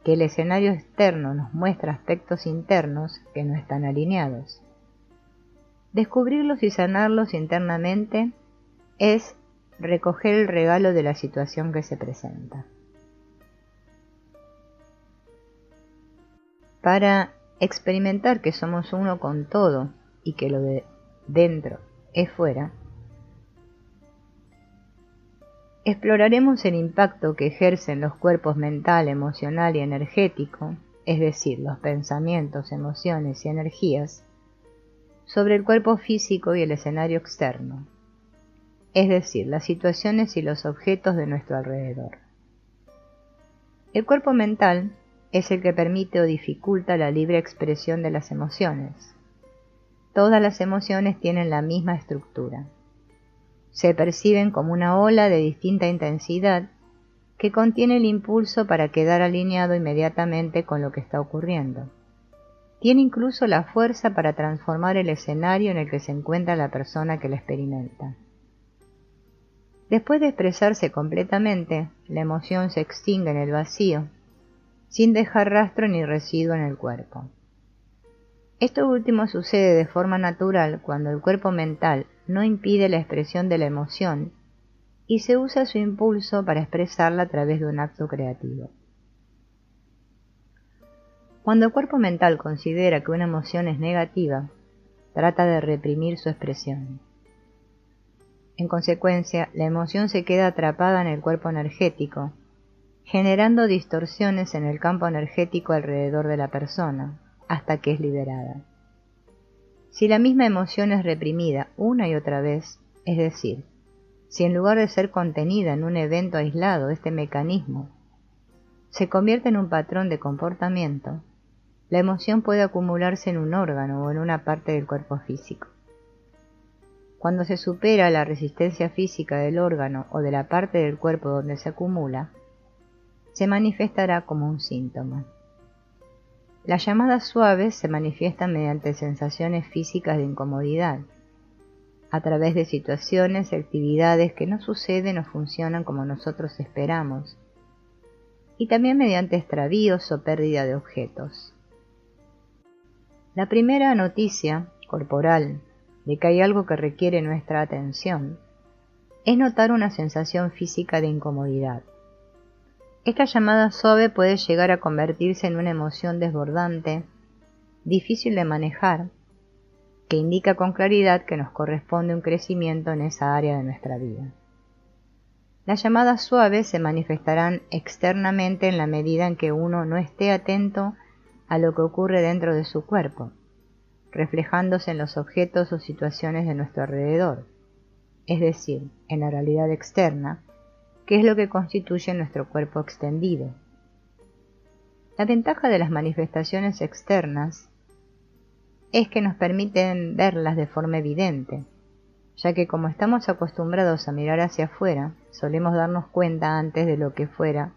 que el escenario externo nos muestra aspectos internos que no están alineados. Descubrirlos y sanarlos internamente es recoger el regalo de la situación que se presenta. Para experimentar que somos uno con todo y que lo de dentro es fuera, exploraremos el impacto que ejercen los cuerpos mental, emocional y energético, es decir, los pensamientos, emociones y energías, sobre el cuerpo físico y el escenario externo, es decir, las situaciones y los objetos de nuestro alrededor. El cuerpo mental es el que permite o dificulta la libre expresión de las emociones. Todas las emociones tienen la misma estructura. Se perciben como una ola de distinta intensidad que contiene el impulso para quedar alineado inmediatamente con lo que está ocurriendo. Tiene incluso la fuerza para transformar el escenario en el que se encuentra la persona que la experimenta. Después de expresarse completamente, la emoción se extingue en el vacío, sin dejar rastro ni residuo en el cuerpo. Esto último sucede de forma natural cuando el cuerpo mental no impide la expresión de la emoción y se usa su impulso para expresarla a través de un acto creativo. Cuando el cuerpo mental considera que una emoción es negativa, trata de reprimir su expresión. En consecuencia, la emoción se queda atrapada en el cuerpo energético, generando distorsiones en el campo energético alrededor de la persona, hasta que es liberada. Si la misma emoción es reprimida una y otra vez, es decir, si en lugar de ser contenida en un evento aislado, este mecanismo se convierte en un patrón de comportamiento, la emoción puede acumularse en un órgano o en una parte del cuerpo físico. Cuando se supera la resistencia física del órgano o de la parte del cuerpo donde se acumula, se manifestará como un síntoma. Las llamadas suaves se manifiestan mediante sensaciones físicas de incomodidad, a través de situaciones y actividades que no suceden o funcionan como nosotros esperamos, y también mediante extravíos o pérdida de objetos. La primera noticia corporal de que hay algo que requiere nuestra atención es notar una sensación física de incomodidad. Esta llamada suave puede llegar a convertirse en una emoción desbordante, difícil de manejar, que indica con claridad que nos corresponde un crecimiento en esa área de nuestra vida. Las llamadas suaves se manifestarán externamente en la medida en que uno no esté atento a lo que ocurre dentro de su cuerpo, reflejándose en los objetos o situaciones de nuestro alrededor, es decir, en la realidad externa, que es lo que constituye nuestro cuerpo extendido. La ventaja de las manifestaciones externas es que nos permiten verlas de forma evidente, ya que como estamos acostumbrados a mirar hacia afuera, solemos darnos cuenta antes de lo que fuera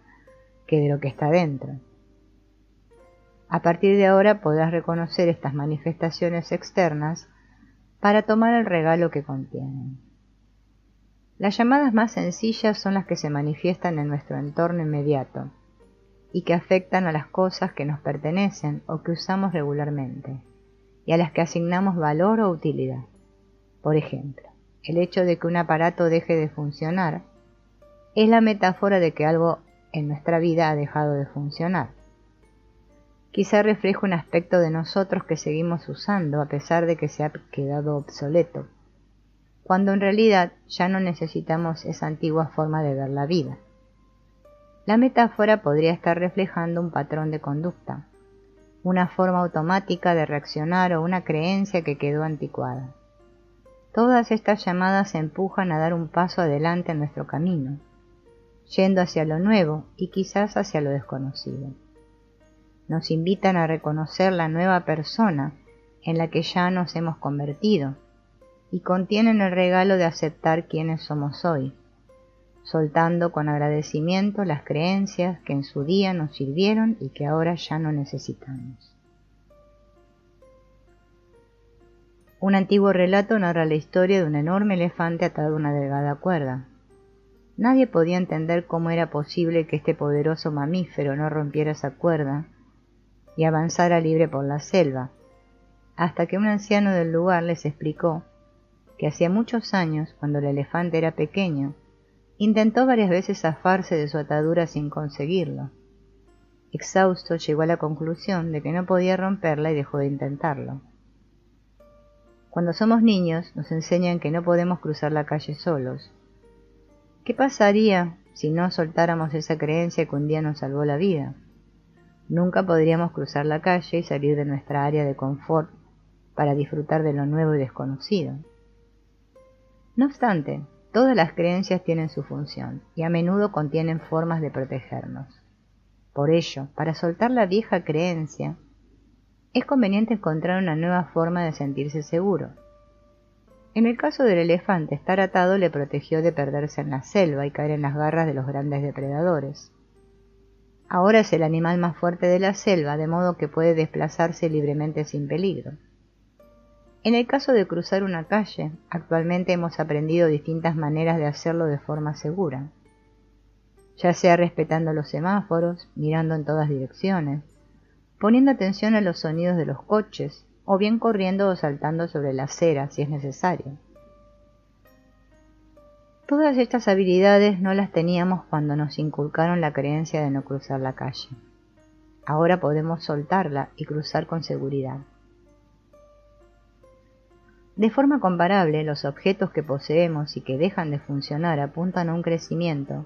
que de lo que está dentro. A partir de ahora podrás reconocer estas manifestaciones externas para tomar el regalo que contienen. Las llamadas más sencillas son las que se manifiestan en nuestro entorno inmediato y que afectan a las cosas que nos pertenecen o que usamos regularmente, y a las que asignamos valor o utilidad. Por ejemplo, el hecho de que un aparato deje de funcionar es la metáfora de que algo en nuestra vida ha dejado de funcionar. Quizá refleja un aspecto de nosotros que seguimos usando a pesar de que se ha quedado obsoleto, cuando en realidad ya no necesitamos esa antigua forma de ver la vida. La metáfora podría estar reflejando un patrón de conducta, una forma automática de reaccionar o una creencia que quedó anticuada. Todas estas llamadas empujan a dar un paso adelante en nuestro camino, yendo hacia lo nuevo y quizás hacia lo desconocido. Nos invitan a reconocer la nueva persona en la que ya nos hemos convertido y contienen el regalo de aceptar quiénes somos hoy, soltando con agradecimiento las creencias que en su día nos sirvieron y que ahora ya no necesitamos. Un antiguo relato narra la historia de un enorme elefante atado a una delgada cuerda. Nadie podía entender cómo era posible que este poderoso mamífero no rompiera esa cuerda y avanzara libre por la selva, hasta que un anciano del lugar les explicó que hacía muchos años, cuando el elefante era pequeño, intentó varias veces zafarse de su atadura sin conseguirlo. Exhausto, llegó a la conclusión de que no podía romperla y dejó de intentarlo. Cuando somos niños nos enseñan que no podemos cruzar la calle solos. ¿Qué pasaría si no soltáramos esa creencia que un día nos salvó la vida? Nunca podríamos cruzar la calle y salir de nuestra área de confort para disfrutar de lo nuevo y desconocido. No obstante, todas las creencias tienen su función y a menudo contienen formas de protegernos. Por ello, para soltar la vieja creencia, es conveniente encontrar una nueva forma de sentirse seguro. En el caso del elefante, estar atado le protegió de perderse en la selva y caer en las garras de los grandes depredadores. Ahora es el animal más fuerte de la selva, de modo que puede desplazarse libremente sin peligro. En el caso de cruzar una calle, actualmente hemos aprendido distintas maneras de hacerlo de forma segura, ya sea respetando los semáforos, mirando en todas direcciones, poniendo atención a los sonidos de los coches, o bien corriendo o saltando sobre la acera si es necesario. Todas estas habilidades no las teníamos cuando nos inculcaron la creencia de no cruzar la calle. Ahora podemos soltarla y cruzar con seguridad. De forma comparable, los objetos que poseemos y que dejan de funcionar apuntan a un crecimiento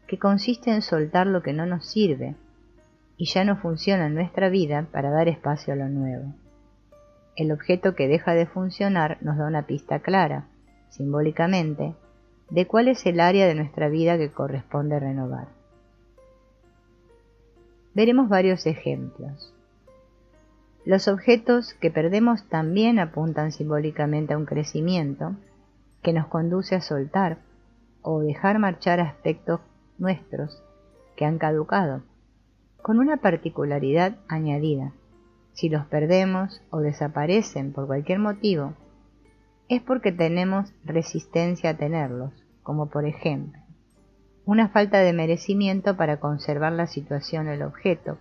que consiste en soltar lo que no nos sirve y ya no funciona en nuestra vida para dar espacio a lo nuevo. El objeto que deja de funcionar nos da una pista clara, simbólicamente, de cuál es el área de nuestra vida que corresponde renovar. Veremos varios ejemplos. Los objetos que perdemos también apuntan simbólicamente a un crecimiento que nos conduce a soltar o dejar marchar aspectos nuestros que han caducado, con una particularidad añadida. Si los perdemos o desaparecen por cualquier motivo, es porque tenemos resistencia a tenerlos, como por ejemplo, una falta de merecimiento para conservar la situación o el objeto,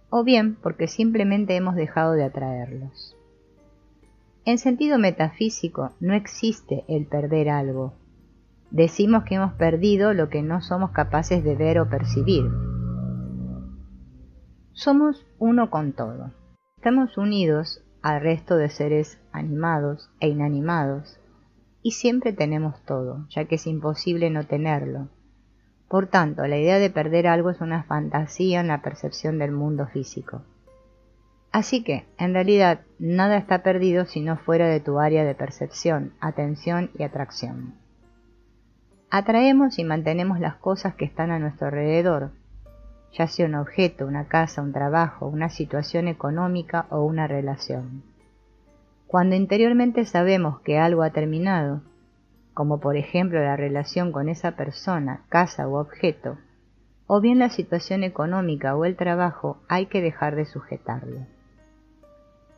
o bien porque simplemente hemos dejado de atraerlos. En sentido metafísico, no existe el perder algo. Decimos que hemos perdido lo que no somos capaces de ver o percibir. Somos uno con todo. Estamos unidos al resto de seres animados e inanimados, y siempre tenemos todo, ya que es imposible no tenerlo. Por tanto, la idea de perder algo es una fantasía en la percepción del mundo físico. Así que, en realidad, nada está perdido si no fuera de tu área de percepción, atención y atracción. Atraemos y mantenemos las cosas que están a nuestro alrededor, ya sea un objeto, una casa, un trabajo, una situación económica o una relación. Cuando interiormente sabemos que algo ha terminado, como por ejemplo la relación con esa persona, casa u objeto, o bien la situación económica o el trabajo, hay que dejar de sujetarlo.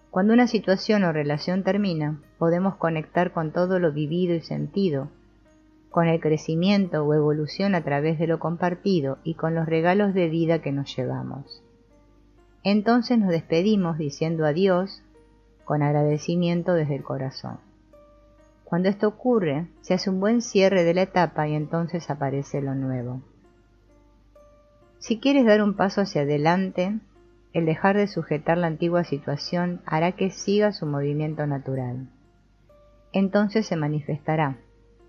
Cuando una situación o relación termina, podemos conectar con todo lo vivido y sentido, con el crecimiento o evolución a través de lo compartido y con los regalos de vida que nos llevamos. Entonces nos despedimos diciendo adiós con agradecimiento desde el corazón. Cuando esto ocurre, se hace un buen cierre de la etapa y entonces aparece lo nuevo. Si quieres dar un paso hacia adelante, el dejar de sujetar la antigua situación hará que siga su movimiento natural. Entonces se manifestará,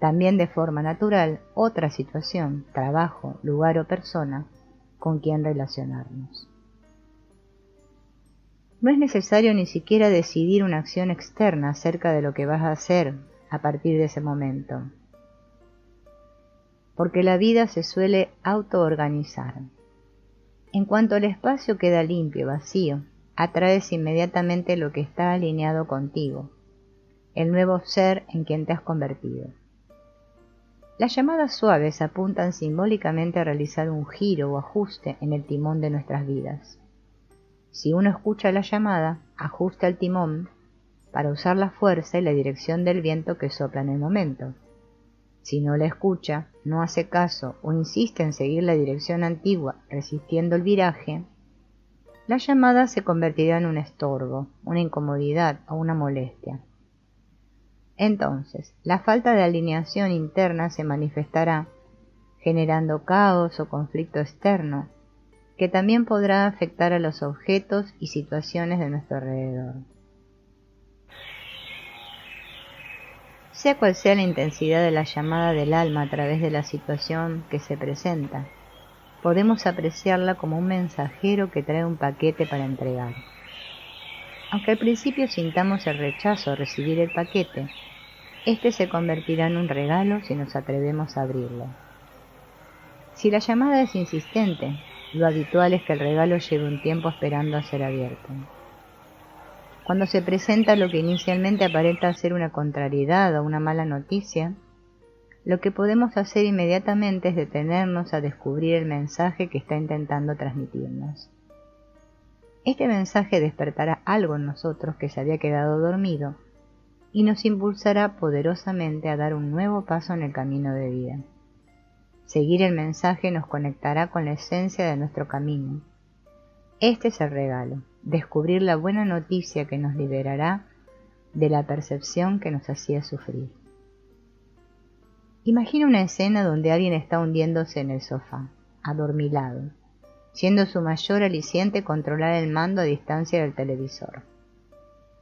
también de forma natural, otra situación, trabajo, lugar o persona con quien relacionarnos. No es necesario ni siquiera decidir una acción externa acerca de lo que vas a hacer a partir de ese momento, porque la vida se suele autoorganizar. En cuanto el espacio queda limpio y vacío, atraes inmediatamente lo que está alineado contigo, el nuevo ser en quien te has convertido. Las llamadas suaves apuntan simbólicamente a realizar un giro o ajuste en el timón de nuestras vidas. Si uno escucha la llamada, ajusta el timón para usar la fuerza y la dirección del viento que sopla en el momento. Si no la escucha, no hace caso o insiste en seguir la dirección antigua resistiendo el viraje, la llamada se convertirá en un estorbo, una incomodidad o una molestia. Entonces, la falta de alineación interna se manifestará generando caos o conflicto externo, que también podrá afectar a los objetos y situaciones de nuestro alrededor. Sea cual sea la intensidad de la llamada del alma a través de la situación que se presenta, podemos apreciarla como un mensajero que trae un paquete para entregar. Aunque al principio sintamos el rechazo a recibir el paquete, este se convertirá en un regalo si nos atrevemos a abrirlo. Si la llamada es insistente, lo habitual es que el regalo lleve un tiempo esperando a ser abierto. Cuando se presenta lo que inicialmente aparenta ser una contrariedad o una mala noticia, lo que podemos hacer inmediatamente es detenernos a descubrir el mensaje que está intentando transmitirnos. Este mensaje despertará algo en nosotros que se había quedado dormido y nos impulsará poderosamente a dar un nuevo paso en el camino de vida. Seguir el mensaje nos conectará con la esencia de nuestro camino. Este es el regalo, descubrir la buena noticia que nos liberará de la percepción que nos hacía sufrir. Imagina una escena donde alguien está hundiéndose en el sofá, adormilado, siendo su mayor aliciente controlar el mando a distancia del televisor.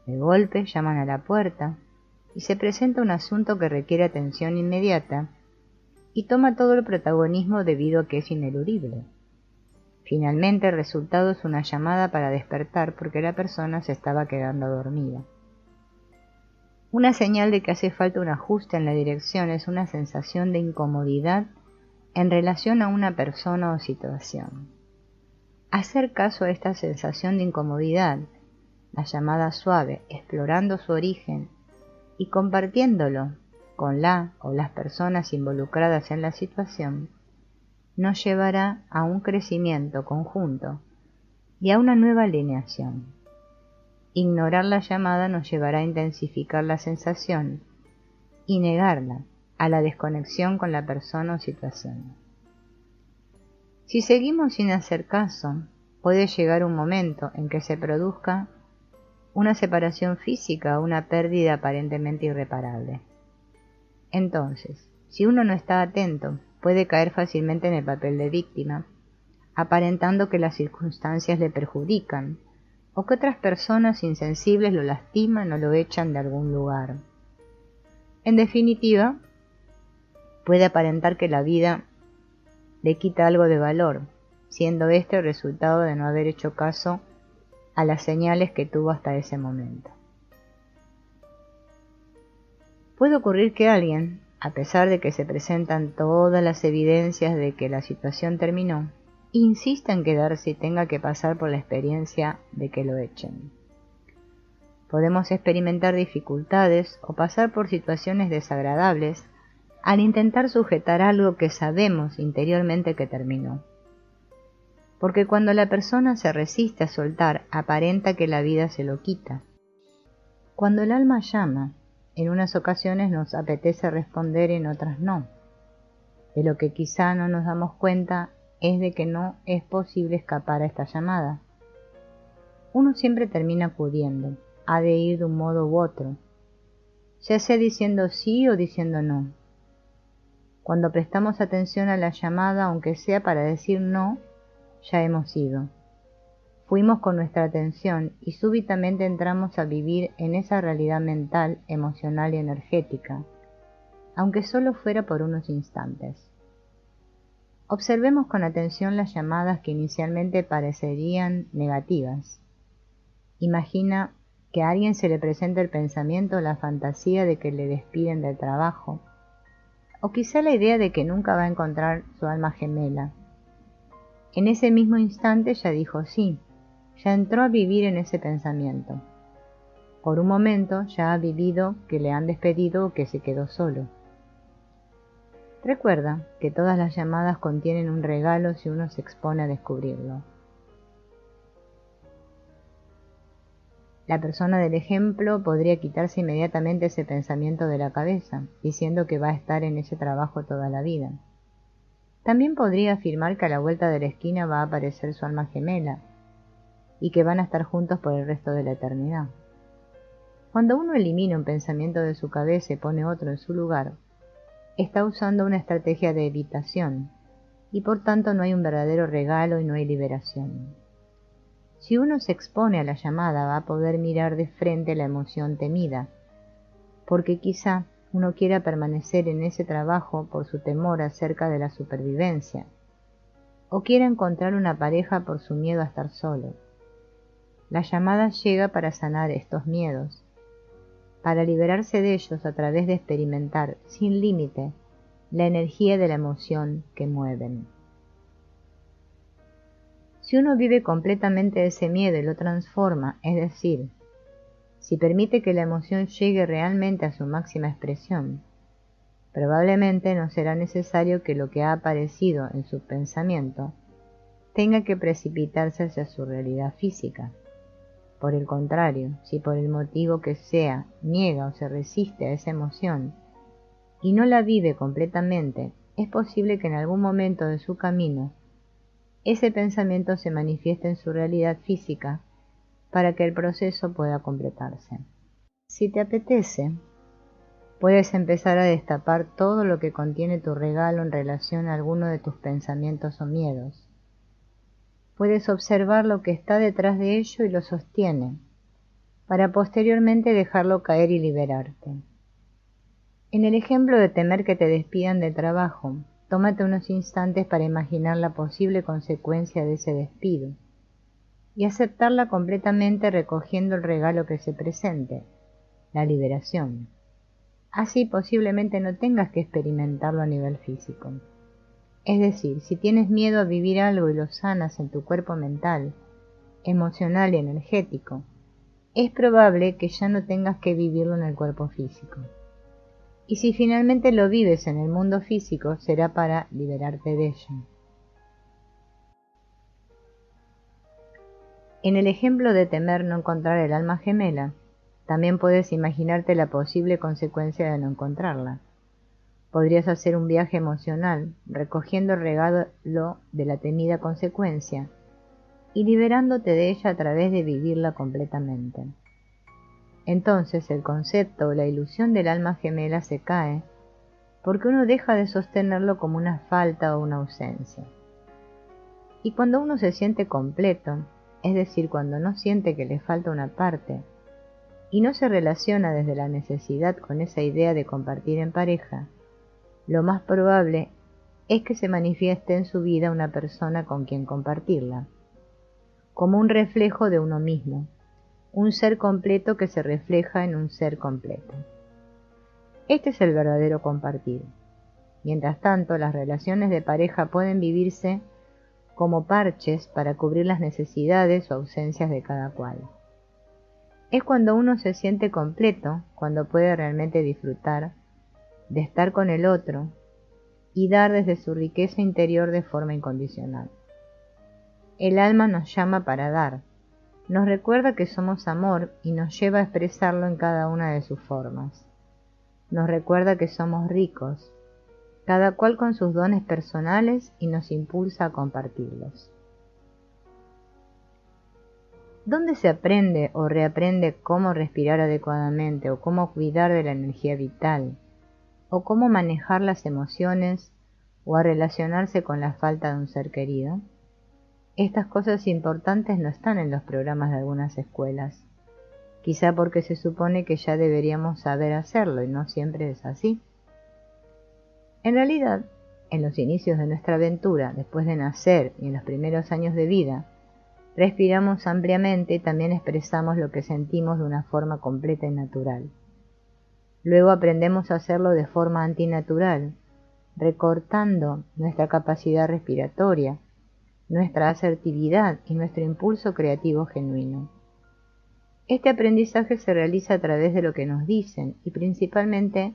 De golpe llaman a la puerta y se presenta un asunto que requiere atención inmediata y toma todo el protagonismo debido a que es ineludible. Finalmente el resultado es una llamada para despertar porque la persona se estaba quedando dormida. Una señal de que hace falta un ajuste en la dirección es una sensación de incomodidad en relación a una persona o situación. Hacer caso a esta sensación de incomodidad, la llamada suave, explorando su origen y compartiéndolo con la o las personas involucradas en la situación, nos llevará a un crecimiento conjunto y a una nueva alineación. Ignorar la llamada nos llevará a intensificar la sensación y negarla a la desconexión con la persona o situación. Si seguimos sin hacer caso, puede llegar un momento en que se produzca una separación física o una pérdida aparentemente irreparable. Entonces, si uno no está atento, puede caer fácilmente en el papel de víctima, aparentando que las circunstancias le perjudican, o que otras personas insensibles lo lastiman o lo echan de algún lugar. En definitiva, puede aparentar que la vida le quita algo de valor, siendo este el resultado de no haber hecho caso a las señales que tuvo hasta ese momento. Puede ocurrir que alguien, a pesar de que se presentan todas las evidencias de que la situación terminó, insista en quedarse y tenga que pasar por la experiencia de que lo echen. Podemos experimentar dificultades o pasar por situaciones desagradables al intentar sujetar algo que sabemos interiormente que terminó. Porque cuando la persona se resiste a soltar, aparenta que la vida se lo quita. Cuando el alma llama, en unas ocasiones nos apetece responder y en otras no. De lo que quizá no nos damos cuenta es de que no es posible escapar a esta llamada. Uno siempre termina acudiendo, ha de ir de un modo u otro, ya sea diciendo sí o diciendo no. Cuando prestamos atención a la llamada, aunque sea para decir no, ya hemos ido. Fuimos con nuestra atención y súbitamente entramos a vivir en esa realidad mental, emocional y energética, aunque solo fuera por unos instantes. Observemos con atención las llamadas que inicialmente parecerían negativas. Imagina que a alguien se le presenta el pensamiento o la fantasía de que le despiden del trabajo, o quizá la idea de que nunca va a encontrar su alma gemela. En ese mismo instante ya dijo sí, ya entró a vivir en ese pensamiento. Por un momento ya ha vivido que le han despedido o que se quedó solo. Recuerda que todas las llamadas contienen un regalo si uno se expone a descubrirlo. La persona del ejemplo podría quitarse inmediatamente ese pensamiento de la cabeza, diciendo que va a estar en ese trabajo toda la vida. También podría afirmar que a la vuelta de la esquina va a aparecer su alma gemela y que van a estar juntos por el resto de la eternidad. Cuando uno elimina un pensamiento de su cabeza y pone otro en su lugar, está usando una estrategia de evitación y por tanto no hay un verdadero regalo y no hay liberación. Si uno se expone a la llamada, va a poder mirar de frente la emoción temida, porque quizá uno quiera permanecer en ese trabajo por su temor acerca de la supervivencia, o quiera encontrar una pareja por su miedo a estar solo. La llamada llega para sanar estos miedos, para liberarse de ellos a través de experimentar, sin límite, la energía de la emoción que mueven. Si uno vive completamente ese miedo y lo transforma, es decir, si permite que la emoción llegue realmente a su máxima expresión, probablemente no será necesario que lo que ha aparecido en su pensamiento tenga que precipitarse hacia su realidad física. Por el contrario, si por el motivo que sea niega o se resiste a esa emoción y no la vive completamente, es posible que en algún momento de su camino ese pensamiento se manifieste en su realidad física para que el proceso pueda completarse. Si te apetece, puedes empezar a destapar todo lo que contiene tu regalo en relación a alguno de tus pensamientos o miedos. Puedes observar lo que está detrás de ello y lo sostiene, para posteriormente dejarlo caer y liberarte. En el ejemplo de temer que te despidan de trabajo, tómate unos instantes para imaginar la posible consecuencia de ese despido y aceptarla completamente recogiendo el regalo que se presente, la liberación. Así posiblemente no tengas que experimentarlo a nivel físico. Es decir, si tienes miedo a vivir algo y lo sanas en tu cuerpo mental, emocional y energético, es probable que ya no tengas que vivirlo en el cuerpo físico. Y si finalmente lo vives en el mundo físico, será para liberarte de ello. En el ejemplo de temer no encontrar el alma gemela, también puedes imaginarte la posible consecuencia de no encontrarla. Podrías hacer un viaje emocional, recogiendo el regalo de la temida consecuencia y liberándote de ella a través de vivirla completamente. Entonces el concepto o la ilusión del alma gemela se cae porque uno deja de sostenerlo como una falta o una ausencia. Y cuando uno se siente completo, es decir, cuando no siente que le falta una parte, y no se relaciona desde la necesidad con esa idea de compartir en pareja, lo más probable es que se manifieste en su vida una persona con quien compartirla, como un reflejo de uno mismo, un ser completo que se refleja en un ser completo. Este es el verdadero compartir. Mientras tanto, las relaciones de pareja pueden vivirse como parches para cubrir las necesidades o ausencias de cada cual. Es cuando uno se siente completo, cuando puede realmente disfrutar de estar con el otro y dar desde su riqueza interior de forma incondicional. El alma nos llama para dar, nos recuerda que somos amor y nos lleva a expresarlo en cada una de sus formas. Nos recuerda que somos ricos, cada cual con sus dones personales, y nos impulsa a compartirlos. ¿Dónde se aprende o reaprende cómo respirar adecuadamente, o cómo cuidar de la energía vital, o cómo manejar las emociones, o a relacionarse con la falta de un ser querido? Estas cosas importantes no están en los programas de algunas escuelas, quizá porque se supone que ya deberíamos saber hacerlo, y no siempre es así. En realidad, en los inicios de nuestra aventura, después de nacer y en los primeros años de vida, respiramos ampliamente y también expresamos lo que sentimos de una forma completa y natural. Luego aprendemos a hacerlo de forma antinatural, recortando nuestra capacidad respiratoria, nuestra asertividad y nuestro impulso creativo genuino. Este aprendizaje se realiza a través de lo que nos dicen y principalmente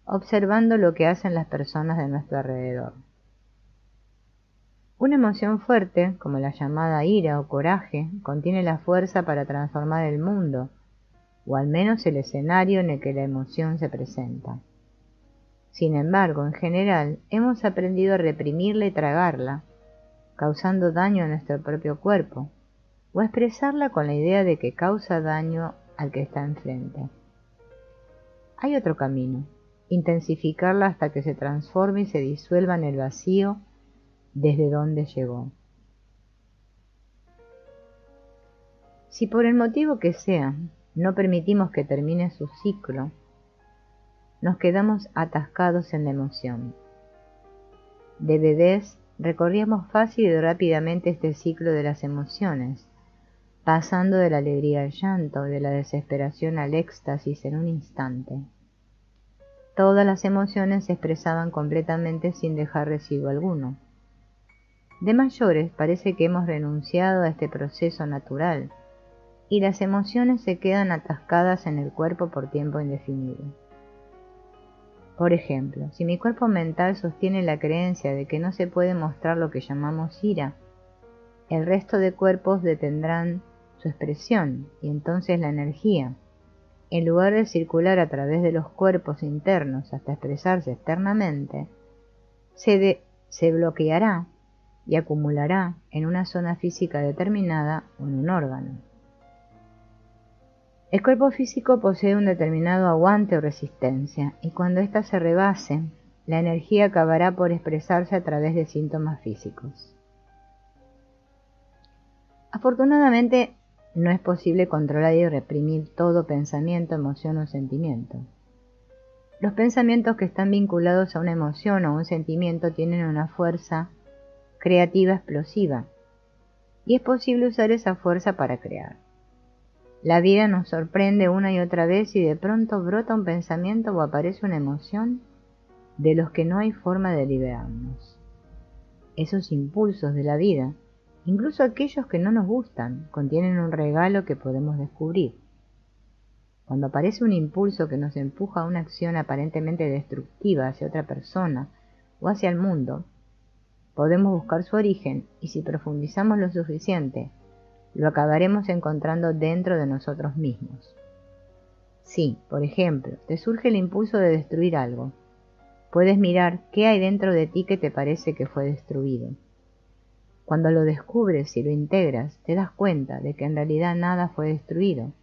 observando lo que hacen las personas de nuestro alrededor. Una emoción fuerte, como la llamada ira o coraje, contiene la fuerza para transformar el mundo, o al menos el escenario en el que la emoción se presenta. Sin embargo, en general, hemos aprendido a reprimirla y tragarla, causando daño a nuestro propio cuerpo, o a expresarla con la idea de que causa daño al que está enfrente. Hay otro camino: intensificarla hasta que se transforme y se disuelva en el vacío desde donde llegó. Si por el motivo que sea no permitimos que termine su ciclo, nos quedamos atascados en la emoción. De bebés recorríamos fácil y rápidamente este ciclo de las emociones, pasando de la alegría al llanto, de la desesperación al éxtasis en un instante. Todas las emociones se expresaban completamente sin dejar residuo alguno. De mayores parece que hemos renunciado a este proceso natural y las emociones se quedan atascadas en el cuerpo por tiempo indefinido. Por ejemplo, si mi cuerpo mental sostiene la creencia de que no se puede mostrar lo que llamamos ira, el resto de cuerpos detendrán su expresión y entonces la energía, en lugar de circular a través de los cuerpos internos hasta expresarse externamente, se bloqueará y acumulará en una zona física determinada o en un órgano. El cuerpo físico posee un determinado aguante o resistencia, y cuando ésta se rebase, la energía acabará por expresarse a través de síntomas físicos. Afortunadamente, no es posible controlar y reprimir todo pensamiento, emoción o sentimiento. Los pensamientos que están vinculados a una emoción o un sentimiento tienen una fuerza creativa explosiva, y es posible usar esa fuerza para crear. La vida nos sorprende una y otra vez y de pronto brota un pensamiento o aparece una emoción de los que no hay forma de liberarnos. Esos impulsos de la vida, incluso aquellos que no nos gustan, contienen un regalo que podemos descubrir. Cuando aparece un impulso que nos empuja a una acción aparentemente destructiva hacia otra persona o hacia el mundo, podemos buscar su origen y si profundizamos lo suficiente, lo acabaremos encontrando dentro de nosotros mismos. Si, por ejemplo, te surge el impulso de destruir algo, puedes mirar qué hay dentro de ti que te parece que fue destruido. Cuando lo descubres y lo integras, te das cuenta de que en realidad nada fue destruido,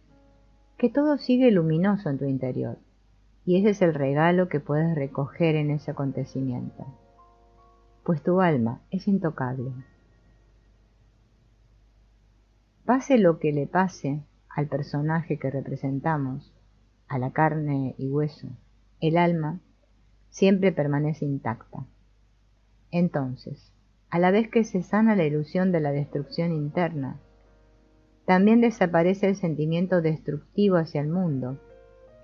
que todo sigue luminoso en tu interior, y ese es el regalo que puedes recoger en ese acontecimiento, pues tu alma es intocable. Pase lo que le pase al personaje que representamos, a la carne y hueso, el alma siempre permanece intacta. Entonces, a la vez que se sana la ilusión de la destrucción interna, también desaparece el sentimiento destructivo hacia el mundo,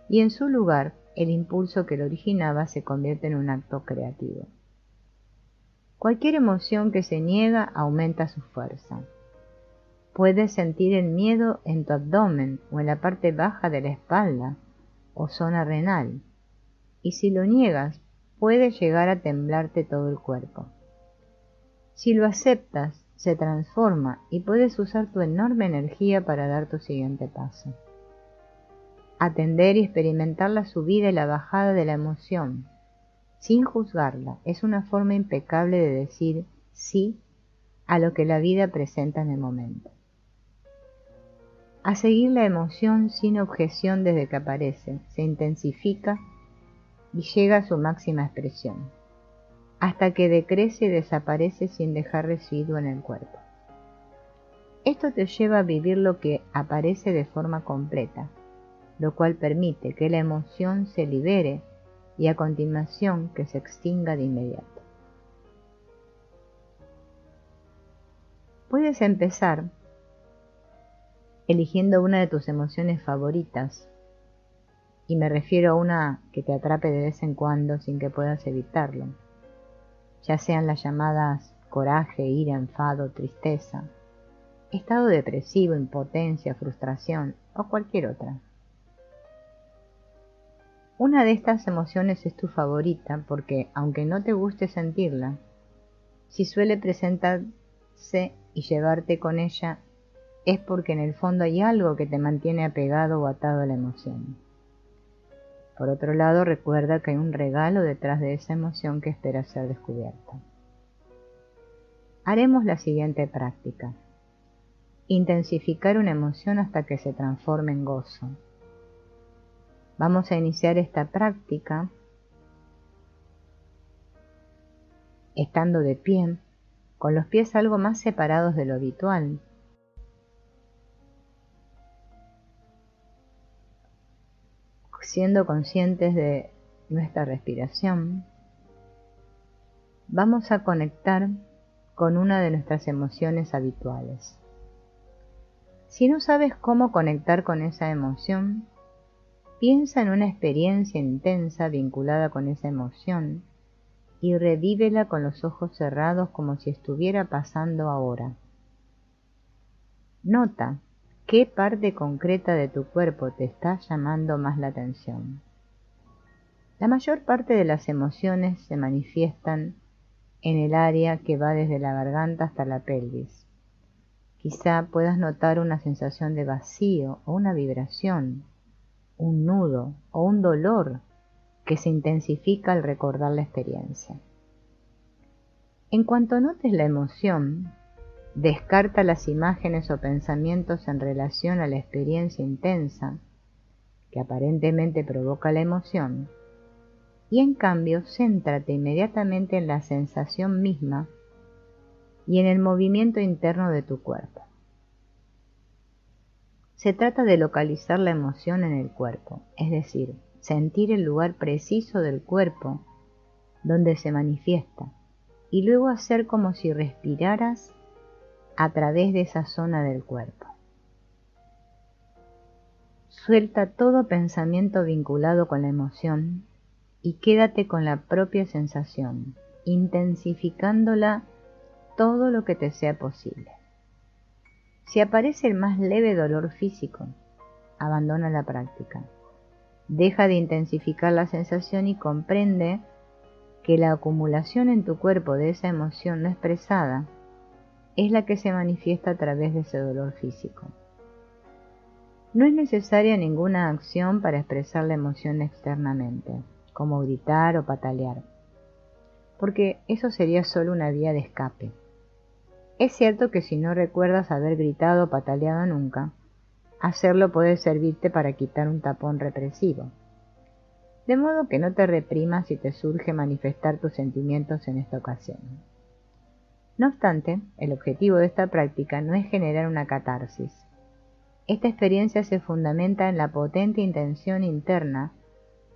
y en su lugar el impulso que lo originaba se convierte en un acto creativo. Cualquier emoción que se niega aumenta su fuerza. Puedes sentir el miedo en tu abdomen o en la parte baja de la espalda o zona renal, y si lo niegas, puede llegar a temblarte todo el cuerpo. Si lo aceptas, se transforma y puedes usar tu enorme energía para dar tu siguiente paso. Atender y experimentar la subida y la bajada de la emoción, sin juzgarla, es una forma impecable de decir sí a lo que la vida presenta en el momento. A seguir la emoción sin objeción desde que aparece, se intensifica y llega a su máxima expresión, hasta que decrece y desaparece sin dejar residuo en el cuerpo. Esto te lleva a vivir lo que aparece de forma completa, lo cual permite que la emoción se libere y a continuación que se extinga de inmediato. Puedes empezar eligiendo una de tus emociones favoritas, y me refiero a una que te atrape de vez en cuando sin que puedas evitarlo, ya sean las llamadas coraje, ira, enfado, tristeza, estado depresivo, impotencia, frustración o cualquier otra. Una de estas emociones es tu favorita porque, aunque no te guste sentirla, si suele presentarse y llevarte con ella, es porque en el fondo hay algo que te mantiene apegado o atado a la emoción. Por otro lado, recuerda que hay un regalo detrás de esa emoción que espera ser descubierta. Haremos la siguiente práctica. Intensificar una emoción hasta que se transforme en gozo. Vamos a iniciar esta práctica estando de pie, con los pies algo más separados de lo habitual. Siendo conscientes de nuestra respiración, vamos a conectar con una de nuestras emociones habituales. Si no sabes cómo conectar con esa emoción, piensa en una experiencia intensa vinculada con esa emoción y revívela con los ojos cerrados como si estuviera pasando ahora. Nota qué parte concreta de tu cuerpo te está llamando más la atención. La mayor parte de las emociones se manifiestan en el área que va desde la garganta hasta la pelvis. Quizá puedas notar una sensación de vacío o una vibración, un nudo o un dolor que se intensifica al recordar la experiencia. En cuanto notes la emoción, descarta las imágenes o pensamientos en relación a la experiencia intensa que aparentemente provoca la emoción y en cambio céntrate inmediatamente en la sensación misma y en el movimiento interno de tu cuerpo. Se trata de localizar la emoción en el cuerpo, es decir, sentir el lugar preciso del cuerpo donde se manifiesta y luego hacer como si respiraras a través de esa zona del cuerpo. Suelta todo pensamiento vinculado con la emoción y quédate con la propia sensación, intensificándola todo lo que te sea posible. Si aparece el más leve dolor físico, abandona la práctica. Deja de intensificar la sensación y comprende que la acumulación en tu cuerpo de esa emoción no expresada es la que se manifiesta a través de ese dolor físico. No es necesaria ninguna acción para expresar la emoción externamente, como gritar o patalear, porque eso sería solo una vía de escape. Es cierto que si no recuerdas haber gritado o pataleado nunca, hacerlo puede servirte para quitar un tapón represivo. De modo que no te reprimas si te surge manifestar tus sentimientos en esta ocasión. No obstante, el objetivo de esta práctica no es generar una catarsis. Esta experiencia se fundamenta en la potente intención interna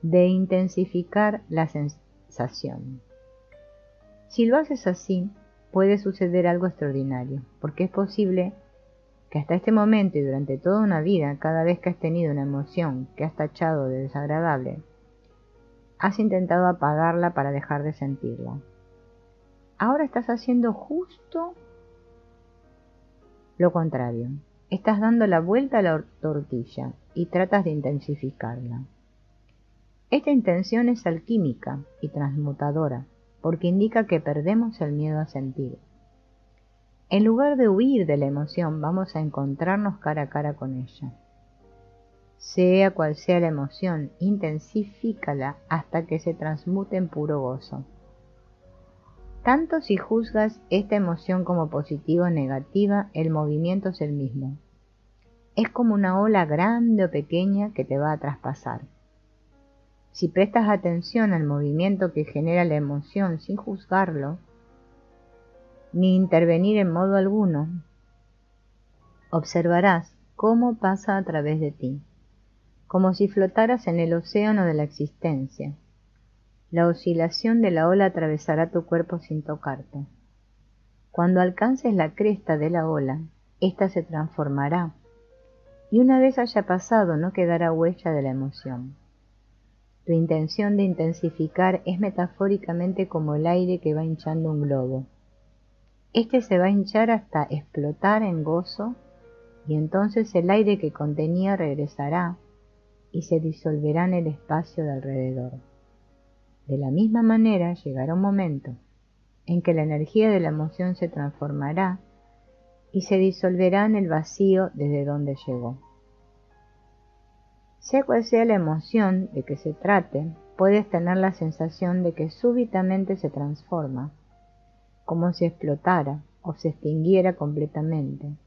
de intensificar la sensación. Si lo haces así, puede suceder algo extraordinario, porque es posible que hasta este momento y durante toda una vida, cada vez que has tenido una emoción que has tachado de desagradable, has intentado apagarla para dejar de sentirla. Ahora estás haciendo justo lo contrario. Estás dando la vuelta a la tortilla y tratas de intensificarla. Esta intención es alquímica y transmutadora, porque indica que perdemos el miedo a sentir. En lugar de huir de la emoción, vamos a encontrarnos cara a cara con ella. Sea cual sea la emoción, intensifícala hasta que se transmute en puro gozo. Tanto si juzgas esta emoción como positiva o negativa, el movimiento es el mismo. Es como una ola grande o pequeña que te va a traspasar. Si prestas atención al movimiento que genera la emoción sin juzgarlo, ni intervenir en modo alguno, observarás cómo pasa a través de ti, como si flotaras en el océano de la existencia. La oscilación de la ola atravesará tu cuerpo sin tocarte. Cuando alcances la cresta de la ola, ésta se transformará, y una vez haya pasado no quedará huella de la emoción. Tu intención de intensificar es metafóricamente como el aire que va hinchando un globo. Este se va a hinchar hasta explotar en gozo, y entonces el aire que contenía regresará y se disolverá en el espacio de alrededor. De la misma manera llegará un momento en que la energía de la emoción se transformará y se disolverá en el vacío desde donde llegó. Sea cual sea la emoción de que se trate, puedes tener la sensación de que súbitamente se transforma, como si explotara o se extinguiera completamente,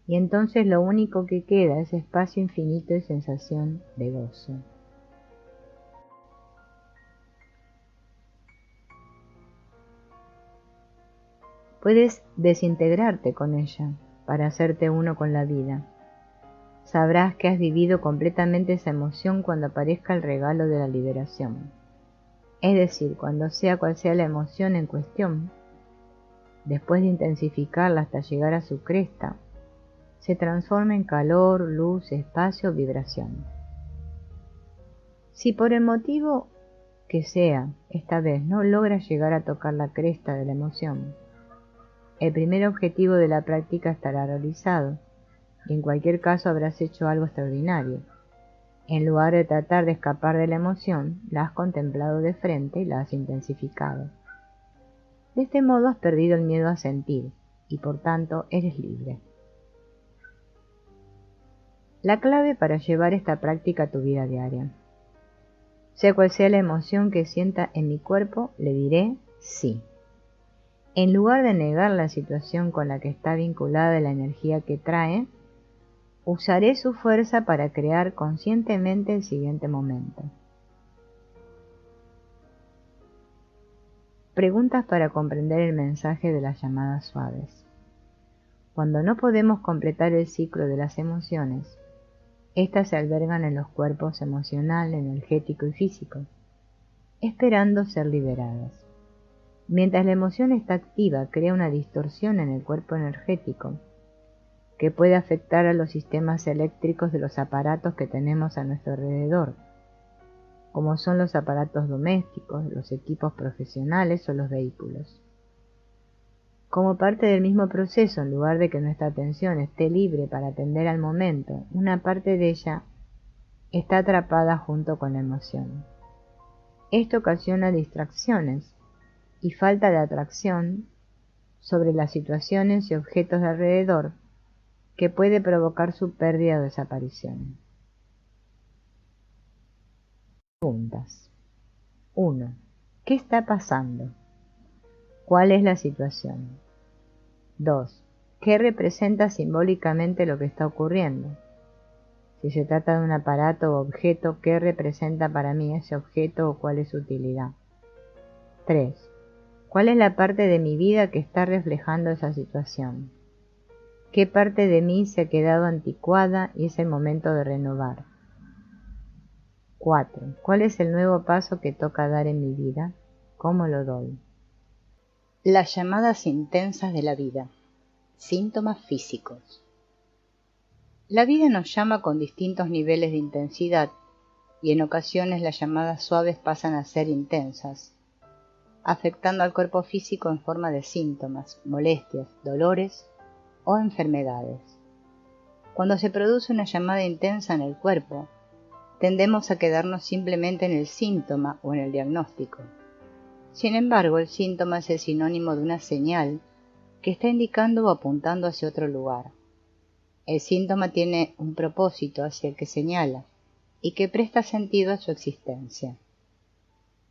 y entonces lo único que queda es espacio infinito y sensación de gozo. Puedes desintegrarte con ella para hacerte uno con la vida. Sabrás que has vivido completamente esa emoción cuando aparezca el regalo de la liberación. Es decir, cuando sea cual sea la emoción en cuestión, después de intensificarla hasta llegar a su cresta, se transforma en calor, luz, espacio, vibración. Si por el motivo que sea, esta vez no logras llegar a tocar la cresta de la emoción, el primer objetivo de la práctica estará realizado, y en cualquier caso habrás hecho algo extraordinario. En lugar de tratar de escapar de la emoción, la has contemplado de frente y la has intensificado. De este modo has perdido el miedo a sentir, y por tanto eres libre. La clave para llevar esta práctica a tu vida diaria. Sea cual sea la emoción que sienta en mi cuerpo, le diré sí. En lugar de negar la situación con la que está vinculada la energía que trae, usaré su fuerza para crear conscientemente el siguiente momento. Preguntas para comprender el mensaje de las llamadas suaves. Cuando no podemos completar el ciclo de las emociones, estas se albergan en los cuerpos emocional, energético y físico, esperando ser liberadas. Mientras la emoción está activa, crea una distorsión en el cuerpo energético que puede afectar a los sistemas eléctricos de los aparatos que tenemos a nuestro alrededor, como son los aparatos domésticos, los equipos profesionales o los vehículos. Como parte del mismo proceso, en lugar de que nuestra atención esté libre para atender al momento, una parte de ella está atrapada junto con la emoción. Esto ocasiona distracciones y falta de atracción sobre las situaciones y objetos de alrededor que puede provocar su pérdida o desaparición. Preguntas. 1. ¿Qué está pasando? ¿Cuál es la situación? 2. ¿Qué representa simbólicamente lo que está ocurriendo? Si se trata de un aparato o objeto, ¿qué representa para mí ese objeto o cuál es su utilidad? 3. ¿Cuál es la parte de mi vida que está reflejando esa situación? ¿Qué parte de mí se ha quedado anticuada y es el momento de renovar? 4. ¿Cuál es el nuevo paso que toca dar en mi vida? ¿Cómo lo doy? Las llamadas intensas de la vida. Síntomas físicos. La vida nos llama con distintos niveles de intensidad y en ocasiones las llamadas suaves pasan a ser intensas, afectando al cuerpo físico en forma de síntomas, molestias, dolores o enfermedades. Cuando se produce una llamada intensa en el cuerpo, tendemos a quedarnos simplemente en el síntoma o en el diagnóstico. Sin embargo, el síntoma es el sinónimo de una señal que está indicando o apuntando hacia otro lugar. El síntoma tiene un propósito hacia el que señala y que presta sentido a su existencia.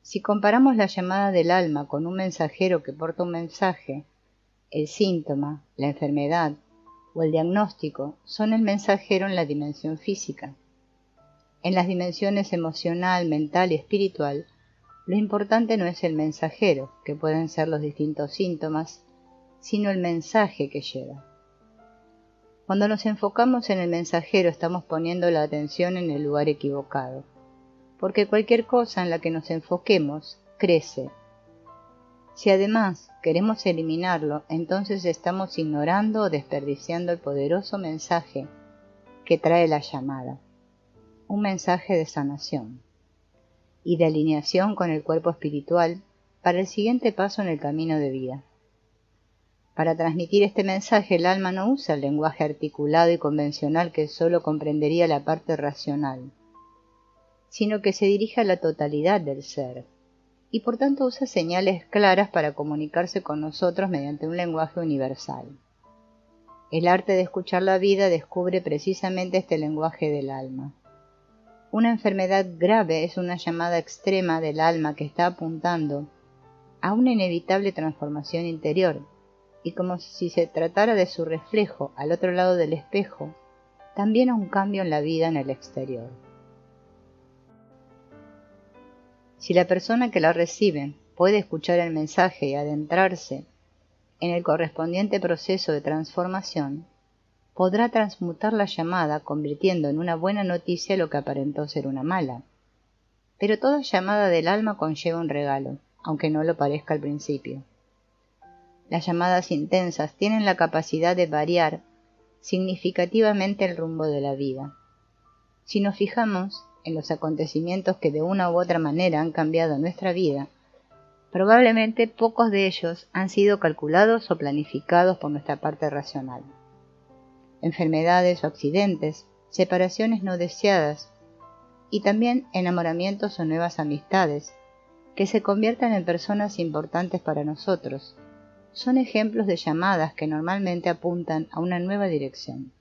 Si comparamos la llamada del alma con un mensajero que porta un mensaje, el síntoma, la enfermedad o el diagnóstico son el mensajero en la dimensión física. En las dimensiones emocional, mental y espiritual, lo importante no es el mensajero, que pueden ser los distintos síntomas, sino el mensaje que lleva. Cuando nos enfocamos en el mensajero estamos poniendo la atención en el lugar equivocado, porque cualquier cosa en la que nos enfoquemos crece. Si además queremos eliminarlo, entonces estamos ignorando o desperdiciando el poderoso mensaje que trae la llamada, un mensaje de sanación y de alineación con el cuerpo espiritual para el siguiente paso en el camino de vida. Para transmitir este mensaje, el alma no usa el lenguaje articulado y convencional que solo comprendería la parte racional, sino que se dirige a la totalidad del ser, y por tanto usa señales claras para comunicarse con nosotros mediante un lenguaje universal. El arte de escuchar la vida descubre precisamente este lenguaje del alma. Una enfermedad grave es una llamada extrema del alma que está apuntando a una inevitable transformación interior, y como si se tratara de su reflejo al otro lado del espejo, también a un cambio en la vida en el exterior. Si la persona que la recibe puede escuchar el mensaje y adentrarse en el correspondiente proceso de transformación, podrá transmutar la llamada convirtiendo en una buena noticia lo que aparentó ser una mala. Pero toda llamada del alma conlleva un regalo, aunque no lo parezca al principio. Las llamadas intensas tienen la capacidad de variar significativamente el rumbo de la vida. Si nos fijamos en los acontecimientos que de una u otra manera han cambiado nuestra vida, probablemente pocos de ellos han sido calculados o planificados por nuestra parte racional. Enfermedades o accidentes, separaciones no deseadas y también enamoramientos o nuevas amistades que se conviertan en personas importantes para nosotros, son ejemplos de llamadas que normalmente apuntan a una nueva dirección.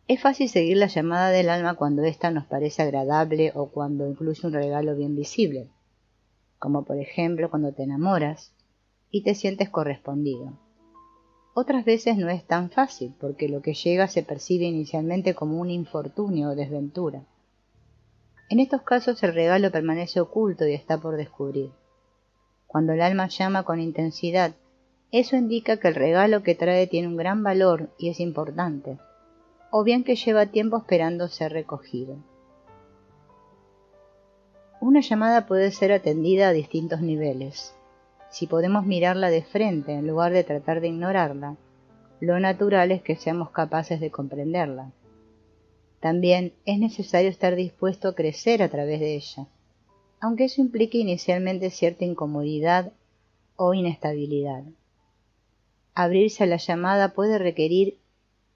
Es fácil seguir la llamada del alma cuando ésta nos parece agradable o cuando incluye un regalo bien visible, como por ejemplo cuando te enamoras y te sientes correspondido. Otras veces no es tan fácil porque lo que llega se percibe inicialmente como un infortunio o desventura. En estos casos el regalo permanece oculto y está por descubrir. Cuando el alma llama con intensidad, eso indica que el regalo que trae tiene un gran valor y es importante, o bien que lleva tiempo esperando ser recogido. Una llamada puede ser atendida a distintos niveles. Si podemos mirarla de frente en lugar de tratar de ignorarla, lo natural es que seamos capaces de comprenderla. También es necesario estar dispuesto a crecer a través de ella, aunque eso implique inicialmente cierta incomodidad o inestabilidad. Abrirse a la llamada puede requerir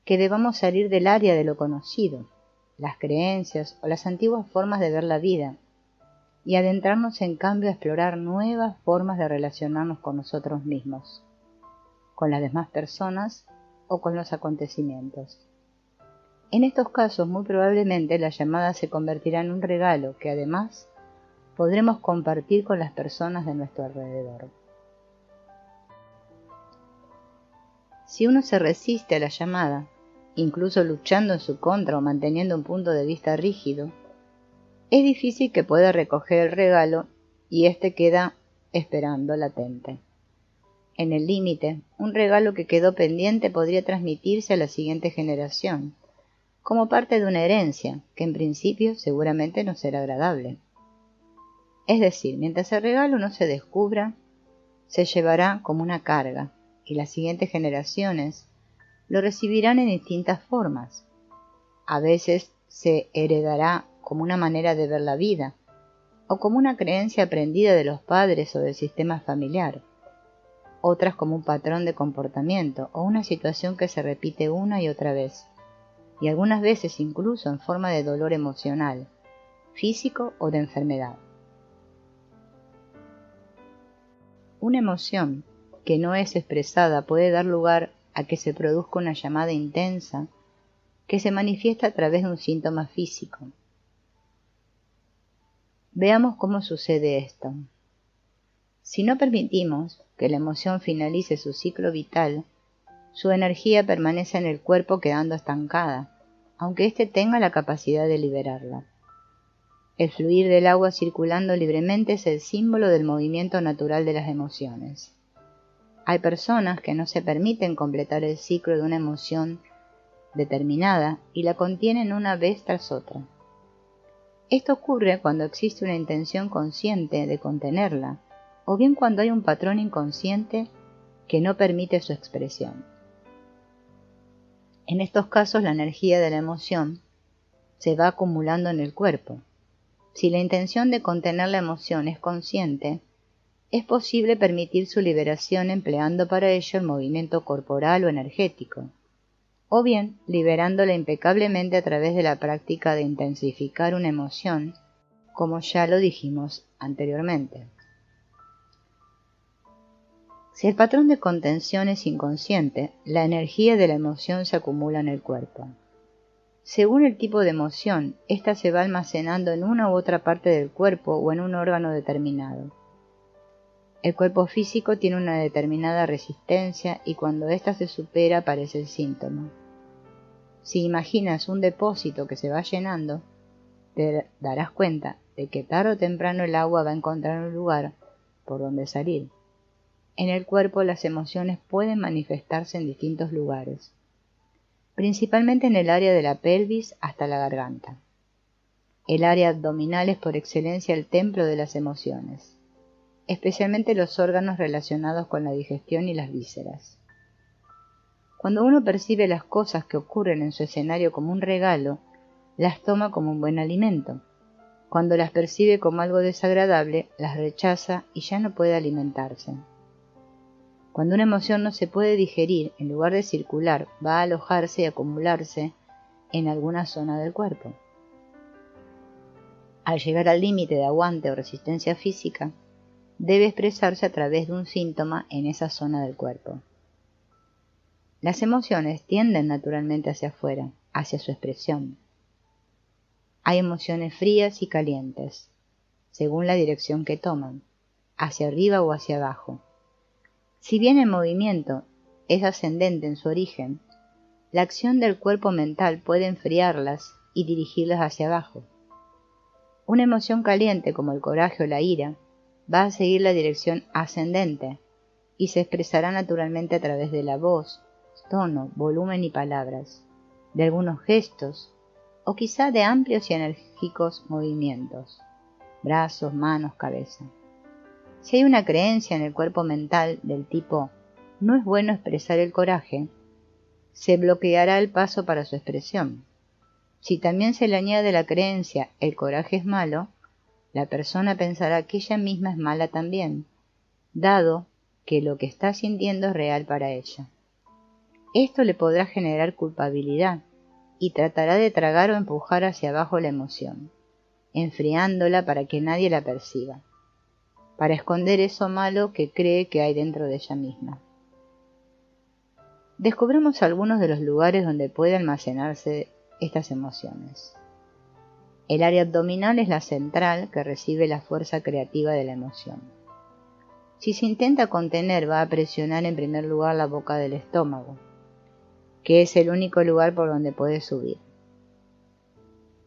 que debamos salir del área de lo conocido, las creencias o las antiguas formas de ver la vida, y adentrarnos en cambio a explorar nuevas formas de relacionarnos con nosotros mismos, con las demás personas o con los acontecimientos. En estos casos, muy probablemente la llamada se convertirá en un regalo que además podremos compartir con las personas de nuestro alrededor. Si uno se resiste a la llamada, incluso luchando en su contra o manteniendo un punto de vista rígido, es difícil que pueda recoger el regalo y éste queda esperando latente. En el límite, un regalo que quedó pendiente podría transmitirse a la siguiente generación, como parte de una herencia, que en principio seguramente no será agradable. Es decir, mientras el regalo no se descubra, se llevará como una carga, y las siguientes generaciones lo recibirán en distintas formas. A veces se heredará como una manera de ver la vida, o como una creencia aprendida de los padres o del sistema familiar, otras como un patrón de comportamiento o una situación que se repite una y otra vez, y algunas veces incluso en forma de dolor emocional, físico o de enfermedad. Una emoción que no es expresada puede dar lugar a que se produzca una llamada intensa que se manifiesta a través de un síntoma físico. Veamos cómo sucede esto. Si no permitimos que la emoción finalice su ciclo vital, su energía permanece en el cuerpo quedando estancada, aunque éste tenga la capacidad de liberarla. El fluir del agua circulando libremente es el símbolo del movimiento natural de las emociones. Hay personas que no se permiten completar el ciclo de una emoción determinada y la contienen una vez tras otra. Esto ocurre cuando existe una intención consciente de contenerla, o bien cuando hay un patrón inconsciente que no permite su expresión. En estos casos, la energía de la emoción se va acumulando en el cuerpo. Si la intención de contener la emoción es consciente, es posible permitir su liberación empleando para ello el movimiento corporal o energético, o bien liberándola impecablemente a través de la práctica de intensificar una emoción, como ya lo dijimos anteriormente. Si el patrón de contención es inconsciente, la energía de la emoción se acumula en el cuerpo. Según el tipo de emoción, ésta se va almacenando en una u otra parte del cuerpo o en un órgano determinado. El cuerpo físico tiene una determinada resistencia y cuando ésta se supera aparece el síntoma. Si imaginas un depósito que se va llenando, te darás cuenta de que tarde o temprano el agua va a encontrar un lugar por donde salir. En el cuerpo las emociones pueden manifestarse en distintos lugares, principalmente en el área de la pelvis hasta la garganta. El área abdominal es por excelencia el templo de las emociones, especialmente los órganos relacionados con la digestión y las vísceras. Cuando uno percibe las cosas que ocurren en su escenario como un regalo, las toma como un buen alimento. Cuando las percibe como algo desagradable, las rechaza y ya no puede alimentarse. Cuando una emoción no se puede digerir, en lugar de circular, va a alojarse y acumularse en alguna zona del cuerpo. Al llegar al límite de aguante o resistencia física, debe expresarse a través de un síntoma en esa zona del cuerpo. Las emociones tienden naturalmente hacia afuera, hacia su expresión. Hay emociones frías y calientes, según la dirección que toman, hacia arriba o hacia abajo. Si bien el movimiento es ascendente en su origen, la acción del cuerpo mental puede enfriarlas y dirigirlas hacia abajo. Una emoción caliente como el coraje o la ira va a seguir la dirección ascendente y se expresará naturalmente a través de la voz, tono, volumen y palabras, de algunos gestos o quizá de amplios y enérgicos movimientos, brazos, manos, cabeza. Si hay una creencia en el cuerpo mental del tipo «no es bueno expresar el coraje», se bloqueará el paso para su expresión. Si también se le añade la creencia «el coraje es malo», la persona pensará que ella misma es mala también, dado que lo que está sintiendo es real para ella. Esto le podrá generar culpabilidad y tratará de tragar o empujar hacia abajo la emoción, enfriándola para que nadie la perciba, para esconder eso malo que cree que hay dentro de ella misma. Descubramos algunos de los lugares donde puede almacenarse estas emociones. El área abdominal es la central que recibe la fuerza creativa de la emoción. Si se intenta contener, va a presionar en primer lugar la boca del estómago, que es el único lugar por donde puede subir.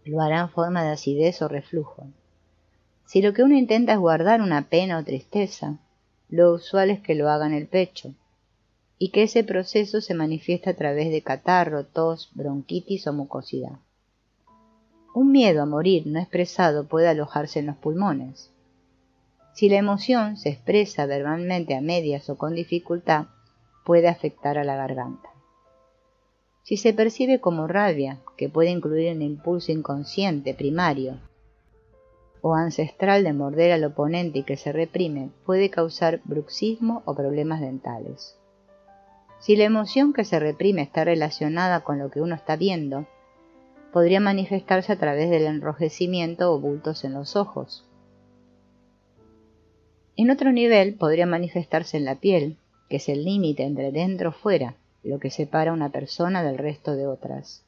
Lo hará en forma de acidez o reflujo. Si lo que uno intenta es guardar una pena o tristeza, lo usual es que lo haga en el pecho, y que ese proceso se manifiesta a través de catarro, tos, bronquitis o mucosidad. Un miedo a morir no expresado puede alojarse en los pulmones. Si la emoción se expresa verbalmente a medias o con dificultad, puede afectar a la garganta. Si se percibe como rabia, que puede incluir un impulso inconsciente primario o ancestral de morder al oponente y que se reprime, puede causar bruxismo o problemas dentales. Si la emoción que se reprime está relacionada con lo que uno está viendo, podría manifestarse a través del enrojecimiento o bultos en los ojos. En otro nivel podría manifestarse en la piel, que es el límite entre dentro o fuera, lo que separa a una persona del resto de otras.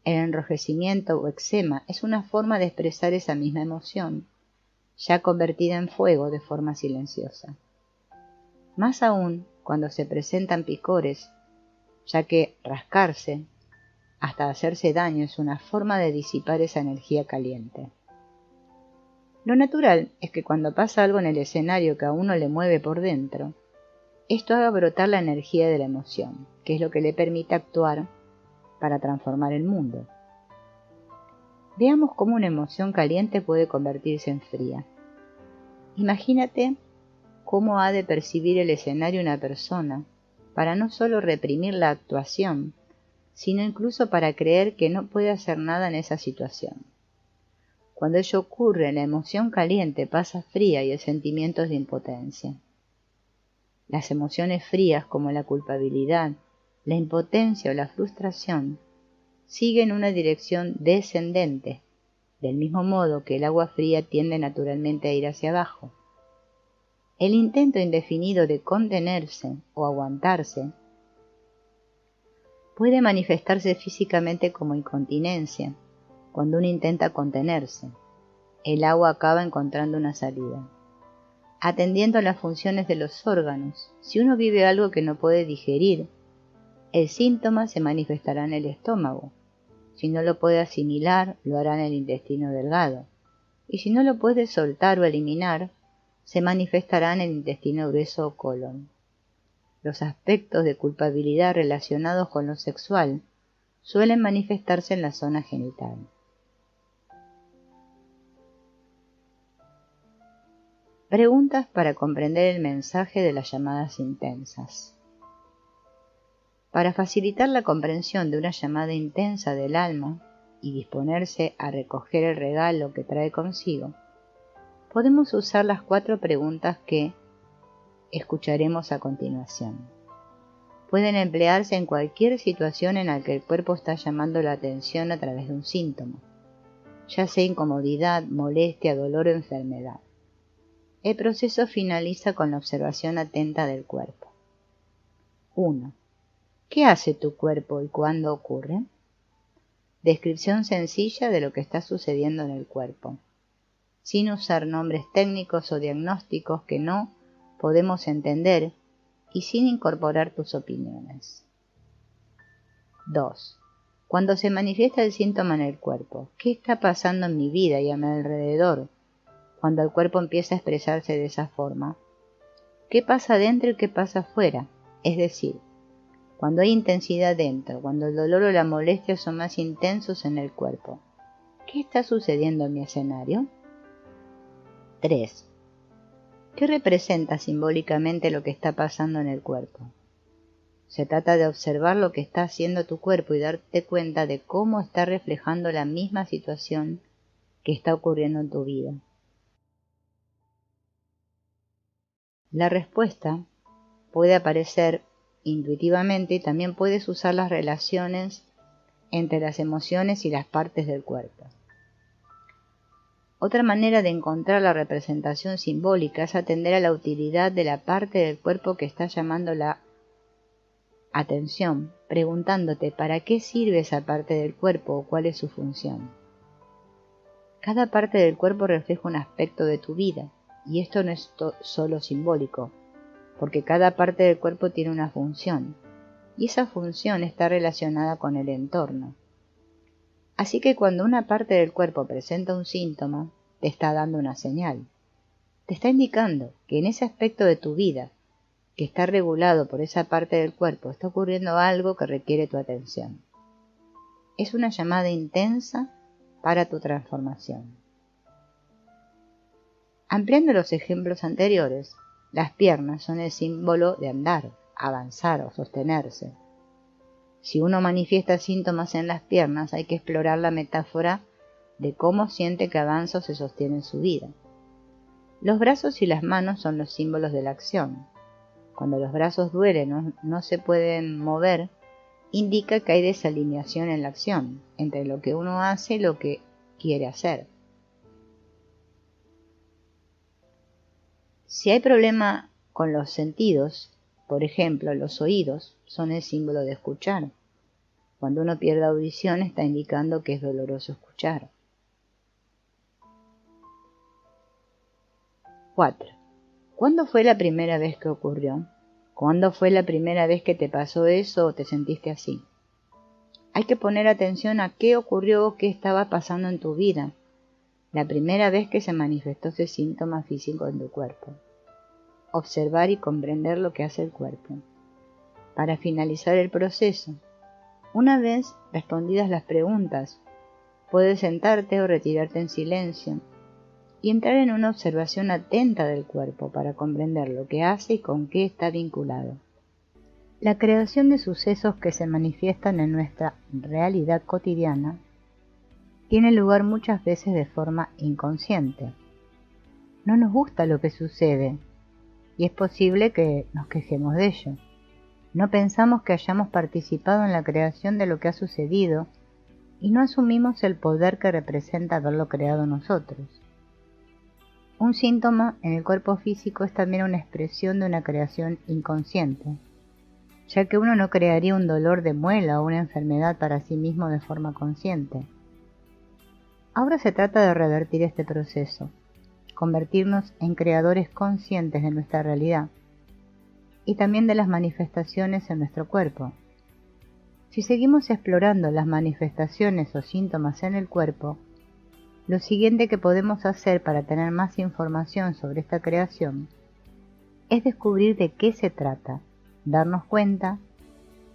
El enrojecimiento o eczema es una forma de expresar esa misma emoción, ya convertida en fuego de forma silenciosa. Más aún cuando se presentan picores, ya que rascarse, hasta hacerse daño, es una forma de disipar esa energía caliente. Lo natural es que cuando pasa algo en el escenario que a uno le mueve por dentro, esto haga brotar la energía de la emoción, que es lo que le permite actuar para transformar el mundo. Veamos cómo una emoción caliente puede convertirse en fría. Imagínate cómo ha de percibir el escenario una persona para no solo reprimir la actuación, sino incluso para creer que no puede hacer nada en esa situación. Cuando ello ocurre, la emoción caliente pasa fría y el sentimiento es de impotencia. Las emociones frías como la culpabilidad, la impotencia o la frustración siguen una dirección descendente, del mismo modo que el agua fría tiende naturalmente a ir hacia abajo. El intento indefinido de contenerse o aguantarse puede manifestarse físicamente como incontinencia. Cuando uno intenta contenerse, el agua acaba encontrando una salida. Atendiendo a las funciones de los órganos, si uno vive algo que no puede digerir, el síntoma se manifestará en el estómago. Si no lo puede asimilar, lo hará en el intestino delgado. Y si no lo puede soltar o eliminar, se manifestará en el intestino grueso o colon. Los aspectos de culpabilidad relacionados con lo sexual suelen manifestarse en la zona genital. Preguntas para comprender el mensaje de las llamadas intensas. Para facilitar la comprensión de una llamada intensa del alma y disponerse a recoger el regalo que trae consigo, podemos usar las 4 preguntas que escucharemos a continuación. Pueden emplearse en cualquier situación en la que el cuerpo está llamando la atención a través de un síntoma, ya sea incomodidad, molestia, dolor o enfermedad. El proceso finaliza con la observación atenta del cuerpo. 1. ¿Qué hace tu cuerpo y cuándo ocurre? Descripción sencilla de lo que está sucediendo en el cuerpo, sin usar nombres técnicos o diagnósticos que no podemos entender y sin incorporar tus opiniones. 2. Cuando se manifiesta el síntoma en el cuerpo, ¿qué está pasando en mi vida y a mi alrededor cuando el cuerpo empieza a expresarse de esa forma? ¿Qué pasa dentro y qué pasa afuera? Es decir, cuando hay intensidad dentro, cuando el dolor o la molestia son más intensos en el cuerpo, ¿qué está sucediendo en mi escenario? 3. ¿Qué representa simbólicamente lo que está pasando en el cuerpo? Se trata de observar lo que está haciendo tu cuerpo y darte cuenta de cómo está reflejando la misma situación que está ocurriendo en tu vida. La respuesta puede aparecer intuitivamente y también puedes usar las relaciones entre las emociones y las partes del cuerpo. Otra manera de encontrar la representación simbólica es atender a la utilidad de la parte del cuerpo que está llamando la atención, preguntándote ¿para qué sirve esa parte del cuerpo o cuál es su función? Cada parte del cuerpo refleja un aspecto de tu vida, y esto no es solo simbólico, porque cada parte del cuerpo tiene una función, y esa función está relacionada con el entorno. Así que cuando una parte del cuerpo presenta un síntoma, te está dando una señal. Te está indicando que en ese aspecto de tu vida, que está regulado por esa parte del cuerpo, está ocurriendo algo que requiere tu atención. Es una llamada intensa para tu transformación. Ampliando los ejemplos anteriores, las piernas son el símbolo de andar, avanzar o sostenerse. Si uno manifiesta síntomas en las piernas, hay que explorar la metáfora de cómo siente que avanza o se sostiene en su vida. Los brazos y las manos son los símbolos de la acción. Cuando los brazos duelen o no se pueden mover, indica que hay desalineación en la acción, entre lo que uno hace y lo que quiere hacer. Si hay problema con los sentidos, por ejemplo, los oídos son el símbolo de escuchar. Cuando uno pierde audición está indicando que es doloroso escuchar. 4. ¿Cuándo fue la primera vez que ocurrió? ¿Cuándo fue la primera vez que te pasó eso o te sentiste así? Hay que poner atención a qué ocurrió o qué estaba pasando en tu vida, la primera vez que se manifestó ese síntoma físico en tu cuerpo. Observar y comprender lo que hace el cuerpo. Para finalizar el proceso, una vez respondidas las preguntas, puedes sentarte o retirarte en silencio y entrar en una observación atenta del cuerpo para comprender lo que hace y con qué está vinculado. La creación de sucesos que se manifiestan en nuestra realidad cotidiana tiene lugar muchas veces de forma inconsciente. No nos gusta lo que sucede y es posible que nos quejemos de ello. No pensamos que hayamos participado en la creación de lo que ha sucedido y no asumimos el poder que representa haberlo creado nosotros. Un síntoma en el cuerpo físico es también una expresión de una creación inconsciente, ya que uno no crearía un dolor de muela o una enfermedad para sí mismo de forma consciente. Ahora se trata de revertir este proceso, convertirnos en creadores conscientes de nuestra realidad y también de las manifestaciones en nuestro cuerpo. Si seguimos explorando las manifestaciones o síntomas en el cuerpo, lo siguiente que podemos hacer para tener más información sobre esta creación es descubrir de qué se trata, darnos cuenta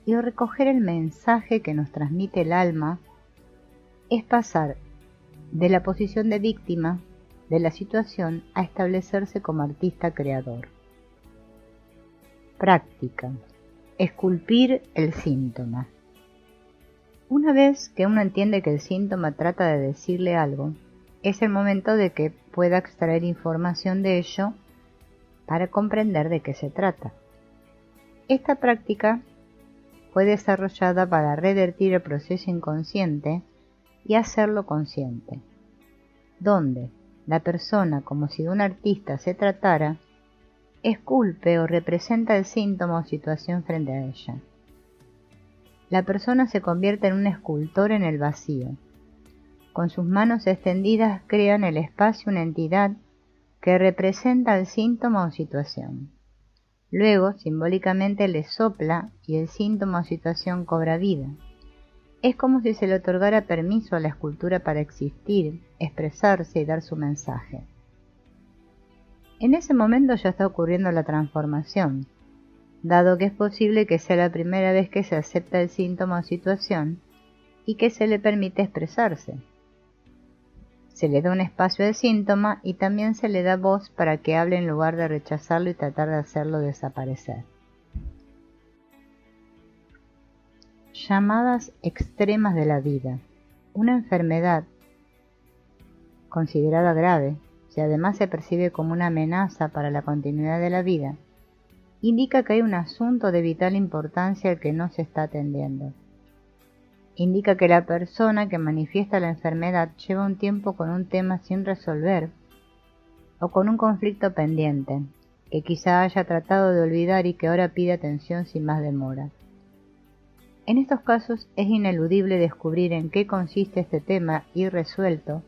y recoger el mensaje que nos transmite el alma, es pasar de la posición de víctima de la situación a establecerse como artista creador. Práctica. Esculpir el síntoma. Una vez que uno entiende que el síntoma trata de decirle algo, es el momento de que pueda extraer información de ello para comprender de qué se trata. Esta práctica fue desarrollada para revertir el proceso inconsciente y hacerlo consciente, donde la persona, como si de un artista se tratara, esculpe o representa el síntoma o situación frente a ella. La persona se convierte en un escultor en el vacío. Con sus manos extendidas crea en el espacio una entidad que representa el síntoma o situación. Luego, simbólicamente le sopla y el síntoma o situación cobra vida. Es como si se le otorgara permiso a la escultura para existir, expresarse y dar su mensaje. En ese momento ya está ocurriendo la transformación, dado que es posible que sea la primera vez que se acepta el síntoma o situación y que se le permite expresarse. Se le da un espacio al síntoma y también se le da voz para que hable en lugar de rechazarlo y tratar de hacerlo desaparecer. Llamadas extremas de la vida. Una enfermedad considerada grave, si además se percibe como una amenaza para la continuidad de la vida, indica que hay un asunto de vital importancia al que no se está atendiendo. Indica que la persona que manifiesta la enfermedad lleva un tiempo con un tema sin resolver o con un conflicto pendiente, que quizá haya tratado de olvidar y que ahora pide atención sin más demora. En estos casos es ineludible descubrir en qué consiste este tema irresuelto,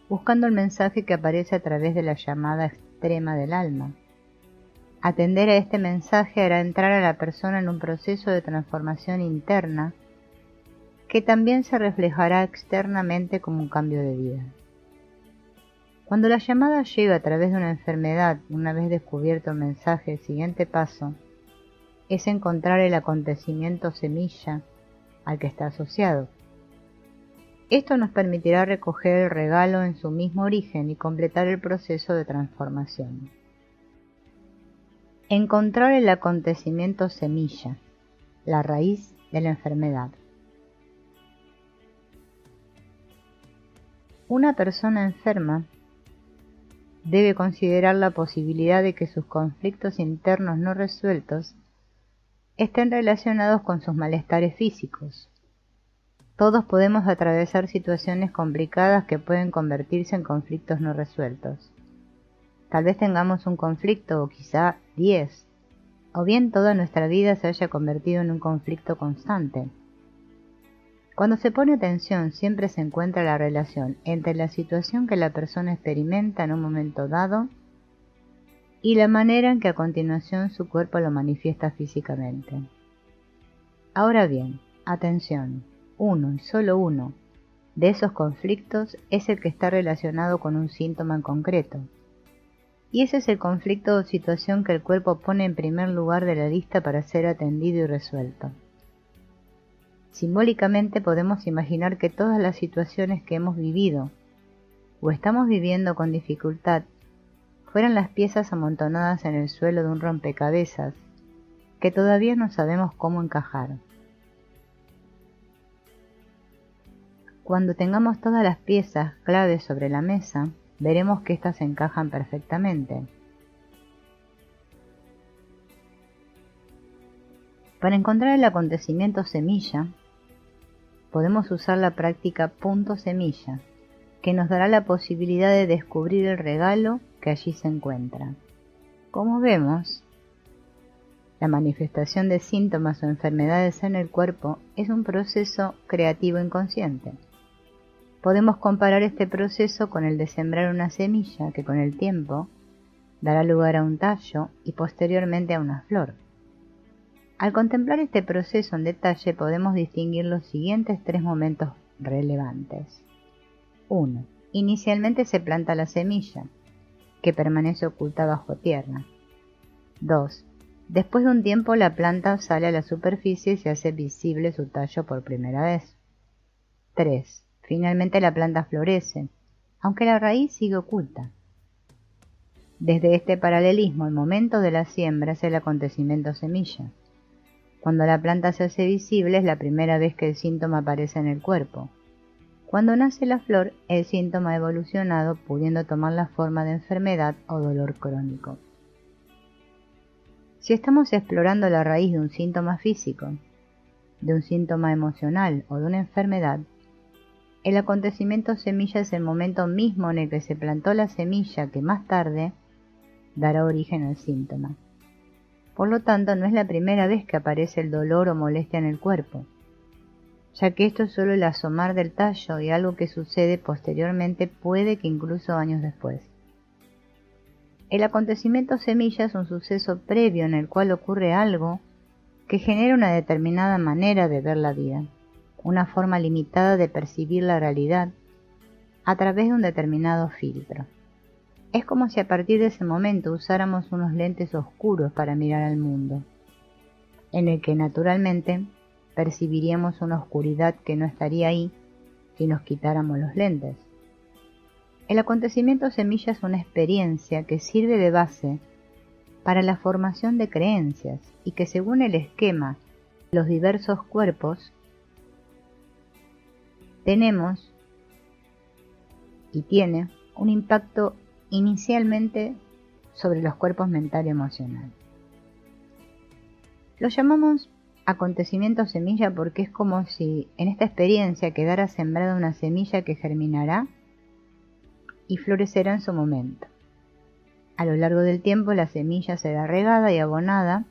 buscando el mensaje que aparece a través de la llamada extrema del alma. Atender a este mensaje hará entrar a la persona en un proceso de transformación interna que también se reflejará externamente como un cambio de vida. Cuando la llamada llega a través de una enfermedad, una vez descubierto el mensaje, el siguiente paso es encontrar el acontecimiento semilla al que está asociado. Esto nos permitirá recoger el regalo en su mismo origen y completar el proceso de transformación. Encontrar el acontecimiento semilla, la raíz de la enfermedad. Una persona enferma debe considerar la posibilidad de que sus conflictos internos no resueltos estén relacionados con sus malestares físicos. Todos podemos atravesar situaciones complicadas que pueden convertirse en conflictos no resueltos. Tal vez tengamos un conflicto o quizá 10, o bien toda nuestra vida se haya convertido en un conflicto constante. Cuando se pone atención, siempre se encuentra la relación entre la situación que la persona experimenta en un momento dado y la manera en que a continuación su cuerpo lo manifiesta físicamente. Ahora bien, atención, uno y solo uno de esos conflictos es el que está relacionado con un síntoma en concreto. Y ese es el conflicto o situación que el cuerpo pone en primer lugar de la lista para ser atendido y resuelto. Simbólicamente podemos imaginar que todas las situaciones que hemos vivido o estamos viviendo con dificultad fueran las piezas amontonadas en el suelo de un rompecabezas que todavía no sabemos cómo encajar. Cuando tengamos todas las piezas claves sobre la mesa, veremos que éstas encajan perfectamente. Para encontrar el acontecimiento semilla, podemos usar la práctica punto semilla, que nos dará la posibilidad de descubrir el regalo que allí se encuentra. Como vemos, la manifestación de síntomas o enfermedades en el cuerpo es un proceso creativo inconsciente. Podemos comparar este proceso con el de sembrar una semilla que con el tiempo dará lugar a un tallo y posteriormente a una flor. Al contemplar este proceso en detalle podemos distinguir los siguientes 3 momentos relevantes. 1. Inicialmente se planta la semilla, que permanece oculta bajo tierra. 2. Después de un tiempo la planta sale a la superficie y se hace visible su tallo por primera vez. 3. Finalmente la planta florece, aunque la raíz sigue oculta. Desde este paralelismo, el momento de la siembra es el acontecimiento semilla. Cuando la planta se hace visible es la primera vez que el síntoma aparece en el cuerpo. Cuando nace la flor, el síntoma ha evolucionado, pudiendo tomar la forma de enfermedad o dolor crónico. Si estamos explorando la raíz de un síntoma físico, de un síntoma emocional o de una enfermedad, el acontecimiento semilla es el momento mismo en el que se plantó la semilla que más tarde dará origen al síntoma. Por lo tanto, no es la primera vez que aparece el dolor o molestia en el cuerpo, ya que esto es solo el asomar del tallo y algo que sucede posteriormente, puede que incluso años después. El acontecimiento semilla es un suceso previo en el cual ocurre algo que genera una determinada manera de ver la vida, una forma limitada de percibir la realidad a través de un determinado filtro. Es como si a partir de ese momento usáramos unos lentes oscuros para mirar al mundo, en el que naturalmente percibiríamos una oscuridad que no estaría ahí si nos quitáramos los lentes. El acontecimiento semilla es una experiencia que sirve de base para la formación de creencias y que, según el esquema de los diversos cuerpos, tenemos y tiene un impacto inicialmente sobre los cuerpos mental y emocional. Lo llamamos acontecimiento semilla porque es como si en esta experiencia quedara sembrada una semilla que germinará y florecerá en su momento. A lo largo del tiempo la semilla será regada y abonada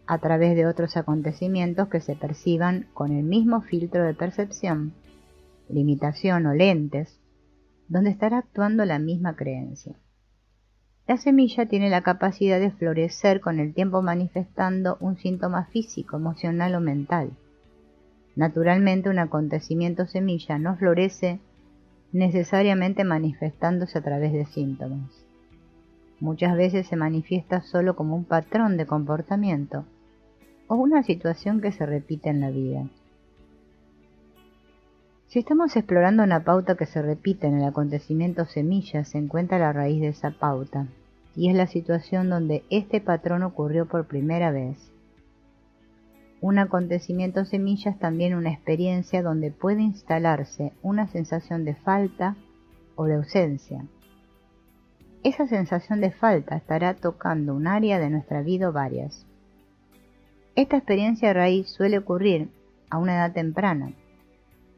a través de otros acontecimientos que se perciban con el mismo filtro de percepción, limitación o lentes, donde estará actuando la misma creencia. La semilla tiene la capacidad de florecer con el tiempo manifestando un síntoma físico, emocional o mental. Naturalmente, un acontecimiento semilla no florece necesariamente manifestándose a través de síntomas. Muchas veces se manifiesta solo como un patrón de comportamiento o una situación que se repite en la vida. Si estamos explorando una pauta que se repite en el acontecimiento semilla, se encuentra la raíz de esa pauta, y es la situación donde este patrón ocurrió por primera vez. Un acontecimiento semilla es también una experiencia donde puede instalarse una sensación de falta o de ausencia. Esa sensación de falta estará tocando un área de nuestra vida o varias. Esta experiencia raíz suele ocurrir a una edad temprana,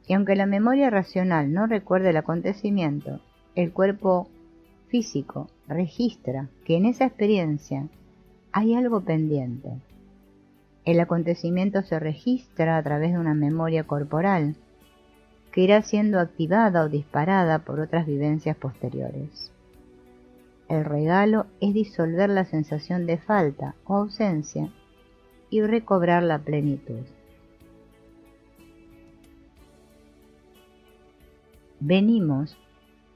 y aunque la memoria racional no recuerde el acontecimiento, el cuerpo físico registra que en esa experiencia hay algo pendiente. El acontecimiento se registra a través de una memoria corporal que irá siendo activada o disparada por otras vivencias posteriores. El regalo es disolver la sensación de falta o ausencia y recobrar la plenitud. Venimos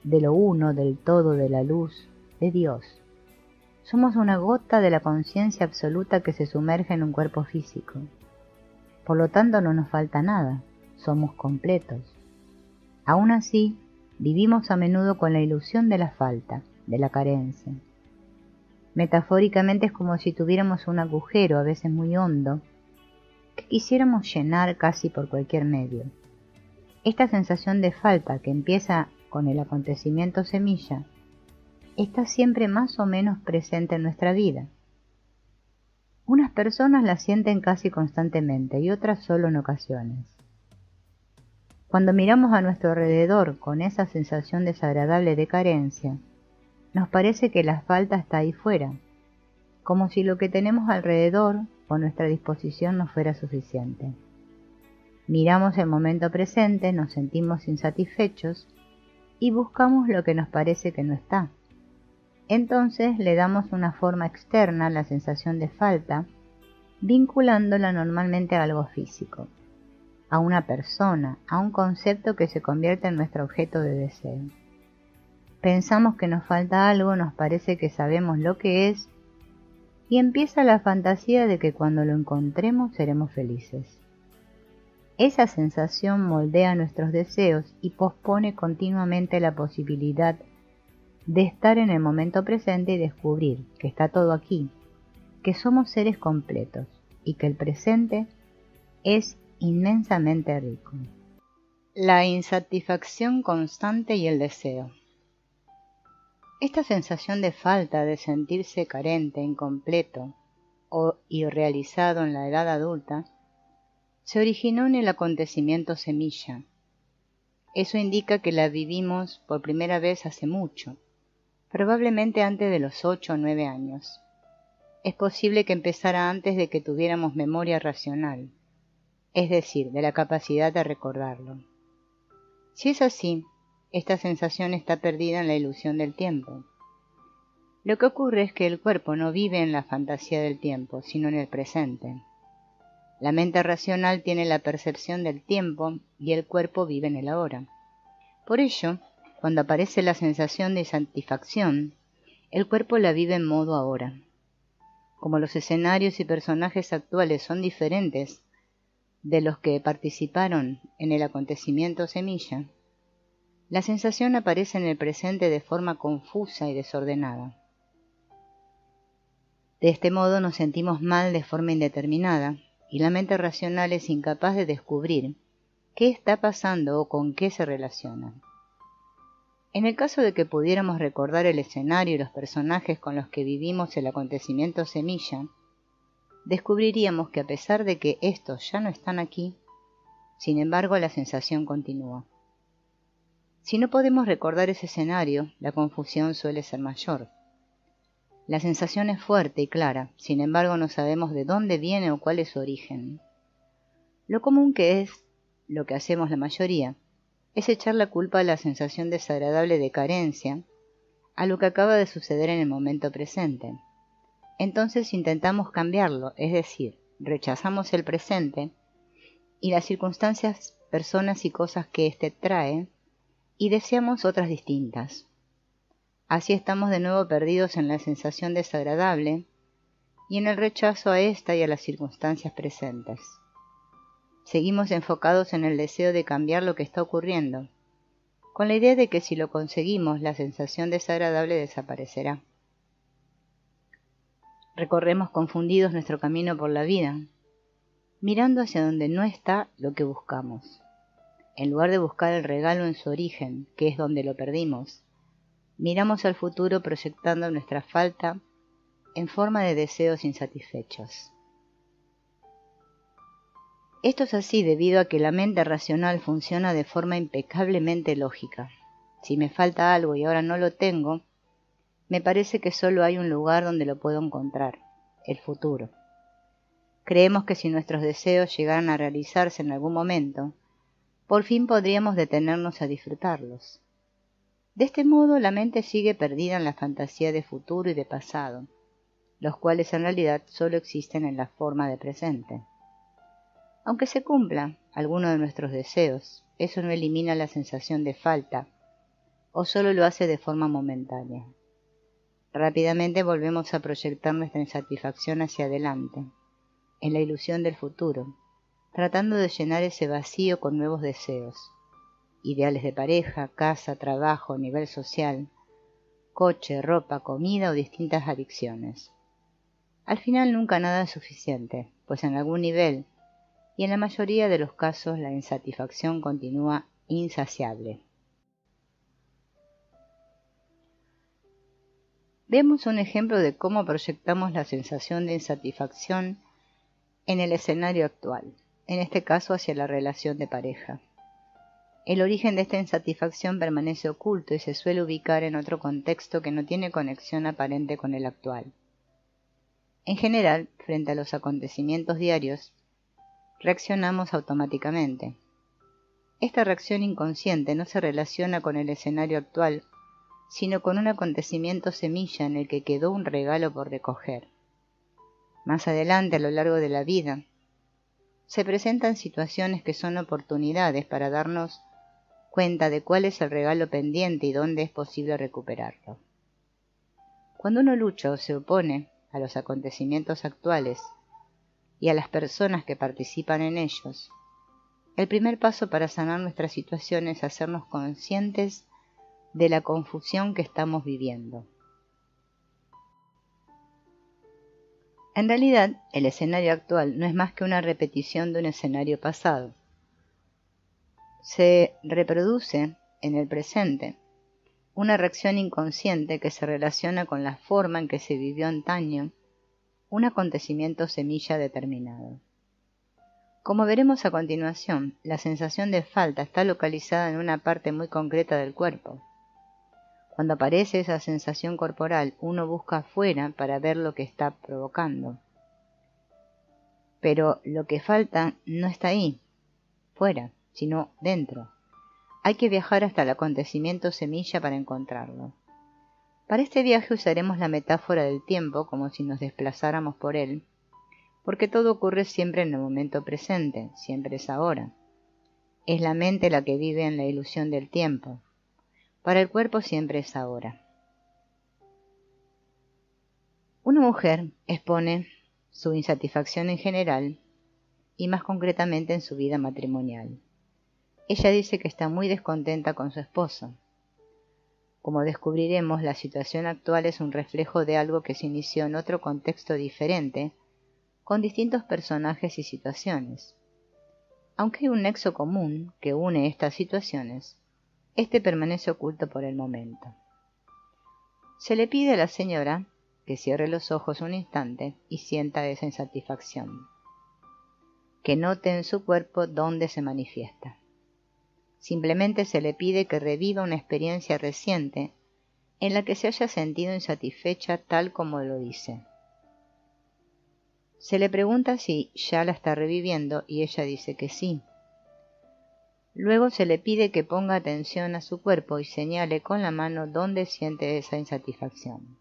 de lo uno, del todo, de la luz, de Dios. Somos una gota de la conciencia absoluta que se sumerge en un cuerpo físico. Por lo tanto, no nos falta nada, somos completos. Aún así, vivimos a menudo con la ilusión de la falta, de la carencia. Metafóricamente es como si tuviéramos un agujero, a veces muy hondo, que quisiéramos llenar casi por cualquier medio. Esta sensación de falta que empieza con el acontecimiento semilla está siempre más o menos presente en nuestra vida. Unas personas la sienten casi constantemente y otras solo en ocasiones. Cuando miramos a nuestro alrededor con esa sensación desagradable de carencia, nos parece que la falta está ahí fuera, como si lo que tenemos alrededor o nuestra disposición no fuera suficiente. Miramos el momento presente, nos sentimos insatisfechos y buscamos lo que nos parece que no está. Entonces le damos una forma externa a la sensación de falta, vinculándola normalmente a algo físico, a una persona, a un concepto que se convierte en nuestro objeto de deseo. Pensamos que nos falta algo, nos parece que sabemos lo que es, y empieza la fantasía de que cuando lo encontremos seremos felices. Esa sensación moldea nuestros deseos y pospone continuamente la posibilidad de estar en el momento presente y descubrir que está todo aquí, que somos seres completos y que el presente es inmensamente rico. La insatisfacción constante y el deseo. Esta sensación de falta, de sentirse carente, incompleto o irrealizado en la edad adulta, se originó en el acontecimiento semilla. Eso indica que la vivimos por primera vez hace mucho, probablemente antes de los 8 o 9 años. Es posible que empezara antes de que tuviéramos memoria racional, es decir, de la capacidad de recordarlo. Si es así, esta sensación está perdida en la ilusión del tiempo. Lo que ocurre es que el cuerpo no vive en la fantasía del tiempo, sino en el presente. La mente racional tiene la percepción del tiempo y el cuerpo vive en el ahora. Por ello, cuando aparece la sensación de insatisfacción, el cuerpo la vive en modo ahora. Como los escenarios y personajes actuales son diferentes de los que participaron en el acontecimiento semilla, la sensación aparece en el presente de forma confusa y desordenada. De este modo nos sentimos mal de forma indeterminada, y la mente racional es incapaz de descubrir qué está pasando o con qué se relaciona. En el caso de que pudiéramos recordar el escenario y los personajes con los que vivimos el acontecimiento semilla, descubriríamos que a pesar de que estos ya no están aquí, sin embargo la sensación continúa. Si no podemos recordar ese escenario, la confusión suele ser mayor. La sensación es fuerte y clara, sin embargo no sabemos de dónde viene o cuál es su origen. Lo común que es, lo que hacemos la mayoría, es echar la culpa a la sensación desagradable de carencia a lo que acaba de suceder en el momento presente. Entonces intentamos cambiarlo, es decir, rechazamos el presente y las circunstancias, personas y cosas que éste trae y deseamos otras distintas. Así estamos de nuevo perdidos en la sensación desagradable y en el rechazo a esta y a las circunstancias presentes. Seguimos enfocados en el deseo de cambiar lo que está ocurriendo, con la idea de que si lo conseguimos, la sensación desagradable desaparecerá. Recorremos confundidos nuestro camino por la vida, mirando hacia donde no está lo que buscamos. En lugar de buscar el regalo en su origen, que es donde lo perdimos, miramos al futuro proyectando nuestra falta en forma de deseos insatisfechos. Esto es así debido a que la mente racional funciona de forma impecablemente lógica. Si me falta algo y ahora no lo tengo, me parece que solo hay un lugar donde lo puedo encontrar, el futuro. Creemos que si nuestros deseos llegaran a realizarse en algún momento, por fin podríamos detenernos a disfrutarlos. De este modo, la mente sigue perdida en la fantasía de futuro y de pasado, los cuales en realidad solo existen en la forma de presente. Aunque se cumpla alguno de nuestros deseos, eso no elimina la sensación de falta, o solo lo hace de forma momentánea. Rápidamente volvemos a proyectar nuestra insatisfacción hacia adelante, en la ilusión del futuro, tratando de llenar ese vacío con nuevos deseos, ideales de pareja, casa, trabajo, nivel social, coche, ropa, comida o distintas adicciones. Al final nunca nada es suficiente, pues en algún nivel, y en la mayoría de los casos la insatisfacción continúa insaciable. Vemos un ejemplo de cómo proyectamos la sensación de insatisfacción en el escenario actual, en este caso hacia la relación de pareja. El origen de esta insatisfacción permanece oculto y se suele ubicar en otro contexto que no tiene conexión aparente con el actual. En general, frente a los acontecimientos diarios, reaccionamos automáticamente. Esta reacción inconsciente no se relaciona con el escenario actual, sino con un acontecimiento semilla en el que quedó un regalo por recoger. Más adelante, a lo largo de la vida, se presentan situaciones que son oportunidades para darnos cuenta de cuál es el regalo pendiente y dónde es posible recuperarlo. Cuando uno lucha o se opone a los acontecimientos actuales y a las personas que participan en ellos, el primer paso para sanar nuestra situación es hacernos conscientes de la confusión que estamos viviendo. En realidad, el escenario actual no es más que una repetición de un escenario pasado. Se reproduce en el presente una reacción inconsciente que se relaciona con la forma en que se vivió antaño un acontecimiento semilla determinado. Como veremos a continuación, la sensación de falta está localizada en una parte muy concreta del cuerpo. Cuando aparece esa sensación corporal, uno busca afuera para ver lo que está provocando. Pero lo que falta no está ahí, fuera, sino dentro. Hay que viajar hasta el acontecimiento semilla para encontrarlo. Para este viaje usaremos la metáfora del tiempo como si nos desplazáramos por él, porque todo ocurre siempre en el momento presente, siempre es ahora. Es la mente la que vive en la ilusión del tiempo. Para el cuerpo siempre es ahora. Una mujer expone su insatisfacción en general y más concretamente en su vida matrimonial. Ella dice que está muy descontenta con su esposo. Como descubriremos, la situación actual es un reflejo de algo que se inició en otro contexto diferente, con distintos personajes y situaciones. Aunque hay un nexo común que une estas situaciones, este permanece oculto por el momento. Se le pide a la señora que cierre los ojos un instante y sienta esa insatisfacción, que note en su cuerpo dónde se manifiesta. Simplemente se le pide que reviva una experiencia reciente en la que se haya sentido insatisfecha tal como lo dice. Se le pregunta si ya la está reviviendo y ella dice que sí. Luego se le pide que ponga atención a su cuerpo y señale con la mano dónde siente esa insatisfacción.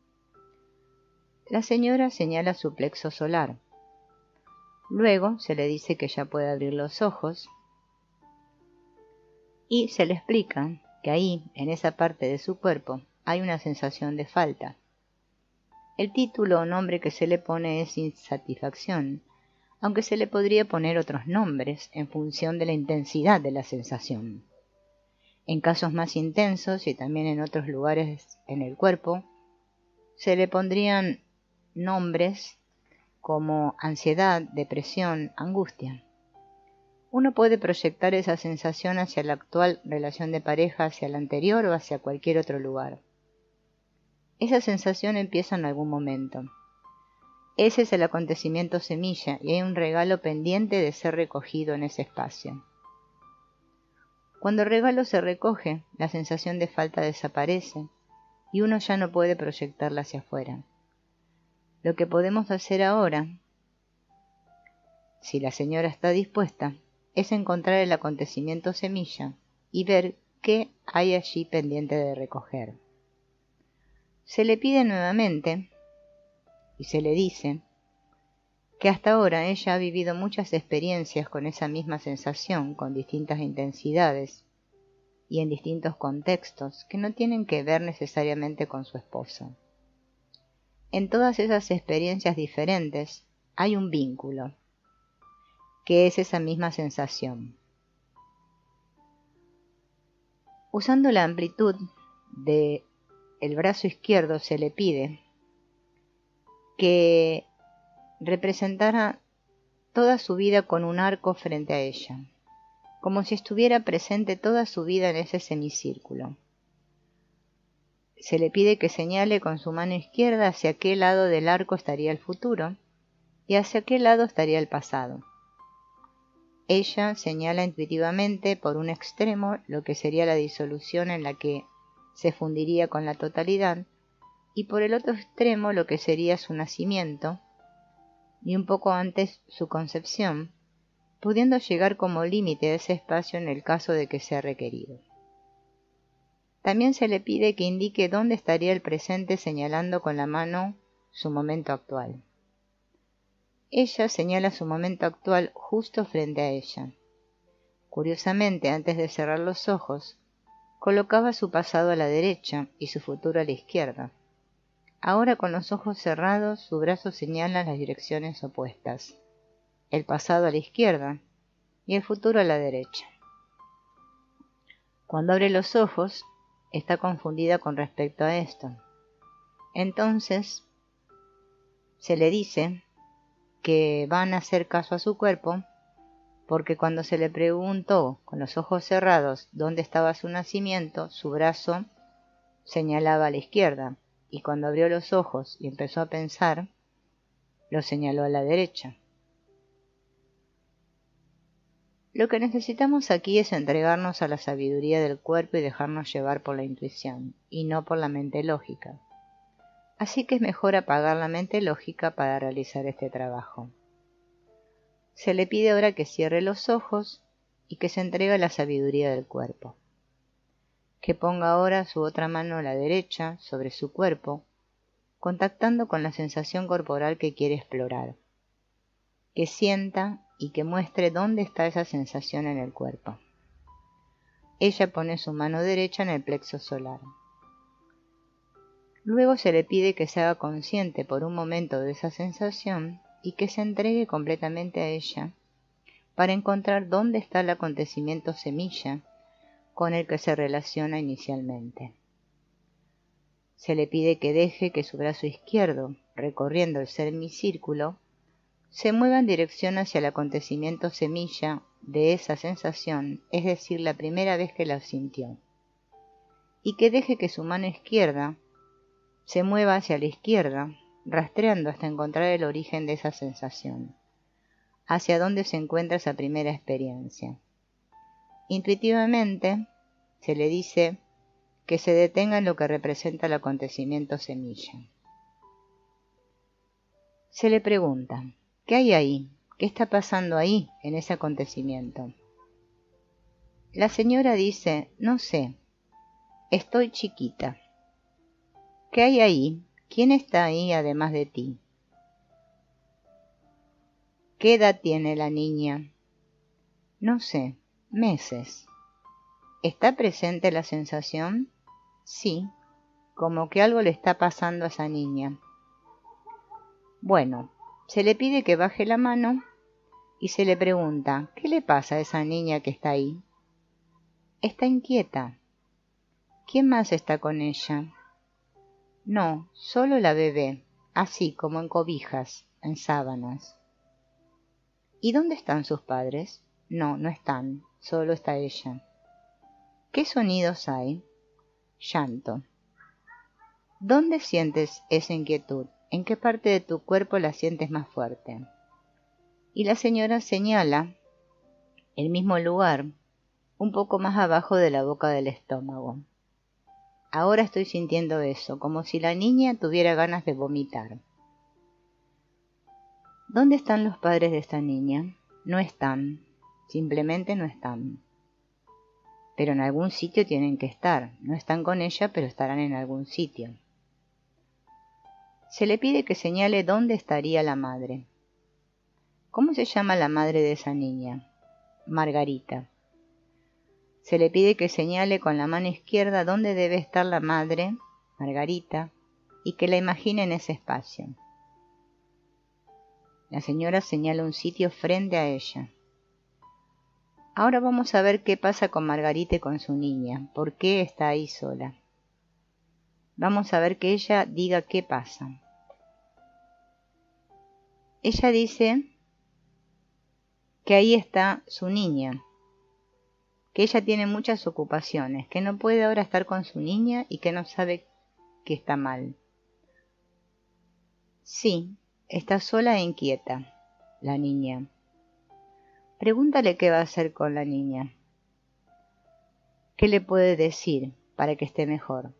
La señora señala su plexo solar. Luego se le dice que ya puede abrir los ojos y se le explica que ahí, en esa parte de su cuerpo, hay una sensación de falta. El título o nombre que se le pone es insatisfacción, aunque se le podría poner otros nombres en función de la intensidad de la sensación. En casos más intensos y también en otros lugares en el cuerpo, se le pondrían nombres como ansiedad, depresión, angustia. Uno puede proyectar esa sensación hacia la actual relación de pareja, hacia la anterior o hacia cualquier otro lugar. Esa sensación empieza en algún momento. Ese es el acontecimiento semilla y hay un regalo pendiente de ser recogido en ese espacio. Cuando el regalo se recoge, la sensación de falta desaparece y uno ya no puede proyectarla hacia afuera. Lo que podemos hacer ahora, si la señora está dispuesta, es encontrar el acontecimiento semilla y ver qué hay allí pendiente de recoger. Se le pide nuevamente y se le dice que hasta ahora ella ha vivido muchas experiencias con esa misma sensación, con distintas intensidades y en distintos contextos que no tienen que ver necesariamente con su esposo. En todas esas experiencias diferentes hay un vínculo, que es esa misma sensación. Usando la amplitud del brazo izquierdo se le pide que representara toda su vida con un arco frente a ella, como si estuviera presente toda su vida en ese semicírculo. Se le pide que señale con su mano izquierda hacia qué lado del arco estaría el futuro y hacia qué lado estaría el pasado. Ella señala intuitivamente por un extremo lo que sería la disolución en la que se fundiría con la totalidad y por el otro extremo lo que sería su nacimiento y un poco antes su concepción, pudiendo llegar como límite a ese espacio en el caso de que sea requerido. También se le pide que indique dónde estaría el presente señalando con la mano su momento actual. Ella señala su momento actual justo frente a ella. Curiosamente, antes de cerrar los ojos, colocaba su pasado a la derecha y su futuro a la izquierda. Ahora, con los ojos cerrados, su brazo señala las direcciones opuestas, el pasado a la izquierda y el futuro a la derecha. Cuando abre los ojos, está confundida con respecto a esto. Entonces, se le dice que van a hacer caso a su cuerpo, porque cuando se le preguntó con los ojos cerrados dónde estaba su nacimiento, su brazo señalaba a la izquierda, y cuando abrió los ojos y empezó a pensar, lo señaló a la derecha. Lo que necesitamos aquí es entregarnos a la sabiduría del cuerpo y dejarnos llevar por la intuición, y no por la mente lógica. Así que es mejor apagar la mente lógica para realizar este trabajo. Se le pide ahora que cierre los ojos y que se entregue a la sabiduría del cuerpo. Que ponga ahora su otra mano a la derecha sobre su cuerpo, contactando con la sensación corporal que quiere explorar. Que sienta y que muestre dónde está esa sensación en el cuerpo. Ella pone su mano derecha en el plexo solar. Luego se le pide que se haga consciente por un momento de esa sensación y que se entregue completamente a ella para encontrar dónde está el acontecimiento semilla con el que se relaciona inicialmente. Se le pide que deje que su brazo izquierdo, recorriendo el semicírculo, se mueva en dirección hacia el acontecimiento semilla de esa sensación, es decir, la primera vez que la sintió, y que deje que su mano izquierda se mueva hacia la izquierda, rastreando hasta encontrar el origen de esa sensación, hacia dónde se encuentra esa primera experiencia. Intuitivamente se le dice que se detenga en lo que representa el acontecimiento semilla. Se le pregunta, ¿qué hay ahí? ¿Qué está pasando ahí en ese acontecimiento? La señora dice, no sé, estoy chiquita. ¿Qué hay ahí? ¿Quién está ahí además de ti? ¿Qué edad tiene la niña? No sé, meses. ¿Está presente la sensación? Sí, como que algo le está pasando a esa niña. Bueno, se le pide que baje la mano y se le pregunta, ¿qué le pasa a esa niña que está ahí? Está inquieta. ¿Quién más está con ella? No, solo la bebé, así como en cobijas, en sábanas. ¿Y dónde están sus padres? No, no están, solo está ella. ¿Qué sonidos hay? Llanto. ¿Dónde sientes esa inquietud? ¿En qué parte de tu cuerpo la sientes más fuerte? Y la señora señala el mismo lugar, un poco más abajo de la boca del estómago. Ahora estoy sintiendo eso, como si la niña tuviera ganas de vomitar. ¿Dónde están los padres de esta niña? No están, simplemente no están. Pero en algún sitio tienen que estar. No están con ella, pero estarán en algún sitio. Se le pide que señale dónde estaría la madre. ¿Cómo se llama la madre de esa niña? Margarita. Se le pide que señale con la mano izquierda dónde debe estar la madre, Margarita, y que la imagine en ese espacio. La señora señala un sitio frente a ella. Ahora vamos a ver qué pasa con Margarita y con su niña, por qué está ahí sola. Vamos a ver que ella diga qué pasa. Ella dice que ahí está su niña, que ella tiene muchas ocupaciones, que no puede ahora estar con su niña y que no sabe que está mal. Sí, está sola e inquieta, la niña. Pregúntale qué va a hacer con la niña. ¿Qué le puede decir para que esté mejor?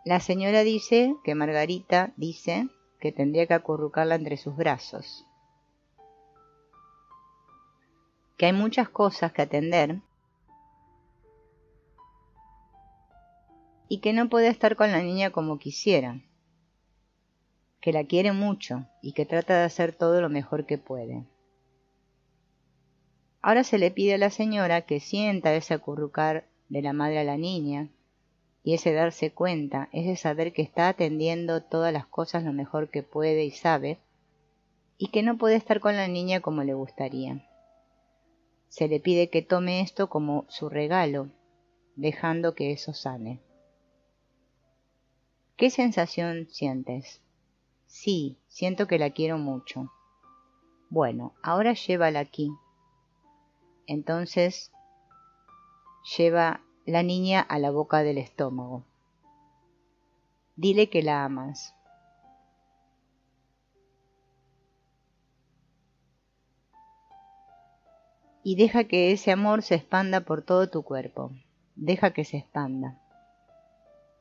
La señora dice que Margarita dice que tendría que acurrucarla entre sus brazos, que hay muchas cosas que atender y que no puede estar con la niña como quisiera, que la quiere mucho y que trata de hacer todo lo mejor que puede. Ahora se le pide a la señora que sienta ese acurrucar de la madre a la niña, y ese darse cuenta, ese saber que está atendiendo todas las cosas lo mejor que puede y sabe, y que no puede estar con la niña como le gustaría. Se le pide que tome esto como su regalo, dejando que eso sane. ¿Qué sensación sientes? Sí, siento que la quiero mucho. Bueno, ahora llévala aquí. Entonces lleva la niña a la boca del estómago. Dile que la amas. Y deja que ese amor se expanda por todo tu cuerpo. Deja que se expanda.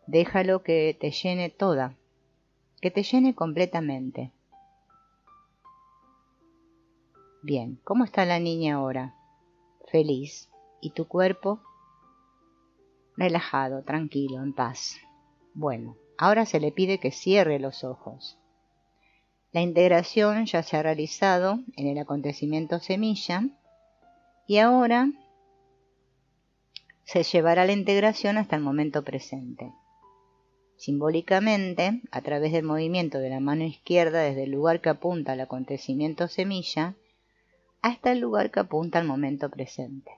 Déjalo que te llene toda, que te llene completamente. Bien, ¿cómo está la niña ahora? Feliz. ¿Y tu cuerpo? Relajado, tranquilo, en paz. Bueno, ahora se le pide que cierre los ojos. La integración ya se ha realizado en el acontecimiento semilla y ahora se llevará la integración hasta el momento presente. Simbólicamente, a través del movimiento de la mano izquierda desde el lugar que apunta al acontecimiento semilla hasta el lugar que apunta al momento presente.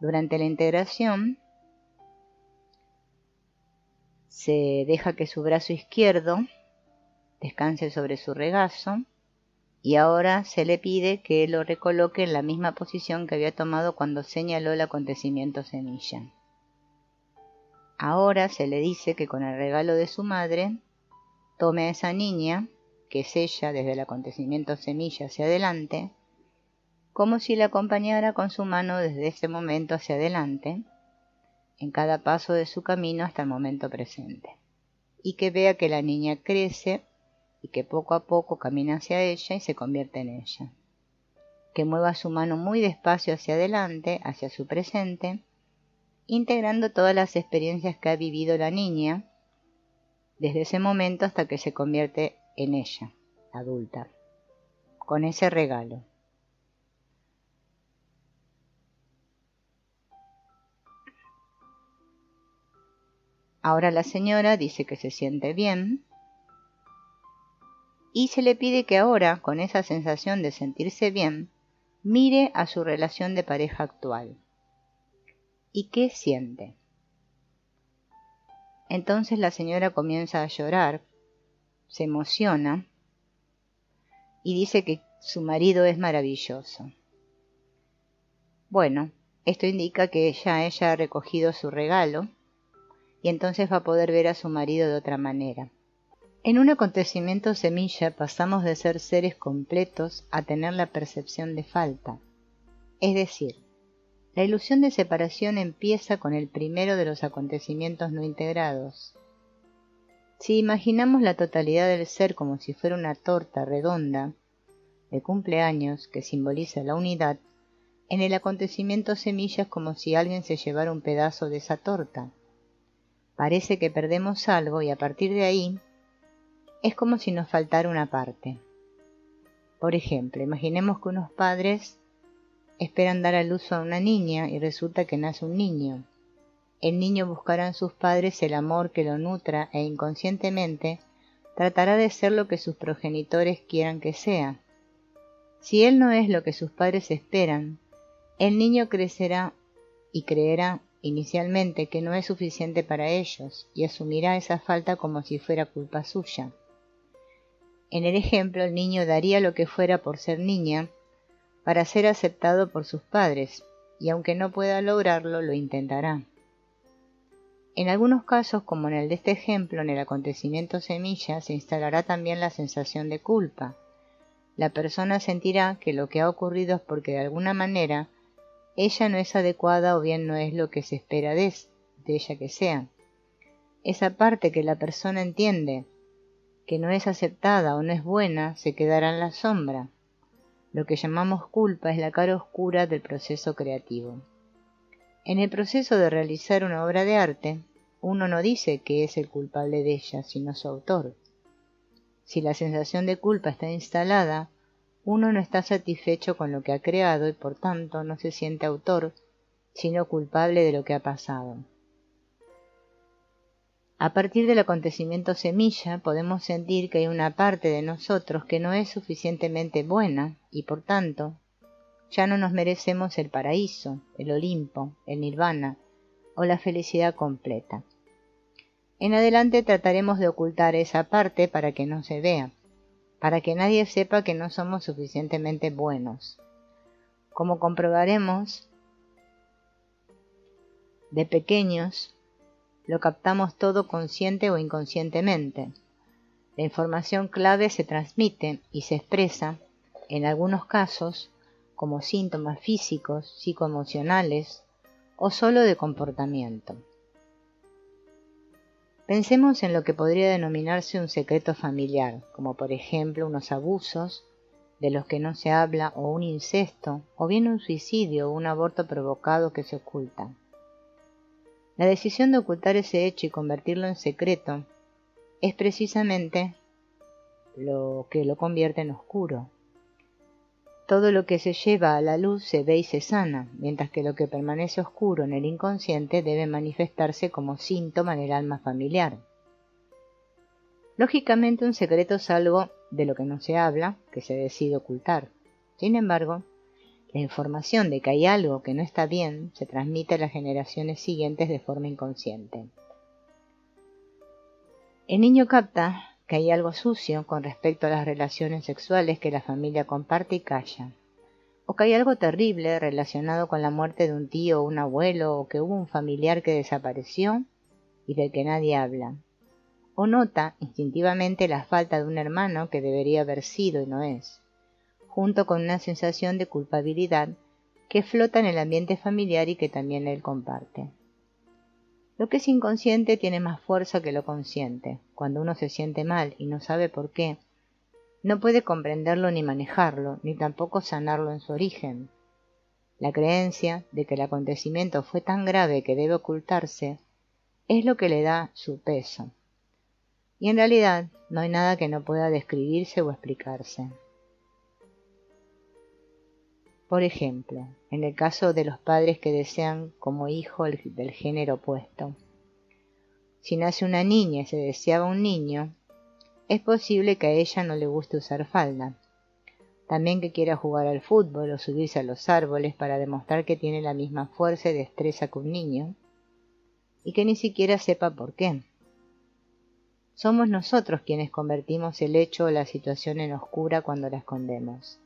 Durante la integración, se deja que su brazo izquierdo descanse sobre su regazo y ahora se le pide que lo recoloque en la misma posición que había tomado cuando señaló el acontecimiento semilla. Ahora se le dice que con el regalo de su madre tome a esa niña, que es ella desde el acontecimiento semilla hacia adelante, como si la acompañara con su mano desde ese momento hacia adelante, en cada paso de su camino hasta el momento presente, y que vea que la niña crece y que poco a poco camina hacia ella y se convierte en ella, que mueva su mano muy despacio hacia adelante, hacia su presente, integrando todas las experiencias que ha vivido la niña desde ese momento hasta que se convierte en ella, adulta, con ese regalo. Ahora la señora dice que se siente bien y se le pide que ahora, con esa sensación de sentirse bien, mire a su relación de pareja actual. ¿Y qué siente? Entonces la señora comienza a llorar, se emociona y dice que su marido es maravilloso. Bueno, esto indica que ella ha recogido su regalo y entonces va a poder ver a su marido de otra manera. En un acontecimiento semilla pasamos de ser seres completos a tener la percepción de falta. Es decir, la ilusión de separación empieza con el primero de los acontecimientos no integrados. Si imaginamos la totalidad del ser como si fuera una torta redonda de cumpleaños que simboliza la unidad, en el acontecimiento semilla es como si alguien se llevara un pedazo de esa torta. Parece que perdemos algo y a partir de ahí es como si nos faltara una parte. Por ejemplo, imaginemos que unos padres esperan dar a luz a una niña y resulta que nace un niño. El niño buscará en sus padres el amor que lo nutra e inconscientemente tratará de ser lo que sus progenitores quieran que sea. Si él no es lo que sus padres esperan, el niño crecerá y creerá inicialmente que no es suficiente para ellos y asumirá esa falta como si fuera culpa suya. En el ejemplo, el niño daría lo que fuera por ser niña para ser aceptado por sus padres, y aunque no pueda lograrlo, lo intentará. En algunos casos, como en el de este ejemplo, en el acontecimiento semilla, se instalará también la sensación de culpa. La persona sentirá que lo que ha ocurrido es porque de alguna manera ella no es adecuada o bien no es lo que se espera de ella que sea. Esa parte que la persona entiende que no es aceptada o no es buena se quedará en la sombra. Lo que llamamos culpa es la cara oscura del proceso creativo. En el proceso de realizar una obra de arte, uno no dice que es el culpable de ella, sino su autor. Si la sensación de culpa está instalada, uno no está satisfecho con lo que ha creado y por tanto no se siente autor, sino culpable de lo que ha pasado. A partir del acontecimiento semilla podemos sentir que hay una parte de nosotros que no es suficientemente buena y por tanto ya no nos merecemos el paraíso, el Olimpo, el nirvana o la felicidad completa. En adelante trataremos de ocultar esa parte para que no se vea, para que nadie sepa que no somos suficientemente buenos. Como comprobaremos, de pequeños lo captamos todo consciente o inconscientemente. La información clave se transmite y se expresa, en algunos casos, como síntomas físicos, psicoemocionales o solo de comportamiento. Pensemos en lo que podría denominarse un secreto familiar, como por ejemplo unos abusos de los que no se habla o un incesto, o bien un suicidio o un aborto provocado que se oculta. La decisión de ocultar ese hecho y convertirlo en secreto es precisamente lo que lo convierte en oscuro. Todo lo que se lleva a la luz se ve y se sana, mientras que lo que permanece oscuro en el inconsciente debe manifestarse como síntoma en el alma familiar. Lógicamente, un secreto es algo de lo que no se habla, que se decide ocultar. Sin embargo, la información de que hay algo que no está bien se transmite a las generaciones siguientes de forma inconsciente. El niño capta que hay algo sucio con respecto a las relaciones sexuales que la familia comparte y calla, o que hay algo terrible relacionado con la muerte de un tío o un abuelo, o que hubo un familiar que desapareció y del que nadie habla, o nota instintivamente la falta de un hermano que debería haber sido y no es, junto con una sensación de culpabilidad que flota en el ambiente familiar y que también él comparte. Lo que es inconsciente tiene más fuerza que lo consciente. Cuando uno se siente mal y no sabe por qué, no puede comprenderlo ni manejarlo, ni tampoco sanarlo en su origen. La creencia de que el acontecimiento fue tan grave que debe ocultarse es lo que le da su peso. Y en realidad no hay nada que no pueda describirse o explicarse. Por ejemplo, en el caso de los padres que desean como hijo del género opuesto. Si nace una niña y se deseaba un niño, es posible que a ella no le guste usar falda. También que quiera jugar al fútbol o subirse a los árboles para demostrar que tiene la misma fuerza y destreza que un niño, y que ni siquiera sepa por qué. Somos nosotros quienes convertimos el hecho o la situación en oscura cuando la escondemos.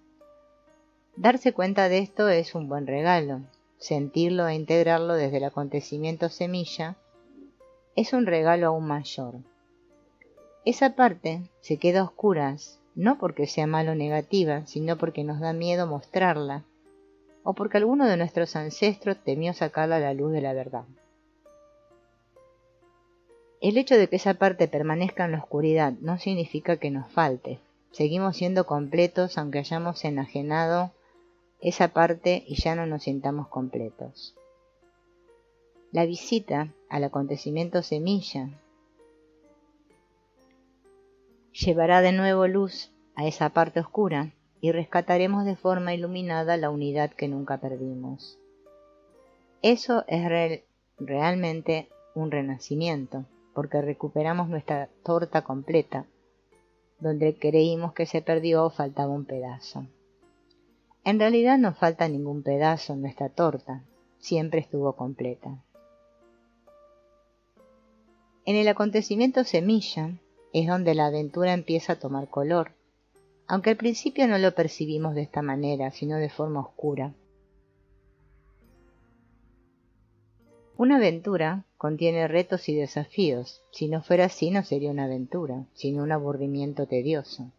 Darse cuenta de esto es un buen regalo. Sentirlo e integrarlo desde el acontecimiento semilla es un regalo aún mayor. Esa parte se queda a oscuras, no porque sea mala o negativa, sino porque nos da miedo mostrarla, o porque alguno de nuestros ancestros temió sacarla a la luz de la verdad. El hecho de que esa parte permanezca en la oscuridad no significa que nos falte. Seguimos siendo completos aunque hayamos enajenado esa parte y ya no nos sintamos completos. La visita al acontecimiento semilla llevará de nuevo luz a esa parte oscura y rescataremos de forma iluminada la unidad que nunca perdimos. Eso es realmente un renacimiento, porque recuperamos nuestra torta completa, donde creímos que se perdió o faltaba un pedazo. En realidad no falta ningún pedazo en nuestra torta, siempre estuvo completa. En el acontecimiento semilla es donde la aventura empieza a tomar color, aunque al principio no lo percibimos de esta manera, sino de forma oscura. Una aventura contiene retos y desafíos. Si no fuera así, no sería una aventura, sino un aburrimiento tedioso.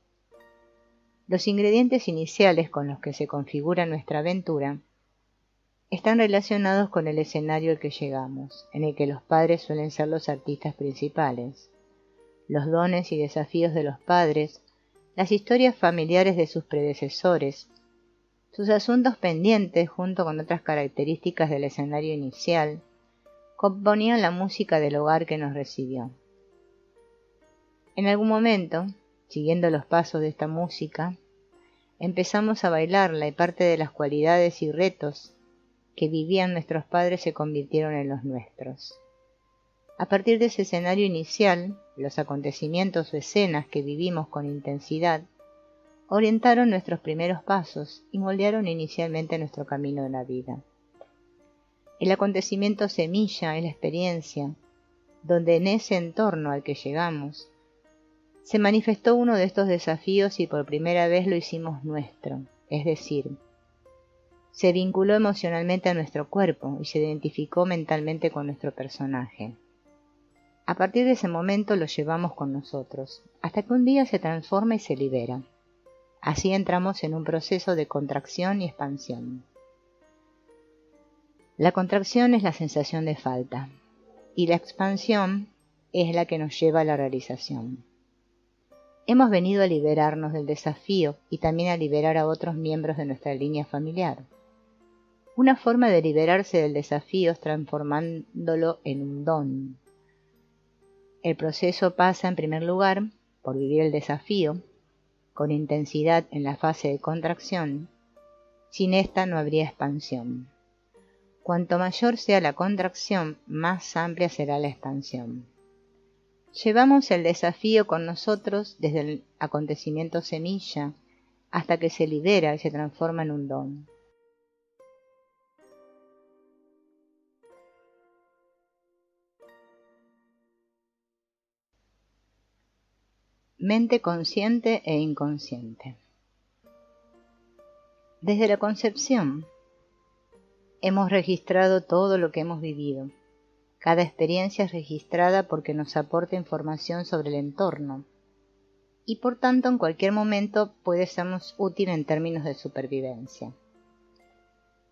Los ingredientes iniciales con los que se configura nuestra aventura están relacionados con el escenario al que llegamos, en el que los padres suelen ser los artistas principales. Los dones y desafíos de los padres, las historias familiares de sus predecesores, sus asuntos pendientes junto con otras características del escenario inicial, componían la música del hogar que nos recibió. En algún momento, siguiendo los pasos de esta música, empezamos a bailarla y parte de las cualidades y retos que vivían nuestros padres se convirtieron en los nuestros. A partir de ese escenario inicial, los acontecimientos o escenas que vivimos con intensidad orientaron nuestros primeros pasos y moldearon inicialmente nuestro camino de la vida. El acontecimiento semilla es la experiencia, donde en ese entorno al que llegamos, se manifestó uno de estos desafíos y por primera vez lo hicimos nuestro, es decir, se vinculó emocionalmente a nuestro cuerpo y se identificó mentalmente con nuestro personaje. A partir de ese momento lo llevamos con nosotros, hasta que un día se transforma y se libera. Así entramos en un proceso de contracción y expansión. La contracción es la sensación de falta, y la expansión es la que nos lleva a la realización. Hemos venido a liberarnos del desafío y también a liberar a otros miembros de nuestra línea familiar. Una forma de liberarse del desafío es transformándolo en un don. El proceso pasa, en primer lugar, por vivir el desafío, con intensidad en la fase de contracción. Sin esta no habría expansión. Cuanto mayor sea la contracción, más amplia será la expansión. Llevamos el desafío con nosotros desde el acontecimiento semilla hasta que se libera y se transforma en un don. Mente consciente e inconsciente. Desde la concepción, hemos registrado todo lo que hemos vivido. Cada experiencia es registrada porque nos aporta información sobre el entorno y por tanto en cualquier momento puede sernos útil en términos de supervivencia.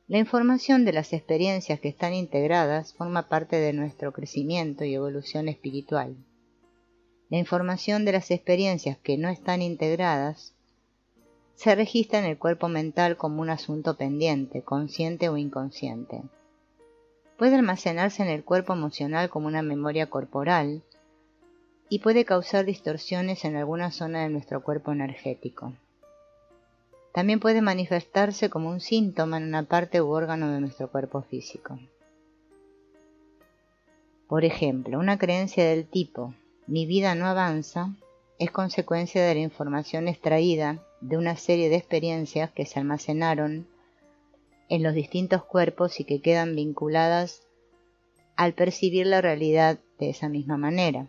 La información de las experiencias que están integradas forma parte de nuestro crecimiento y evolución espiritual. La información de las experiencias que no están integradas se registra en el cuerpo mental como un asunto pendiente, consciente o inconsciente. Puede almacenarse en el cuerpo emocional como una memoria corporal y puede causar distorsiones en alguna zona de nuestro cuerpo energético. También puede manifestarse como un síntoma en una parte u órgano de nuestro cuerpo físico. Por ejemplo, una creencia del tipo «mi vida no avanza» es consecuencia de la información extraída de una serie de experiencias que se almacenaron en los distintos cuerpos y que quedan vinculadas al percibir la realidad de esa misma manera.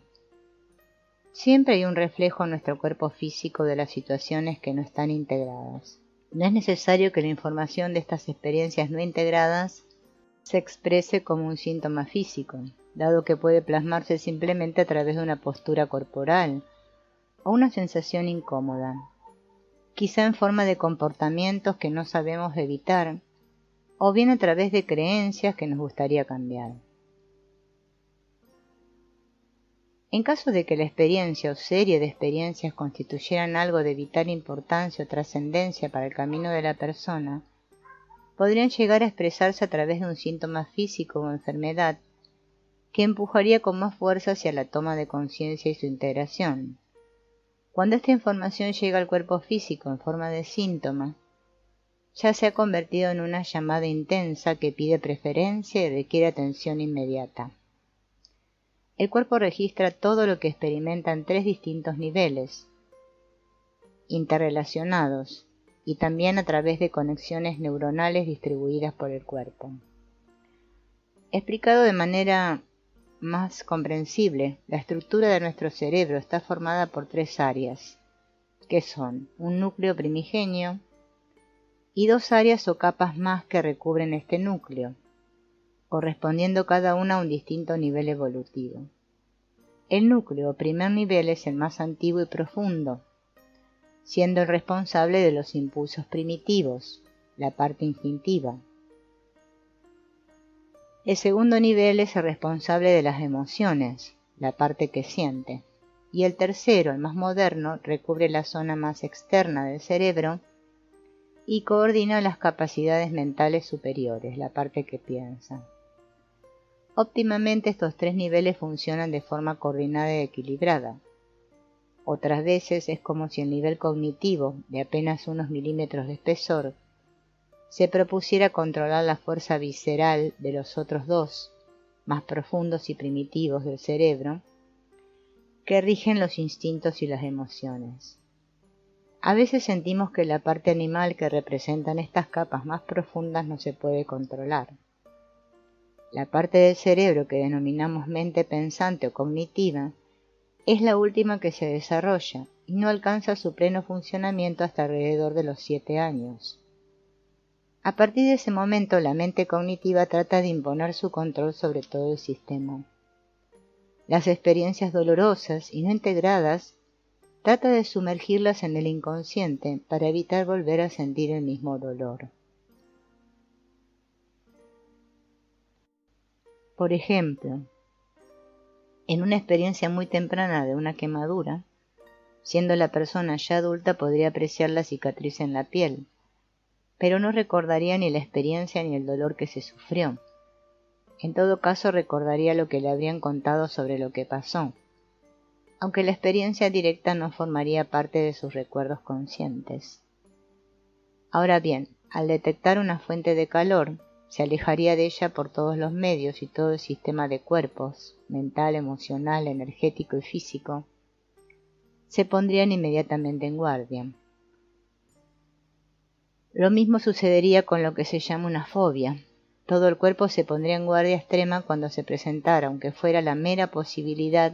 Siempre hay un reflejo en nuestro cuerpo físico de las situaciones que no están integradas. No es necesario que la información de estas experiencias no integradas se exprese como un síntoma físico, dado que puede plasmarse simplemente a través de una postura corporal o una sensación incómoda, quizá en forma de comportamientos que no sabemos evitar, o bien a través de creencias que nos gustaría cambiar. En caso de que la experiencia o serie de experiencias constituyeran algo de vital importancia o trascendencia para el camino de la persona, podrían llegar a expresarse a través de un síntoma físico o enfermedad que empujaría con más fuerza hacia la toma de conciencia y su integración. Cuando esta información llega al cuerpo físico en forma de síntoma, ya se ha convertido en una llamada intensa que pide preferencia y requiere atención inmediata. El cuerpo registra todo lo que experimenta en 3 distintos niveles, interrelacionados, y también a través de conexiones neuronales distribuidas por el cuerpo. Explicado de manera más comprensible, la estructura de nuestro cerebro está formada por 3 áreas, que son un núcleo primigenio y 2 áreas o capas más que recubren este núcleo, correspondiendo cada una a un distinto nivel evolutivo. El núcleo o primer nivel es el más antiguo y profundo, siendo el responsable de los impulsos primitivos, la parte instintiva. El segundo nivel es el responsable de las emociones, la parte que siente. Y el tercero, el más moderno, recubre la zona más externa del cerebro y coordina las capacidades mentales superiores, la parte que piensa. Óptimamente estos 3 niveles funcionan de forma coordinada y equilibrada. Otras veces es como si el nivel cognitivo, de apenas unos milímetros de espesor, se propusiera controlar la fuerza visceral de los otros 2, más profundos y primitivos del cerebro, que rigen los instintos y las emociones. A veces sentimos que la parte animal que representan estas capas más profundas no se puede controlar. La parte del cerebro que denominamos mente pensante o cognitiva es la última que se desarrolla y no alcanza su pleno funcionamiento hasta alrededor de los 7 años. A partir de ese momento, la mente cognitiva trata de imponer su control sobre todo el sistema. Las experiencias dolorosas y no integradas trata de sumergirlas en el inconsciente para evitar volver a sentir el mismo dolor. Por ejemplo, en una experiencia muy temprana de una quemadura, siendo la persona ya adulta podría apreciar la cicatriz en la piel, pero no recordaría ni la experiencia ni el dolor que se sufrió. En todo caso recordaría lo que le habrían contado sobre lo que pasó, aunque la experiencia directa no formaría parte de sus recuerdos conscientes. Ahora bien, al detectar una fuente de calor, se alejaría de ella por todos los medios y todo el sistema de cuerpos, mental, emocional, energético y físico, se pondrían inmediatamente en guardia. Lo mismo sucedería con lo que se llama una fobia. Todo el cuerpo se pondría en guardia extrema cuando se presentara, aunque fuera la mera posibilidad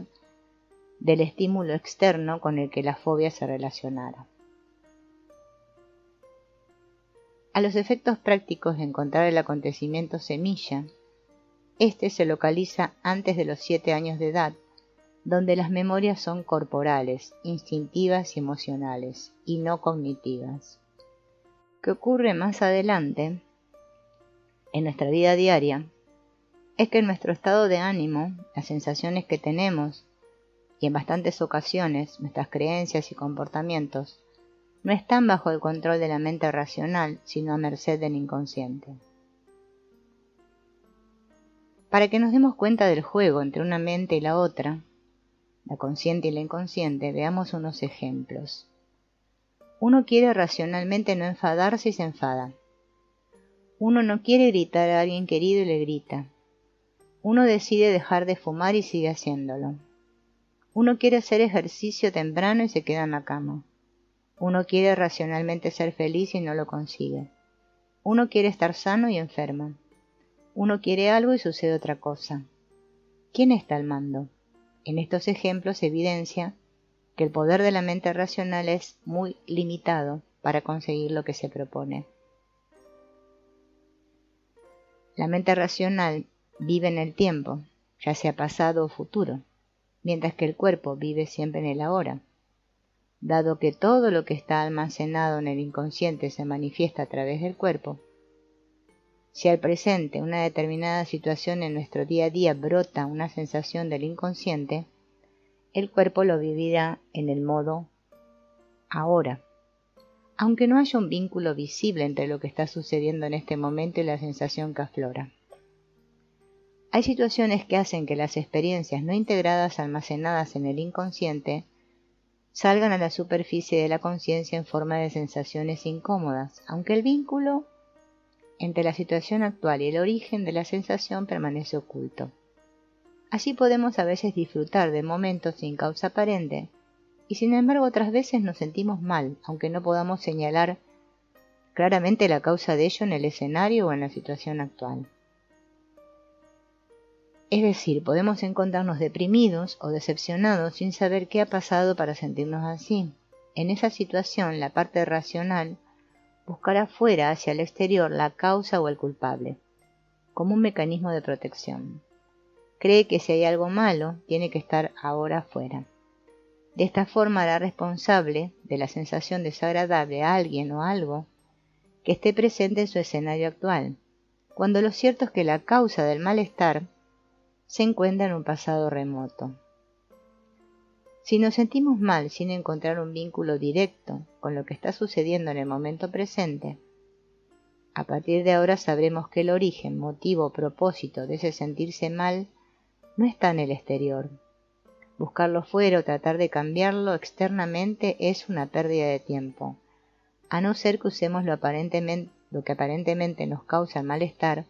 del estímulo externo con el que la fobia se relacionara. A los efectos prácticos de encontrar el acontecimiento semilla, este se localiza antes de los 7 años de edad, donde las memorias son corporales, instintivas y emocionales, y no cognitivas. ¿Qué ocurre más adelante en nuestra vida diaria? Es que en nuestro estado de ánimo, las sensaciones que tenemos, y en bastantes ocasiones nuestras creencias y comportamientos, no están bajo el control de la mente racional, sino a merced del inconsciente. Para que nos demos cuenta del juego entre una mente y la otra, la consciente y la inconsciente, veamos unos ejemplos. Uno quiere racionalmente no enfadarse y se enfada. Uno no quiere gritar a alguien querido y le grita. Uno decide dejar de fumar y sigue haciéndolo. Uno quiere hacer ejercicio temprano y se queda en la cama. Uno quiere racionalmente ser feliz y no lo consigue. Uno quiere estar sano y enferma. Uno quiere algo y sucede otra cosa. ¿Quién está al mando? En estos ejemplos se evidencia que el poder de la mente racional es muy limitado para conseguir lo que se propone. La mente racional vive en el tiempo, ya sea pasado o futuro, mientras que el cuerpo vive siempre en el ahora. Dado que todo lo que está almacenado en el inconsciente se manifiesta a través del cuerpo, si al presente una determinada situación en nuestro día a día brota una sensación del inconsciente, el cuerpo lo vivirá en el modo ahora, aunque no haya un vínculo visible entre lo que está sucediendo en este momento y la sensación que aflora. Hay situaciones que hacen que las experiencias no integradas almacenadas en el inconsciente salgan a la superficie de la conciencia en forma de sensaciones incómodas, aunque el vínculo entre la situación actual y el origen de la sensación permanece oculto. Así podemos a veces disfrutar de momentos sin causa aparente, y sin embargo otras veces nos sentimos mal, aunque no podamos señalar claramente la causa de ello en el escenario o en la situación actual. Es decir, podemos encontrarnos deprimidos o decepcionados sin saber qué ha pasado para sentirnos así. En esa situación, la parte racional buscará fuera hacia el exterior la causa o el culpable, como un mecanismo de protección. Cree que si hay algo malo, tiene que estar ahora afuera. De esta forma hará responsable de la sensación desagradable a alguien o algo que esté presente en su escenario actual, cuando lo cierto es que la causa del malestar se encuentra en un pasado remoto. Si nos sentimos mal sin encontrar un vínculo directo con lo que está sucediendo en el momento presente, a partir de ahora sabremos que el origen, motivo o propósito de ese sentirse mal no está en el exterior. Buscarlo fuera o tratar de cambiarlo externamente es una pérdida de tiempo, a no ser que usemos lo que aparentemente nos causa el malestar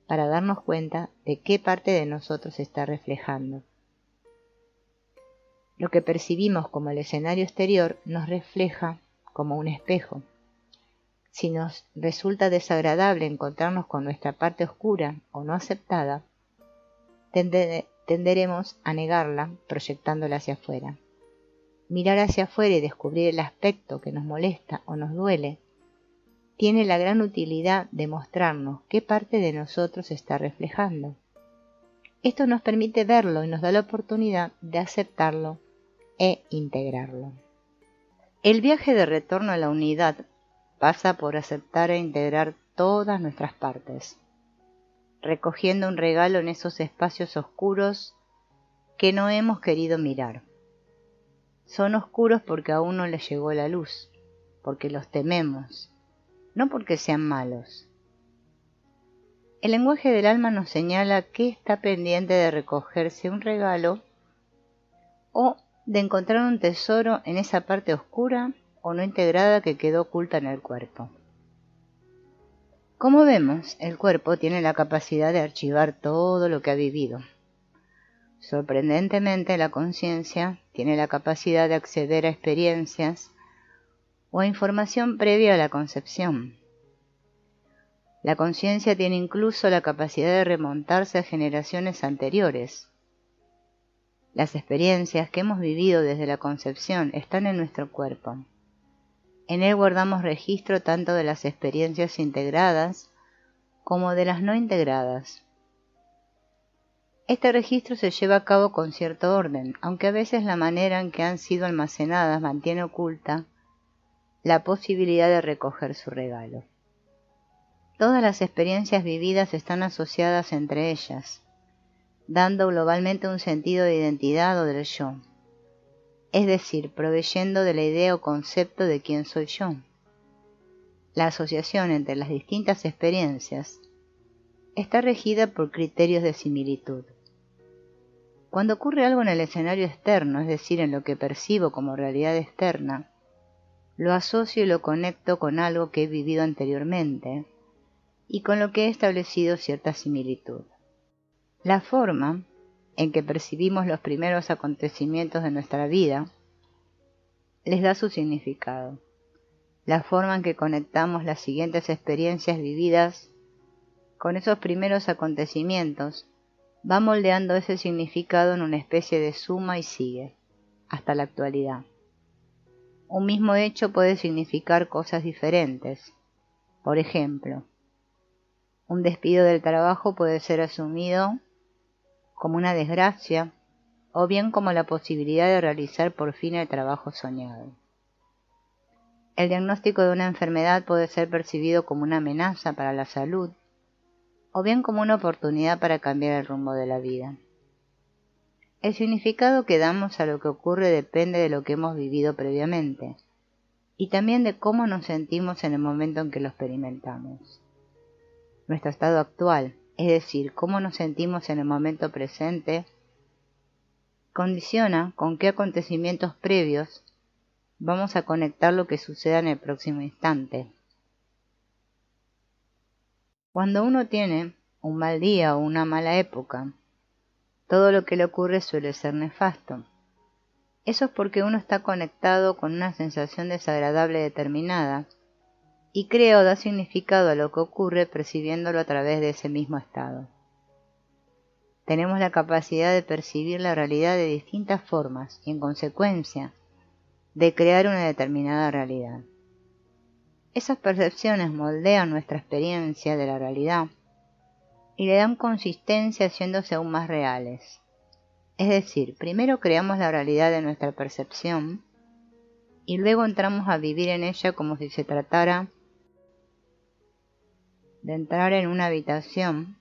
para darnos cuenta de qué parte de nosotros se está reflejando. Lo que percibimos como el escenario exterior nos refleja como un espejo. Si nos resulta desagradable encontrarnos con nuestra parte oscura o no aceptada, tenderemos a negarla proyectándola hacia afuera. Mirar hacia afuera y descubrir el aspecto que nos molesta o nos duele tiene la gran utilidad de mostrarnos qué parte de nosotros se está reflejando. Esto nos permite verlo y nos da la oportunidad de aceptarlo e integrarlo. El viaje de retorno a la unidad pasa por aceptar e integrar todas nuestras partes, recogiendo un regalo en esos espacios oscuros que no hemos querido mirar. Son oscuros porque aún no les llegó la luz, porque los tememos, no porque sean malos. El lenguaje del alma nos señala que está pendiente de recogerse un regalo o de encontrar un tesoro en esa parte oscura o no integrada que quedó oculta en el cuerpo. Como vemos, el cuerpo tiene la capacidad de archivar todo lo que ha vivido. Sorprendentemente, la conciencia tiene la capacidad de acceder a experiencias o a información previa a la concepción. La conciencia tiene incluso la capacidad de remontarse a generaciones anteriores. Las experiencias que hemos vivido desde la concepción están en nuestro cuerpo. En él guardamos registro tanto de las experiencias integradas como de las no integradas. Este registro se lleva a cabo con cierto orden, aunque a veces la manera en que han sido almacenadas mantiene oculta la posibilidad de recoger su regalo. Todas las experiencias vividas están asociadas entre ellas, dando globalmente un sentido de identidad o del yo, es decir, proveyendo de la idea o concepto de quién soy yo. La asociación entre las distintas experiencias está regida por criterios de similitud. Cuando ocurre algo en el escenario externo, es decir, en lo que percibo como realidad externa, lo asocio y lo conecto con algo que he vivido anteriormente y con lo que he establecido cierta similitud. La forma en que percibimos los primeros acontecimientos de nuestra vida les da su significado. La forma en que conectamos las siguientes experiencias vividas con esos primeros acontecimientos va moldeando ese significado en una especie de suma y sigue, hasta la actualidad. Un mismo hecho puede significar cosas diferentes. Por ejemplo, un despido del trabajo puede ser asumido como una desgracia o bien como la posibilidad de realizar por fin el trabajo soñado. El diagnóstico de una enfermedad puede ser percibido como una amenaza para la salud o bien como una oportunidad para cambiar el rumbo de la vida. El significado que damos a lo que ocurre depende de lo que hemos vivido previamente y también de cómo nos sentimos en el momento en que lo experimentamos. Nuestro estado actual, es decir, cómo nos sentimos en el momento presente, condiciona con qué acontecimientos previos vamos a conectar lo que suceda en el próximo instante. Cuando uno tiene un mal día o una mala época, todo lo que le ocurre suele ser nefasto. Eso es porque uno está conectado con una sensación desagradable determinada y crea o da significado a lo que ocurre percibiéndolo a través de ese mismo estado. Tenemos la capacidad de percibir la realidad de distintas formas y, en consecuencia, de crear una determinada realidad. Esas percepciones moldean nuestra experiencia de la realidad y le dan consistencia haciéndose aún más reales. Es decir, primero creamos la realidad de nuestra percepción y luego entramos a vivir en ella como si se tratara de entrar en una habitación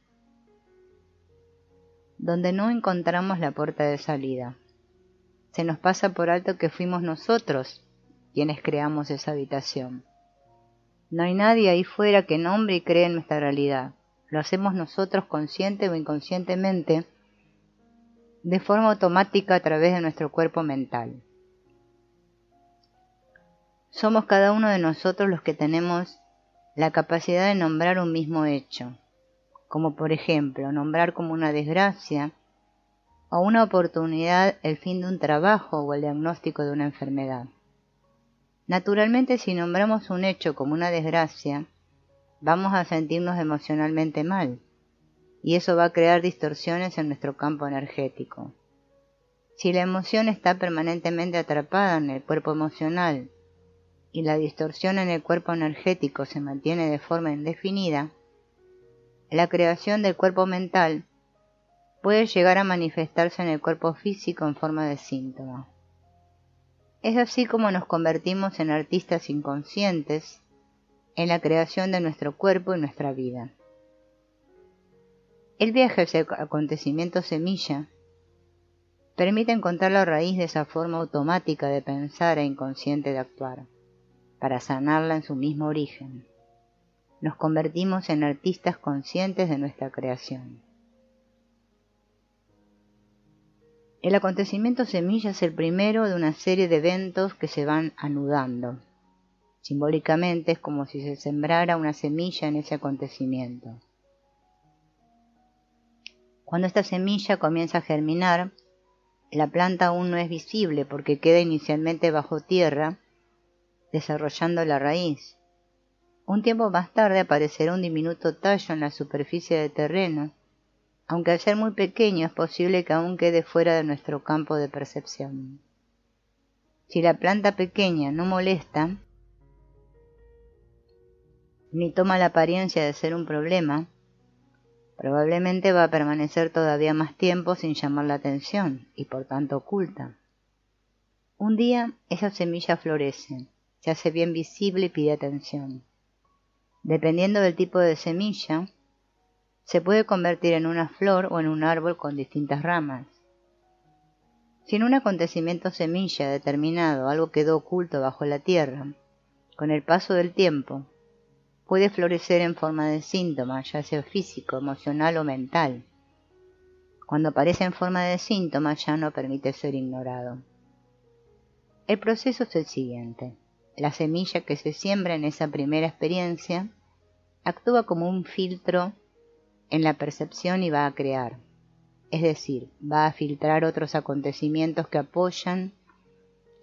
donde no encontramos la puerta de salida. Se nos pasa por alto que fuimos nosotros quienes creamos esa habitación. No hay nadie ahí fuera que nombre y cree en nuestra realidad. Lo hacemos nosotros consciente o inconscientemente, de forma automática a través de nuestro cuerpo mental. Somos cada uno de nosotros los que tenemos la capacidad de nombrar un mismo hecho, como por ejemplo, nombrar como una desgracia o una oportunidad el fin de un trabajo o el diagnóstico de una enfermedad. Naturalmente, si nombramos un hecho como una desgracia, vamos a sentirnos emocionalmente mal, y eso va a crear distorsiones en nuestro campo energético. Si la emoción está permanentemente atrapada en el cuerpo emocional y la distorsión en el cuerpo energético se mantiene de forma indefinida, la creación del cuerpo mental puede llegar a manifestarse en el cuerpo físico en forma de síntoma. Es así como nos convertimos en artistas inconscientes en la creación de nuestro cuerpo y nuestra vida. El viaje hacia el acontecimiento semilla permite encontrar la raíz de esa forma automática de pensar e inconsciente de actuar, para sanarla en su mismo origen. Nos convertimos en artistas conscientes de nuestra creación. El acontecimiento semilla es el primero de una serie de eventos que se van anudando. Simbólicamente es como si se sembrara una semilla en ese acontecimiento. Cuando esta semilla comienza a germinar, la planta aún no es visible porque queda inicialmente bajo tierra, desarrollando la raíz. Un tiempo más tarde aparecerá un diminuto tallo en la superficie del terreno, aunque al ser muy pequeño es posible que aún quede fuera de nuestro campo de percepción. Si la planta pequeña no molesta, ni toma la apariencia de ser un problema, probablemente va a permanecer todavía más tiempo sin llamar la atención y por tanto oculta. Un día esa semilla florece, se hace bien visible y pide atención. Dependiendo del tipo de semilla, se puede convertir en una flor o en un árbol con distintas ramas. Si en un acontecimiento semilla determinado algo quedó oculto bajo la tierra, con el paso del tiempo, puede florecer en forma de síntoma, ya sea físico, emocional o mental. Cuando aparece en forma de síntoma ya no permite ser ignorado. El proceso es el siguiente. La semilla que se siembra en esa primera experiencia actúa como un filtro en la percepción y va a crear. es decir, va a filtrar otros acontecimientos que apoyan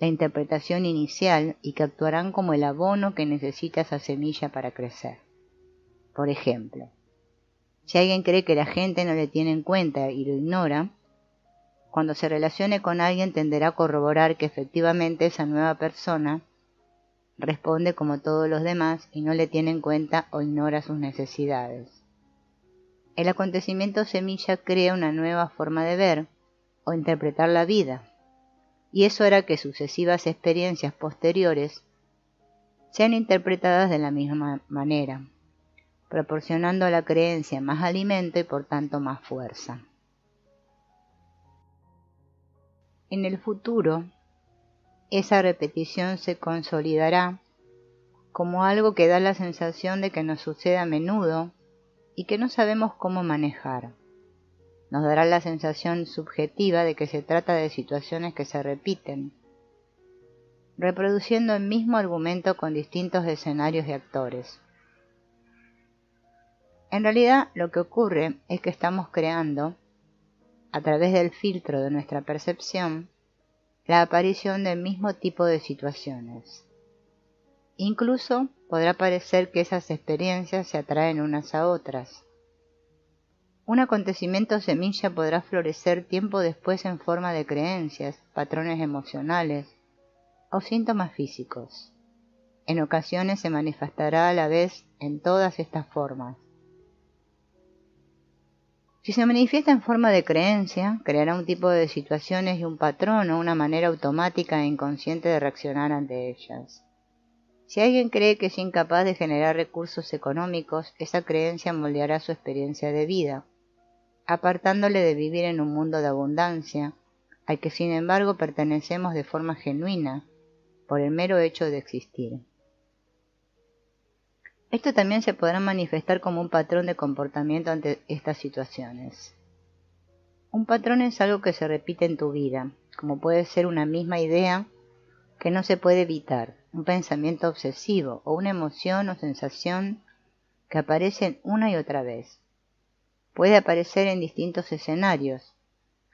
la interpretación inicial y que actuarán como el abono que necesita esa semilla para crecer. Por ejemplo, si alguien cree que la gente no le tiene en cuenta y lo ignora, cuando se relacione con alguien tenderá a corroborar que efectivamente esa nueva persona responde como todos los demás y no le tiene en cuenta o ignora sus necesidades. El acontecimiento semilla crea una nueva forma de ver o interpretar la vida, y eso hará que sucesivas experiencias posteriores sean interpretadas de la misma manera, proporcionando a la creencia más alimento y por tanto más fuerza. En el futuro, esa repetición se consolidará como algo que da la sensación de que nos sucede a menudo y que no sabemos cómo manejar. Nos dará la sensación subjetiva de que se trata de situaciones que se repiten, reproduciendo el mismo argumento con distintos escenarios y actores. En realidad, lo que ocurre es que estamos creando, a través del filtro de nuestra percepción, la aparición del mismo tipo de situaciones. Incluso podrá parecer que esas experiencias se atraen unas a otras. Un acontecimiento semilla podrá florecer tiempo después en forma de creencias, patrones emocionales o síntomas físicos. En ocasiones se manifestará a la vez en todas estas formas. Si se manifiesta en forma de creencia, creará un tipo de situaciones y un patrón o una manera automática e inconsciente de reaccionar ante ellas. Si alguien cree que es incapaz de generar recursos económicos, esa creencia moldeará su experiencia de vida, apartándole de vivir en un mundo de abundancia, al que sin embargo pertenecemos de forma genuina, por el mero hecho de existir. Esto también se podrá manifestar como un patrón de comportamiento ante estas situaciones. Un patrón es algo que se repite en tu vida, como puede ser una misma idea que no se puede evitar, un pensamiento obsesivo o una emoción o sensación que aparecen una y otra vez. Puede aparecer en distintos escenarios,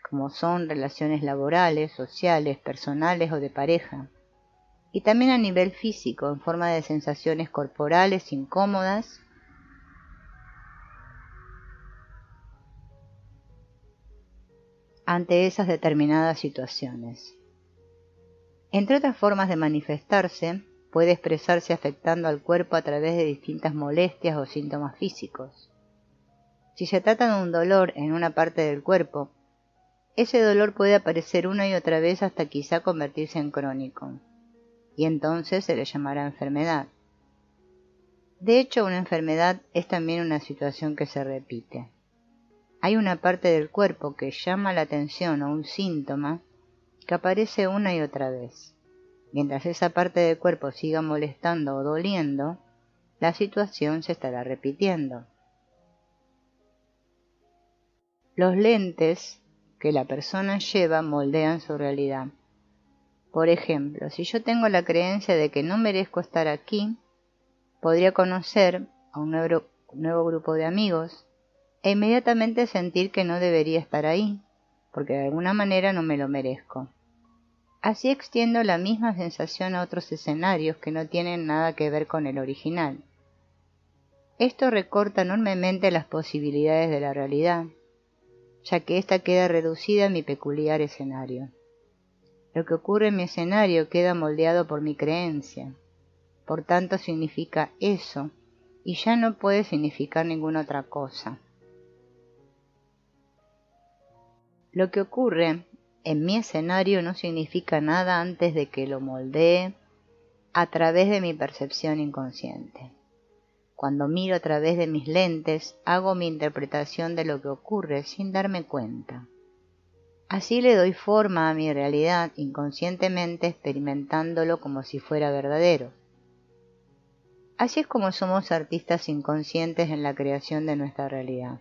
como son relaciones laborales, sociales, personales o de pareja, y también a nivel físico, en forma de sensaciones corporales incómodas, ante esas determinadas situaciones. Entre otras formas de manifestarse, puede expresarse afectando al cuerpo a través de distintas molestias o síntomas físicos. Si se trata de un dolor en una parte del cuerpo, ese dolor puede aparecer una y otra vez hasta quizá convertirse en crónico, y entonces se le llamará enfermedad. De hecho, una enfermedad es también una situación que se repite. Hay una parte del cuerpo que llama la atención o un síntoma que aparece una y otra vez. Mientras esa parte del cuerpo siga molestando o doliendo, la situación se estará repitiendo. Los lentes que la persona lleva moldean su realidad. Por ejemplo, si yo tengo la creencia de que no merezco estar aquí, podría conocer a un nuevo grupo de amigos e inmediatamente sentir que no debería estar ahí, porque de alguna manera no me lo merezco. Así extiendo la misma sensación a otros escenarios que no tienen nada que ver con el original. Esto recorta enormemente las posibilidades de la realidad, ya que ésta queda reducida a mi peculiar escenario. Lo que ocurre en mi escenario queda moldeado por mi creencia, por tanto significa eso, y ya no puede significar ninguna otra cosa. Lo que ocurre en mi escenario no significa nada antes de que lo moldee a través de mi percepción inconsciente. Cuando miro a través de mis lentes, hago mi interpretación de lo que ocurre sin darme cuenta. Así le doy forma a mi realidad inconscientemente, experimentándolo como si fuera verdadero. Así es como somos artistas inconscientes en la creación de nuestra realidad.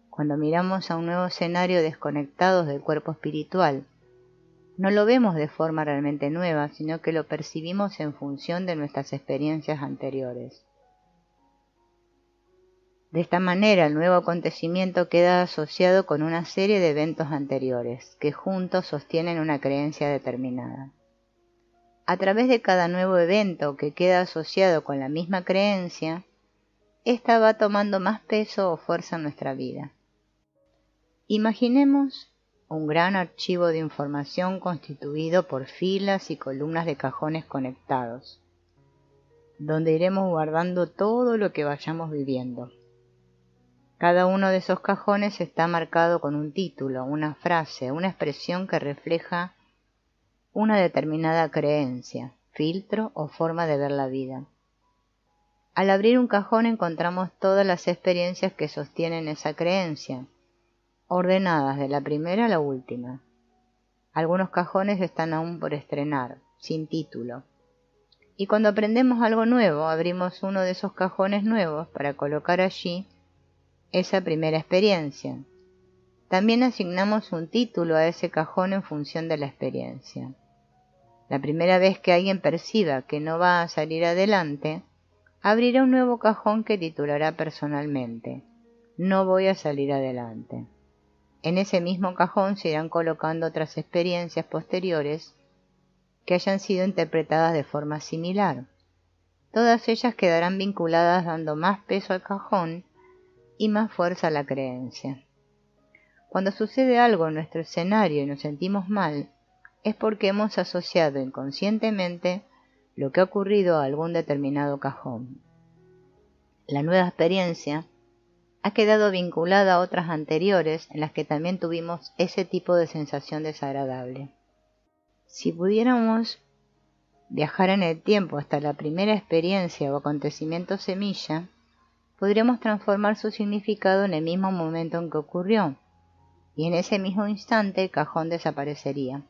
Cuando miramos a un nuevo escenario desconectados del cuerpo espiritual, no lo vemos de forma realmente nueva, sino que lo percibimos en función de nuestras experiencias anteriores. De esta manera, el nuevo acontecimiento queda asociado con una serie de eventos anteriores, que juntos sostienen una creencia determinada. A través de cada nuevo evento que queda asociado con la misma creencia, ésta va tomando más peso o fuerza en nuestra vida. Imaginemos un gran archivo de información constituido por filas y columnas de cajones conectados, donde iremos guardando todo lo que vayamos viviendo. Cada uno de esos cajones está marcado con un título, una frase, una expresión que refleja una determinada creencia, filtro o forma de ver la vida. Al abrir un cajón encontramos todas las experiencias que sostienen esa creencia, ordenadas de la primera a la última. Algunos cajones están aún por estrenar, sin título. Y cuando aprendemos algo nuevo, abrimos uno de esos cajones nuevos para colocar allí esa primera experiencia. También asignamos un título a ese cajón en función de la experiencia. La primera vez que alguien perciba que no va a salir adelante, abrirá un nuevo cajón que titulará personalmente: No voy a salir adelante. En ese mismo cajón se irán colocando otras experiencias posteriores que hayan sido interpretadas de forma similar. Todas ellas quedarán vinculadas dando más peso al cajón y más fuerza a la creencia. Cuando sucede algo en nuestro escenario y nos sentimos mal, es porque hemos asociado inconscientemente lo que ha ocurrido a algún determinado cajón. La nueva experiencia ha quedado vinculada a otras anteriores en las que también tuvimos ese tipo de sensación desagradable. Si pudiéramos viajar en el tiempo hasta la primera experiencia o acontecimiento semilla, podríamos transformar su significado en el mismo momento en que ocurrió, y en ese mismo instante el cajón desaparecería.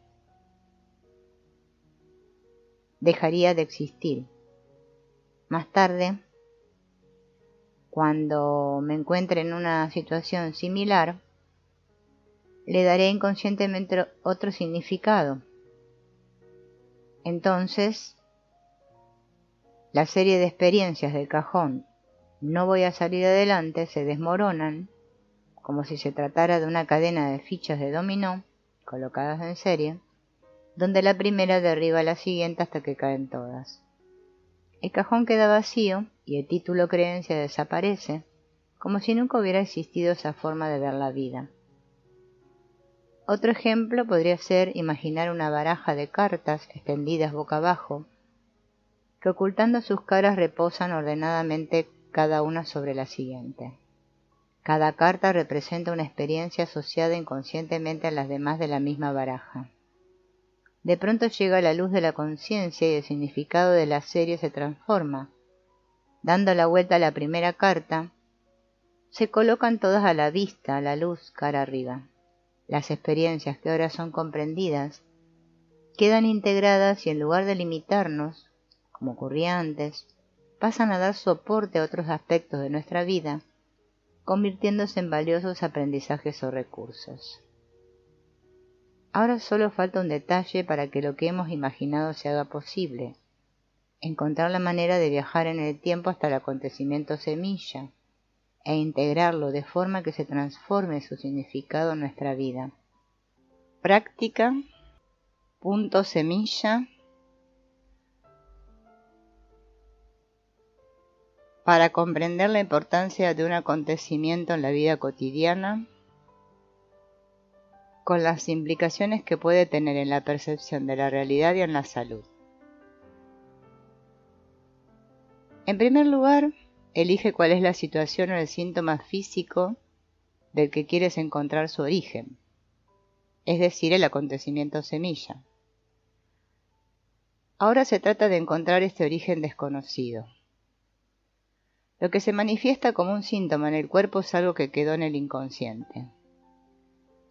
Dejaría de existir. Más tarde, cuando me encuentre en una situación similar, le daré inconscientemente otro significado. Entonces, la serie de experiencias del cajón "no voy a salir adelante" se desmoronan, como si se tratara de una cadena de fichas de dominó colocadas en serie, donde la primera derriba a la siguiente hasta que caen todas. El cajón queda vacío y el título creencia desaparece, como si nunca hubiera existido esa forma de ver la vida. Otro ejemplo podría ser imaginar una baraja de cartas extendidas boca abajo, que ocultando sus caras reposan ordenadamente cada una sobre la siguiente. Cada carta representa una experiencia asociada inconscientemente a las demás de la misma baraja. De pronto llega la luz de la conciencia y el significado de la serie se transforma. Dando la vuelta a la primera carta, se colocan todas a la vista, a la luz, cara arriba. Las experiencias que ahora son comprendidas quedan integradas y en lugar de limitarnos, como ocurría antes, pasan a dar soporte a otros aspectos de nuestra vida, convirtiéndose en valiosos aprendizajes o recursos. Ahora solo falta un detalle para que lo que hemos imaginado se haga posible: encontrar la manera de viajar en el tiempo hasta el acontecimiento semilla e integrarlo de forma que se transforme su significado en nuestra vida. Práctica. Punto semilla. Para comprender la importancia de un acontecimiento en la vida cotidiana, con las implicaciones que puede tener en la percepción de la realidad y en la salud. En primer lugar, elige cuál es la situación o el síntoma físico del que quieres encontrar su origen, es decir, el acontecimiento semilla. Ahora se trata de encontrar este origen desconocido. Lo que se manifiesta como un síntoma en el cuerpo es algo que quedó en el inconsciente.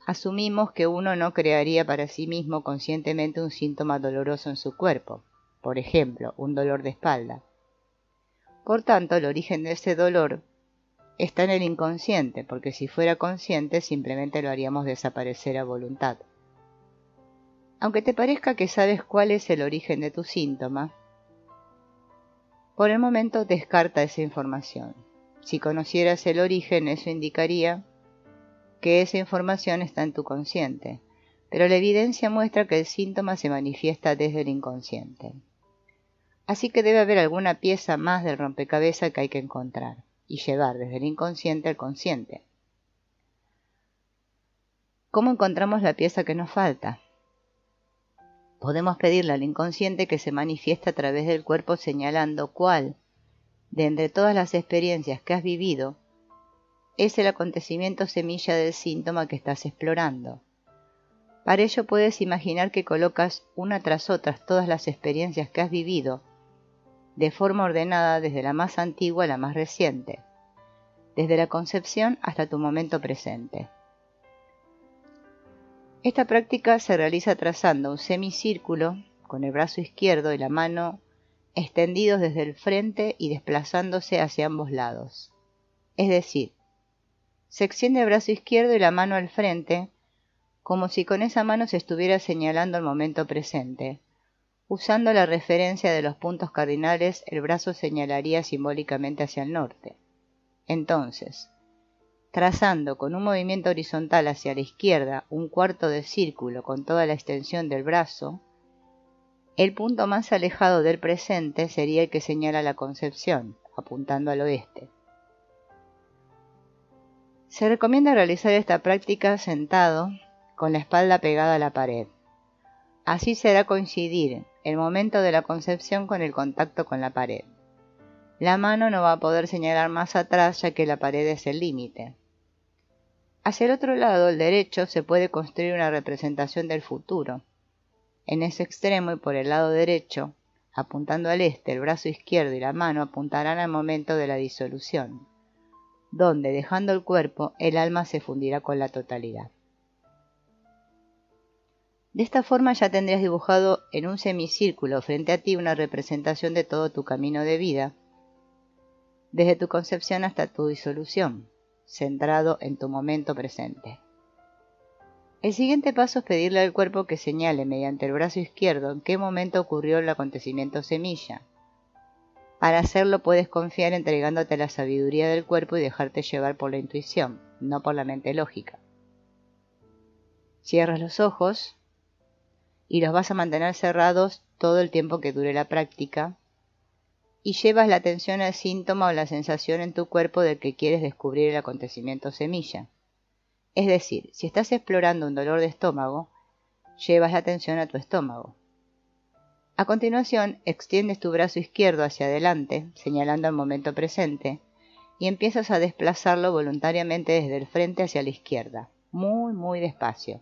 Asumimos que uno no crearía para sí mismo conscientemente un síntoma doloroso en su cuerpo, por ejemplo, un dolor de espalda. Por tanto, el origen de ese dolor está en el inconsciente, porque si fuera consciente simplemente lo haríamos desaparecer a voluntad. Aunque te parezca que sabes cuál es el origen de tu síntoma, por el momento descarta esa información. Si conocieras el origen, eso indicaría que esa información está en tu consciente, pero la evidencia muestra que el síntoma se manifiesta desde el inconsciente. Así que debe haber alguna pieza más del rompecabezas que hay que encontrar y llevar desde el inconsciente al consciente. ¿Cómo encontramos la pieza que nos falta? Podemos pedirle al inconsciente que se manifieste a través del cuerpo señalando cuál, de entre todas las experiencias que has vivido, es el acontecimiento semilla del síntoma que estás explorando. Para ello puedes imaginar que colocas una tras otra todas las experiencias que has vivido, de forma ordenada desde la más antigua a la más reciente, desde la concepción hasta tu momento presente. Esta práctica se realiza trazando un semicírculo con el brazo izquierdo y la mano extendidos desde el frente y desplazándose hacia ambos lados. Es decir, se extiende el brazo izquierdo y la mano al frente, como si con esa mano se estuviera señalando el momento presente. Usando la referencia de los puntos cardinales, el brazo señalaría simbólicamente hacia el norte. Entonces, trazando con un movimiento horizontal hacia la izquierda un cuarto de círculo con toda la extensión del brazo, el punto más alejado del presente sería el que señala la concepción, apuntando al oeste. Se recomienda realizar esta práctica sentado, con la espalda pegada a la pared. Así será coincidir el momento de la concepción con el contacto con la pared. La mano no va a poder señalar más atrás ya que la pared es el límite. Hacia el otro lado, el derecho, se puede construir una representación del futuro. En ese extremo y por el lado derecho, apuntando al este, el brazo izquierdo y la mano apuntarán al momento de la disolución, donde, dejando el cuerpo, el alma se fundirá con la totalidad. De esta forma ya tendrías dibujado en un semicírculo frente a ti una representación de todo tu camino de vida, desde tu concepción hasta tu disolución, centrado en tu momento presente. El siguiente paso es pedirle al cuerpo que señale mediante el brazo izquierdo en qué momento ocurrió el acontecimiento semilla. Para hacerlo puedes confiar entregándote a la sabiduría del cuerpo y dejarte llevar por la intuición, no por la mente lógica. Cierras los ojos y los vas a mantener cerrados todo el tiempo que dure la práctica y llevas la atención al síntoma o la sensación en tu cuerpo del que quieres descubrir el acontecimiento semilla. Es decir, si estás explorando un dolor de estómago, llevas la atención a tu estómago. A continuación, extiendes tu brazo izquierdo hacia adelante, señalando el momento presente, y empiezas a desplazarlo voluntariamente desde el frente hacia la izquierda, muy despacio.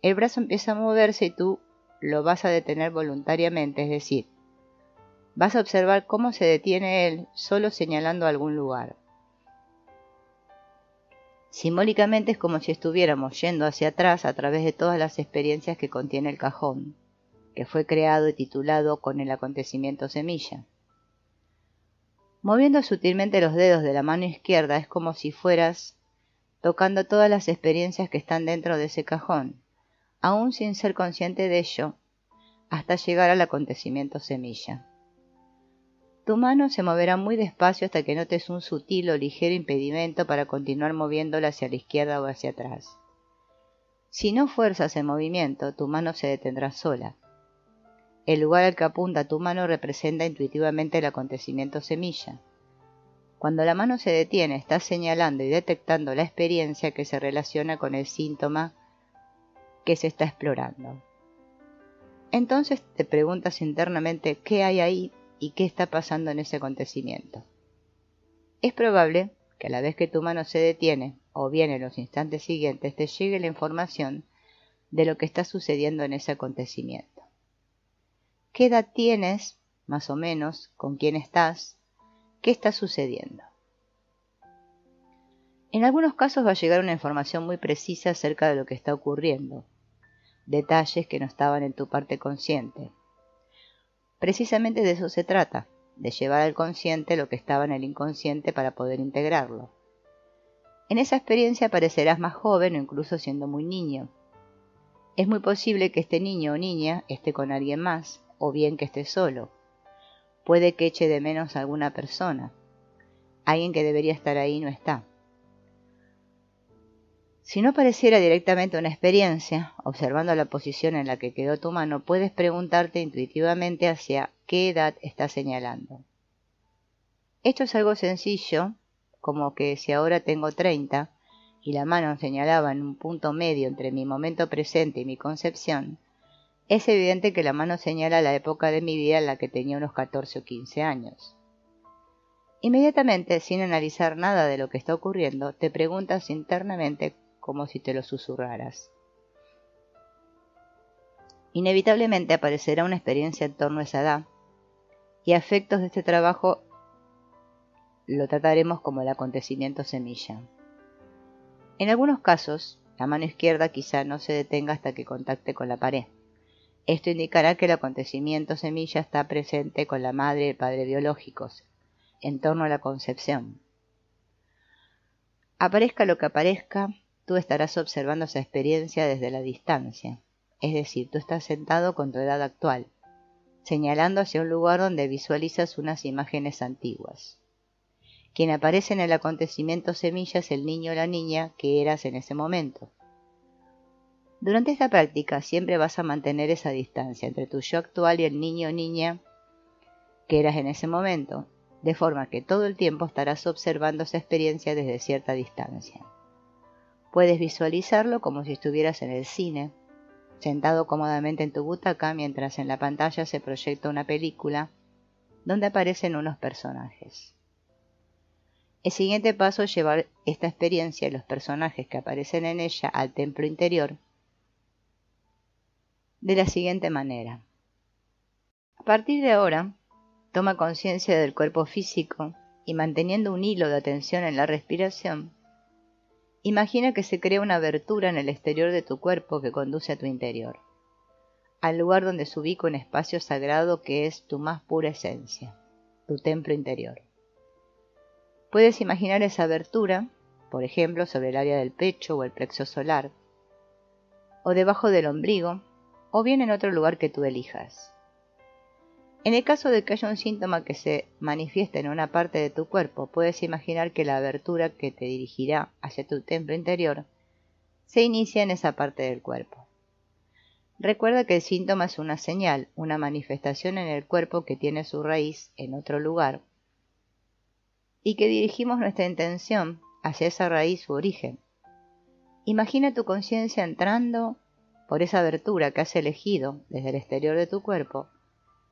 El brazo empieza a moverse y tú lo vas a detener voluntariamente, es decir, vas a observar cómo se detiene él solo señalando algún lugar. Simbólicamente es como si estuviéramos yendo hacia atrás a través de todas las experiencias que contiene el cajón, que fue creado y titulado con el acontecimiento semilla. Moviendo sutilmente los dedos de la mano izquierda es como si fueras tocando todas las experiencias que están dentro de ese cajón, aún sin ser consciente de ello, hasta llegar al acontecimiento semilla. Tu mano se moverá muy despacio hasta que notes un sutil o ligero impedimento para continuar moviéndola hacia la izquierda o hacia atrás. Si no fuerzas el movimiento, tu mano se detendrá sola. El lugar al que apunta tu mano representa intuitivamente el acontecimiento semilla. Cuando la mano se detiene, estás señalando y detectando la experiencia que se relaciona con el síntoma que se está explorando. Entonces te preguntas internamente qué hay ahí y qué está pasando en ese acontecimiento. Es probable que a la vez que tu mano se detiene, o bien en los instantes siguientes, te llegue la información de lo que está sucediendo en ese acontecimiento. ¿Qué edad tienes, más o menos? ¿Con quién estás? ¿Qué está sucediendo? En algunos casos va a llegar una información muy precisa acerca de lo que está ocurriendo, detalles que no estaban en tu parte consciente. Precisamente de eso se trata, de llevar al consciente lo que estaba en el inconsciente para poder integrarlo. En esa experiencia parecerás más joven o incluso siendo muy niño. Es muy posible que este niño o niña esté con alguien más, o bien que esté solo. Puede que eche de menos a alguna persona. Alguien que debería estar ahí no está. Si no pareciera directamente una experiencia, observando la posición en la que quedó tu mano, puedes preguntarte intuitivamente hacia qué edad está señalando. Esto es algo sencillo, como que si ahora tengo 30 y la mano señalaba en un punto medio entre mi momento presente y mi concepción, es evidente que la mano señala la época de mi vida en la que tenía unos 14 o 15 años. Inmediatamente, sin analizar nada de lo que está ocurriendo, te preguntas internamente como si te lo susurraras. Inevitablemente aparecerá una experiencia en torno a esa edad, y a efectos de este trabajo lo trataremos como el acontecimiento semilla. En algunos casos, la mano izquierda quizá no se detenga hasta que contacte con la pared. Esto indicará que el acontecimiento semilla está presente con la madre y el padre biológicos, en torno a la concepción. Aparezca lo que aparezca, tú estarás observando esa experiencia desde la distancia, es decir, tú estás sentado con tu edad actual, señalando hacia un lugar donde visualizas unas imágenes antiguas. Quien aparece en el acontecimiento semilla es el niño o la niña que eras en ese momento. Durante esta práctica siempre vas a mantener esa distancia entre tu yo actual y el niño o niña que eras en ese momento, de forma que todo el tiempo estarás observando esa experiencia desde cierta distancia. Puedes visualizarlo como si estuvieras en el cine, sentado cómodamente en tu butaca mientras en la pantalla se proyecta una película donde aparecen unos personajes. El siguiente paso es llevar esta experiencia y los personajes que aparecen en ella al templo interior de la siguiente manera. A partir de ahora, toma conciencia del cuerpo físico y manteniendo un hilo de atención en la respiración, imagina que se crea una abertura en el exterior de tu cuerpo que conduce a tu interior, al lugar donde se ubica un espacio sagrado que es tu más pura esencia, tu templo interior. Puedes imaginar esa abertura, por ejemplo, sobre el área del pecho o el plexo solar, o debajo del ombligo, o bien en otro lugar que tú elijas. En el caso de que haya un síntoma que se manifieste en una parte de tu cuerpo, puedes imaginar que la abertura que te dirigirá hacia tu templo interior se inicia en esa parte del cuerpo. Recuerda que el síntoma es una señal, una manifestación en el cuerpo que tiene su raíz en otro lugar, y que dirigimos nuestra intención hacia esa raíz u origen. Imagina tu conciencia entrando por esa abertura que has elegido desde el exterior de tu cuerpo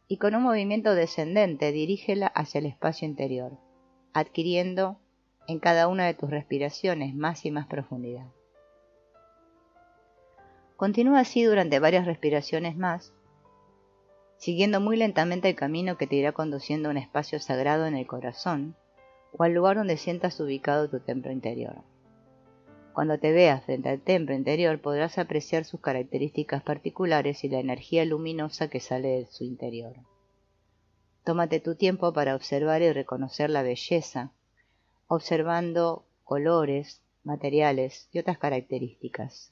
y con un movimiento descendente dirígela hacia el espacio interior, adquiriendo en cada una de tus respiraciones más y más profundidad. Continúa así durante varias respiraciones más, siguiendo muy lentamente el camino que te irá conduciendo a un espacio sagrado en el corazón o al lugar donde sientas ubicado tu templo interior. Cuando te veas frente al templo interior podrás apreciar sus características particulares y la energía luminosa que sale de su interior. Tómate tu tiempo para observar y reconocer la belleza, observando colores, materiales y otras características.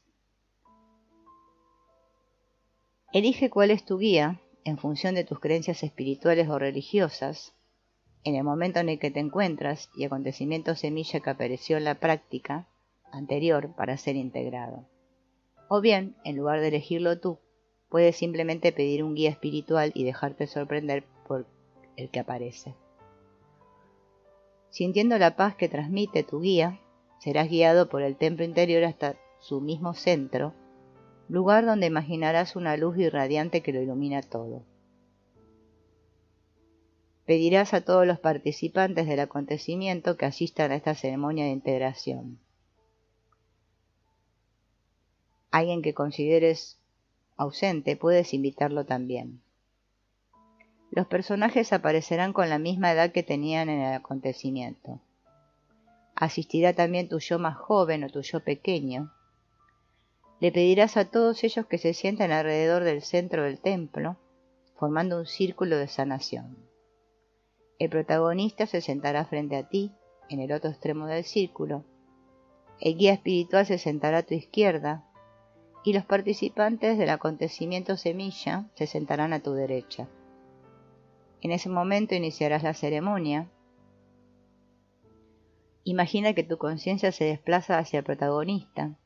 Elige cuál es tu guía en función de tus creencias espirituales o religiosas, en el momento en el que te encuentras y acontecimiento semilla que apareció en la práctica anterior para ser integrado. O bien, en lugar de elegirlo tú, puedes simplemente pedir un guía espiritual y dejarte sorprender por el que aparece. Sintiendo la paz que transmite tu guía, serás guiado por el templo interior hasta su mismo centro, lugar donde imaginarás una luz irradiante que lo ilumina todo. Pedirás a todos los participantes del acontecimiento que asistan a esta ceremonia de integración. Alguien que consideres ausente, puedes invitarlo también. Los personajes aparecerán con la misma edad que tenían en el acontecimiento. Asistirá también tu yo más joven o tu yo pequeño. Le pedirás a todos ellos que se sienten alrededor del centro del templo, formando un círculo de sanación. El protagonista se sentará frente a ti, en el otro extremo del círculo. El guía espiritual se sentará a tu izquierda, y los participantes del acontecimiento semilla se sentarán a tu derecha. En ese momento iniciarás la ceremonia Imagina que tu conciencia se desplaza hacia el protagonista,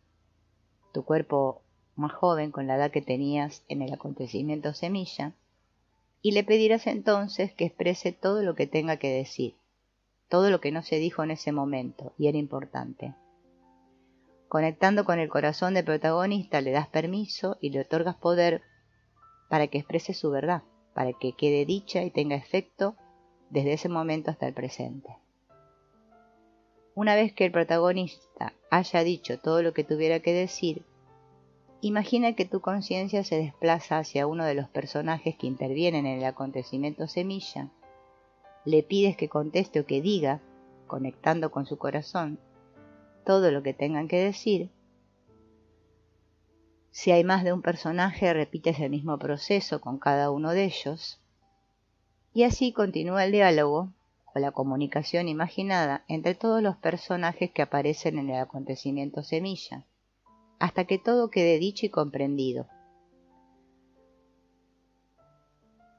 tu cuerpo más joven con la edad que tenías en el acontecimiento semilla, y le pedirás entonces que exprese todo lo que tenga que decir, todo lo que no se dijo en ese momento y era importante. Conectando con el corazón del protagonista le das permiso y le otorgas poder para que exprese su verdad, para que quede dicha y tenga efecto desde ese momento hasta el presente. Una vez que el protagonista haya dicho todo lo que tuviera que decir, imagina que tu conciencia se desplaza hacia uno de los personajes que intervienen en el acontecimiento semilla, le pides que conteste o que diga, conectando con su corazón, todo lo que tengan que decir. Si hay más de un personaje, repites el mismo proceso con cada uno de ellos, y así continúa el diálogo o la comunicación imaginada entre todos los personajes que aparecen en el acontecimiento semilla, hasta que todo quede dicho y comprendido.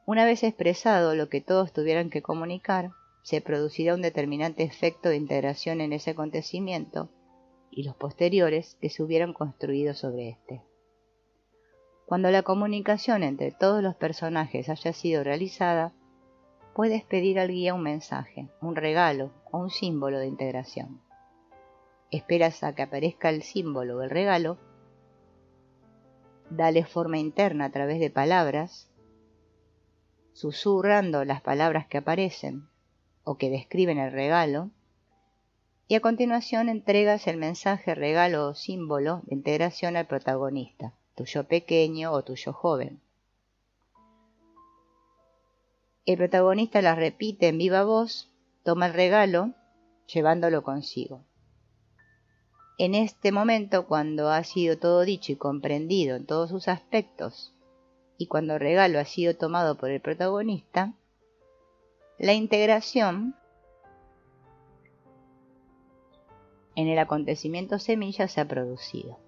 Una vez expresado lo que todos tuvieran que comunicar, se producirá un determinante efecto de integración en ese acontecimiento y los posteriores que se hubieran construido sobre este. Cuando la comunicación entre todos los personajes haya sido realizada, puedes pedir al guía un mensaje, un regalo o un símbolo de integración. Esperas a que aparezca el símbolo o el regalo, dale forma interna a través de palabras, susurrando las palabras que aparecen o que describen el regalo, y a continuación entregas el mensaje, regalo o símbolo de integración al protagonista, tu yo pequeño o tu yo joven. El protagonista las repite en viva voz, toma el regalo, llevándolo consigo. En este momento, cuando ha sido todo dicho y comprendido en todos sus aspectos, y cuando el regalo ha sido tomado por el protagonista, la integración en el acontecimiento semilla se ha producido.